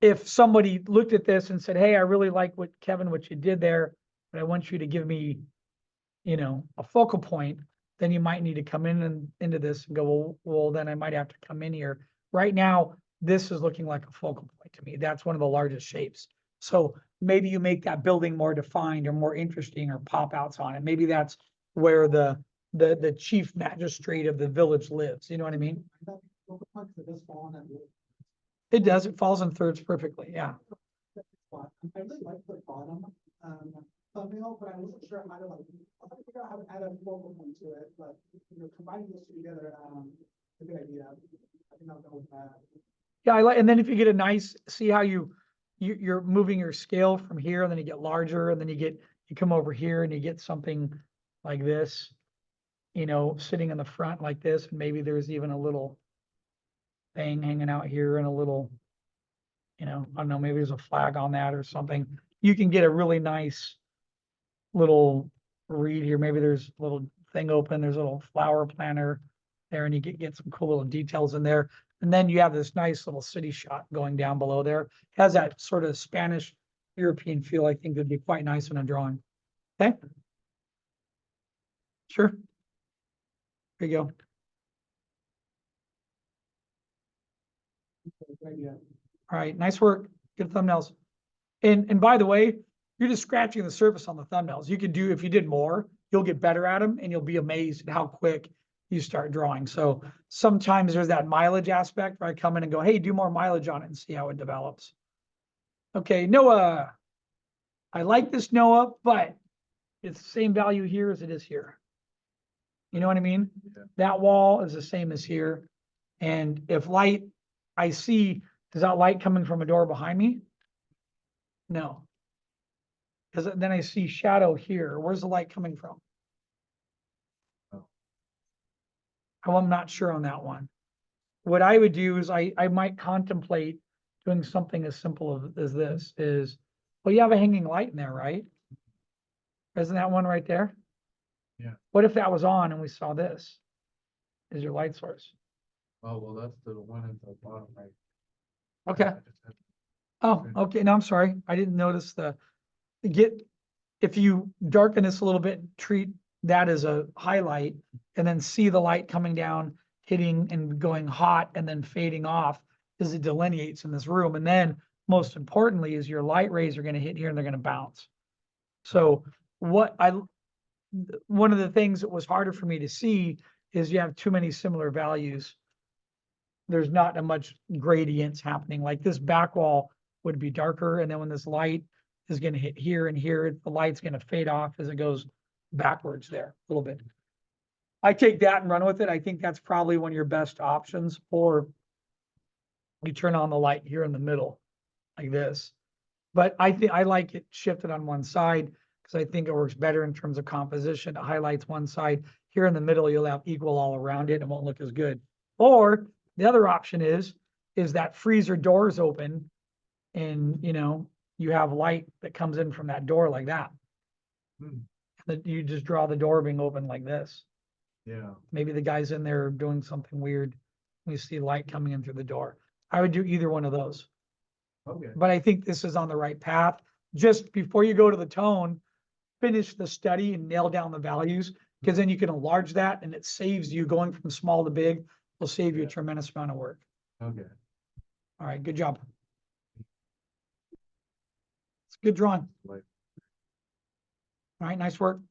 If somebody looked at this and said, hey, I really like what Kevin, what you did there, but I want you to give me, a focal point, then you might need to come in and into this and go, well, then I might have to come in here. Right now, this is looking like a focal point to me. That's one of the largest shapes. So maybe you make that building more defined or more interesting or pop outs on it. Maybe that's where the chief magistrate of the village lives. You know what I mean? It does. It falls in thirds perfectly. Yeah. I really like the bottom thumbnail, but I wasn't sure how to I was trying to figure out how to add a focal point to it, but combining those two together, a good idea. I think I'll go with that. Yeah, I like, and then if you get a nice, see how you're moving your scale from here, and then you get larger, and then you come over here and you get something like this, sitting in the front like this, and maybe there's even a little thing hanging out here and a little, I don't know, maybe there's a flag on that or something. You can get a really nice little read here. Maybe there's a little thing open, there's a little flower planter there, and you get some cool little details in there. And then you have this nice little city shot going down below there. Has that sort of Spanish European feel. I think would be quite nice in a drawing. Okay. Sure. There you go. All right, nice work. Good thumbnails. And by the way, you're just scratching the surface on the thumbnails. You could do, if you did more, you'll get better at them, and you'll be amazed at how quick you start drawing. So sometimes there's that mileage aspect where I come in and go, hey, do more mileage on it and see how it develops. Okay, Noah. I like this, Noah, but it's the same value here as it is here. You know what I mean? Yeah. That wall is the same as here. And if light, I see, is that light coming from a door behind me? No. Because then I see shadow here. Where's the light coming from? Oh. I'm not sure on that one. What I would do is I might contemplate doing something as simple as this is, well, you have a hanging light in there, right? Isn't that one right there? Yeah. What if that was on and we saw this as your light source? Oh, well, that's the one at the bottom, right? Okay. Oh, okay. No, I'm sorry. I didn't notice if you darken this a little bit, treat that as a highlight, and then see the light coming down, hitting and going hot and then fading off as it delineates in this room. And then most importantly is your light rays are going to hit here and they're going to bounce. So one of the things that was harder for me to see is you have too many similar values. There's not a much gradients happening, like this back wall would be darker, and then when this light is gonna hit here and here, the light's gonna fade off as it goes backwards there a little bit. I take that and run with it. I think that's probably one of your best options, or you turn on the light here in the middle, like this. But I think I like it shifted on one side, because I think it works better in terms of composition. It highlights one side. Here in the middle, you'll have equal all around it and it won't look as good. Or the other option is that freezer doors open and, you know, you have light that comes in from that door like that. That you just draw the door being open like this. Yeah. Maybe the guy's in there doing something weird. We see light coming in through the door. I would do either one of those. Okay. But I think this is on the right path. Just before you go to the tone, finish the study and nail down the values, because then you can enlarge that and it saves you going from small to big. Will save you a tremendous amount of work. Okay. All right, good job. It's good drawing. Like- All right, nice work.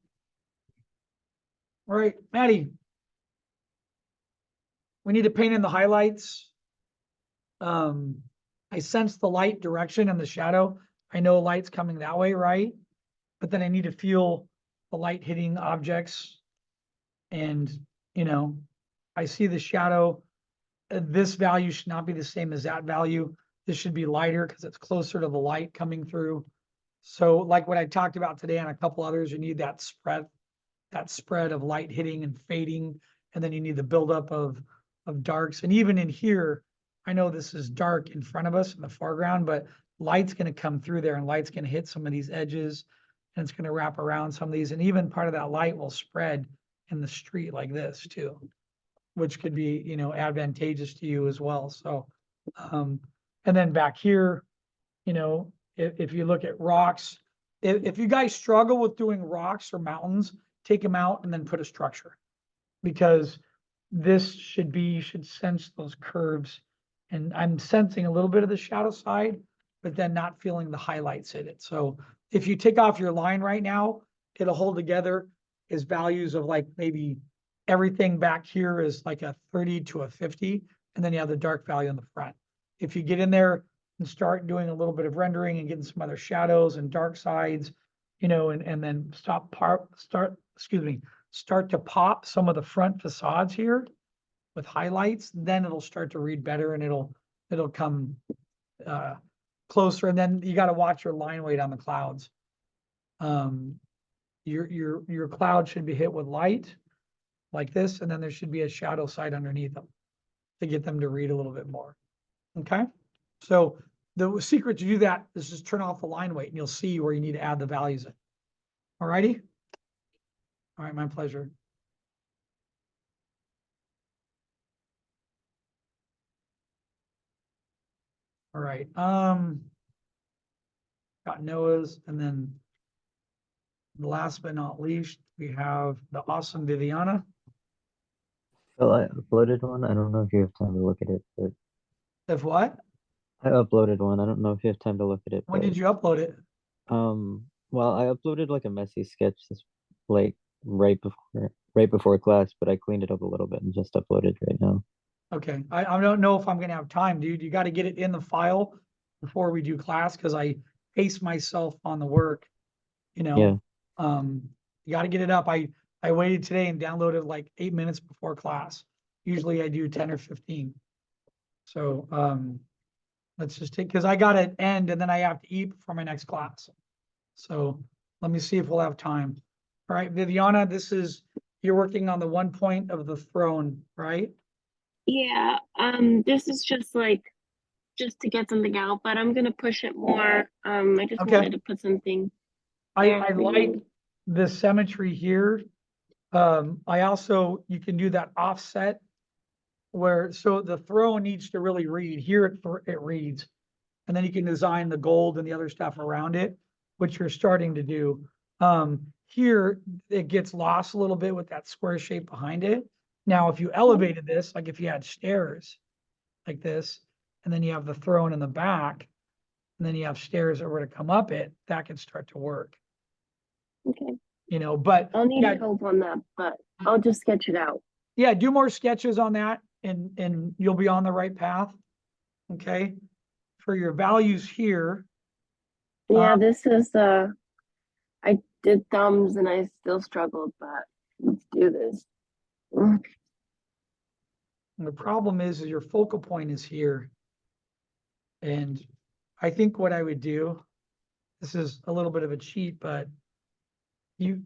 All right, Maddie. We need to paint in the highlights. I sense the light direction and the shadow. I know light's coming that way, right? But then I need to feel the light hitting objects. And, you know, I see the shadow. This value should not be the same as that value. This should be lighter because it's closer to the light coming through. So like what I talked about today and a couple others, you need that spread of light hitting and fading. And then you need the buildup of darks. And even in here, I know this is dark in front of us in the foreground, but light's going to come through there and light's going to hit some of these edges and it's going to wrap around some of these. And even part of that light will spread in the street like this too, which could be, you know, advantageous to you as well. So, and then back here, you know, if you look at rocks, if you guys struggle with doing rocks or mountains, take them out and then put a structure, because this should be, you should sense those curves. And I'm sensing a little bit of the shadow side, but then not feeling the highlights in it. So if you take off your line right now, it'll hold together as values of like maybe everything back here is like a 30 to a 50, and then you have the dark value in the front. If you get in there and start doing a little bit of rendering and getting some other shadows and dark sides, you know, and then start to pop some of the front facades here with highlights, then it'll start to read better and it'll come closer. And then you got to watch your line weight on the clouds. Your cloud should be hit with light like this, and then there should be a shadow side underneath them to get them to read a little bit more. Okay, so the secret to do that is just turn off the line weight and you'll see where you need to add the values in. All righty. All right, my pleasure. All right, got Noah's, and then last but not least, we have the awesome Viviana. So I uploaded one. I don't know if you have time to look at it, but If what? I uploaded one. I don't know if you have time to look at it. When but, did you upload it? well, I uploaded like a messy sketch like right before class, but I cleaned it up a little bit and just uploaded right now. Okay, I don't know if I'm gonna have time, dude. You got to get it in the file before we do class, because I pace myself on the work, you know. Yeah. You got to get it up. I waited today and downloaded like 8 minutes before class. Usually I do 10 or 15. So let's just take, because I got to end and then I have to eat for my next class. So let me see if we'll have time. All right, Viviana, you're working on the 1 point of the throne, right? Yeah, this is just to get something out, but I'm gonna push it more. I just Okay. wanted to put something. I there for like you. the symmetry here. You can do that offset where, so the throne needs to really read. Here it reads. And then you can design the gold and the other stuff around it, which you're starting to do. Here it gets lost a little bit with that square shape behind it. Now, if you elevated this, like if you had stairs like this, and then you have the throne in the back, and then you have stairs that were to come up it, that can start to work. Okay. You know, but I'll need yeah, help on that, but I'll just sketch it out. Yeah, do more sketches on that and you'll be on the right path. Okay. For your values here, Yeah, this is I did thumbs and I still struggled, but let's do this. the problem is your focal point is here. And I think what I would do, this is a little bit of a cheat, but you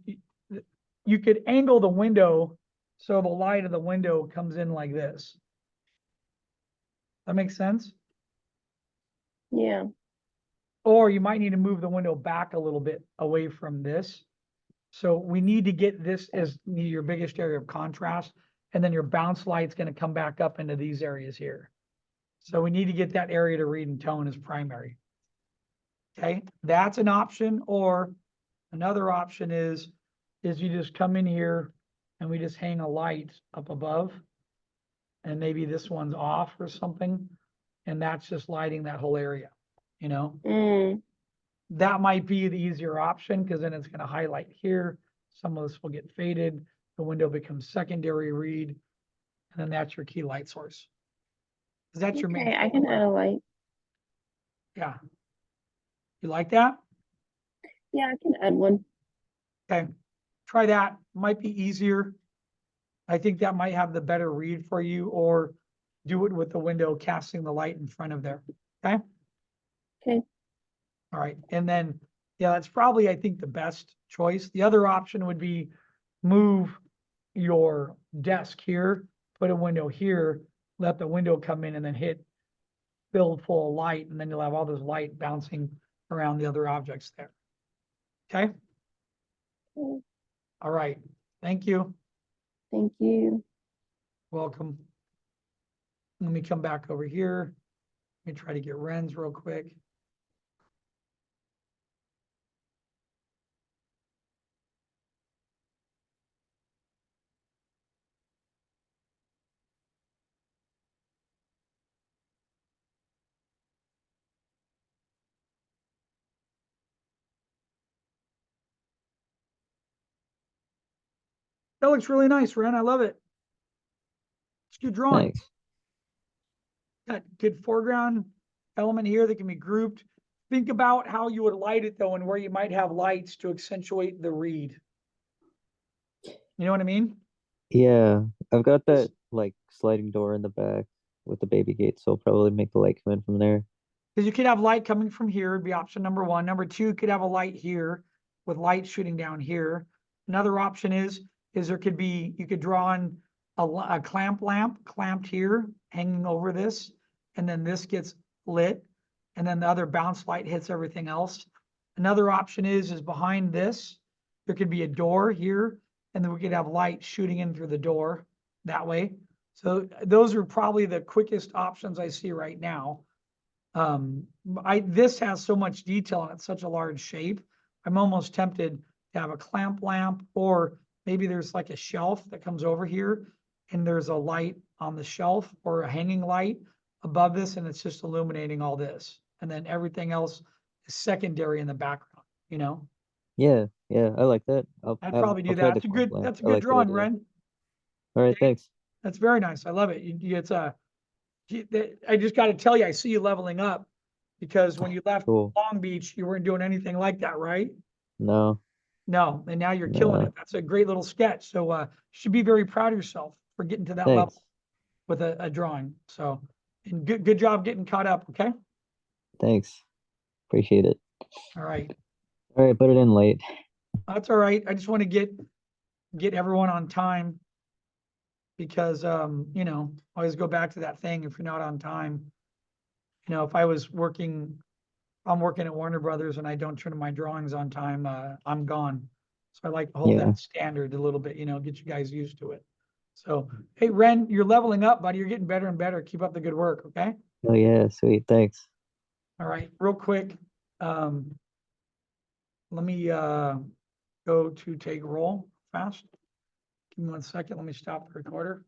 you could angle the window so the light of the window comes in like this. That makes sense? Yeah. Or you might need to move the window back a little bit away from this. So we need to get this as your biggest area of contrast, and then your bounce light's going to come back up into these areas here. So we need to get that area to read and tone as primary. Okay, that's an option. Or another option is you just come in here and we just hang a light up above, and maybe this one's off or something, and that's just lighting that whole area, you know? That might be the easier option, because then it's going to highlight here. Some of this will get faded. The window becomes secondary read, and then that's your key light source. Is that your main? Okay, I can add a light. Yeah. You like that? Yeah, I can add one. Okay. Try that. Might be easier. I think that might have the better read for you, or do it with the window casting the light in front of there. Okay. Okay. All right. And then, yeah, that's probably, I think, the best choice. The other option would be move your desk here, put a window here, let the window come in, and then hit filled full of light, and then you'll have all this light bouncing around the other objects there. Okay? Okay. All right. Thank you. Thank you. Welcome. Let me come back over here. Let me try to get Ren's real quick. That looks really nice, Ren. I love it. It's good drawing. Thanks. Got good foreground element here that can be grouped. Think about how you would light it though, and where you might have lights to accentuate the read. You know what I mean? Yeah, I've got that like sliding door in the back with the baby gate, so I'll probably make the light come in from there. Because you could have light coming from here, would be option number one. Number two, you could have a light here with light shooting down here. Another option is there could be, you could draw on a clamp lamp clamped here, hanging over this, and then this gets lit, and then the other bounce light hits everything else. Another option is behind this, there could be a door here, and then we could have light shooting in through the door that way. So those are probably the quickest options I see right now. This has so much detail and it's such a large shape. I'm almost tempted to have a clamp lamp, or maybe there's like a shelf that comes over here and there's a light on the shelf, or a hanging light above this, and it's just illuminating all this. And then everything else is secondary in the background, you know? Yeah, I like that. I'd probably do I'll try that. the clamp lamp. That's a I good like that drawing, idea. Ren. All right, thanks. That's very nice. I love it. I just got to tell you, I see you leveling up, because when you left Cool. Long Beach, you weren't doing anything like that, right? No, No, and now you're killing no, it. That's a great little sketch. So you should be very proud of yourself for getting to that thanks. level with a drawing. So, and good job getting caught up. Okay. Thanks. Appreciate it. All right. All right, put it in late. That's all right. I just want to get everyone on time, because you know, always go back to that thing. If you're not on time, you know, if I was working, I'm working at Warner Brothers and I don't turn in my drawings on time, I'm gone. So I like to hold Yeah. that standard a little bit, you know, get you guys used to it. So, hey, Ren, you're leveling up, buddy. You're getting better and better. Keep up the good work. Okay. Oh yeah, sweet. Thanks. All right. Real quick. Let me go to take roll fast. Give me 1 second. Let me stop the recorder.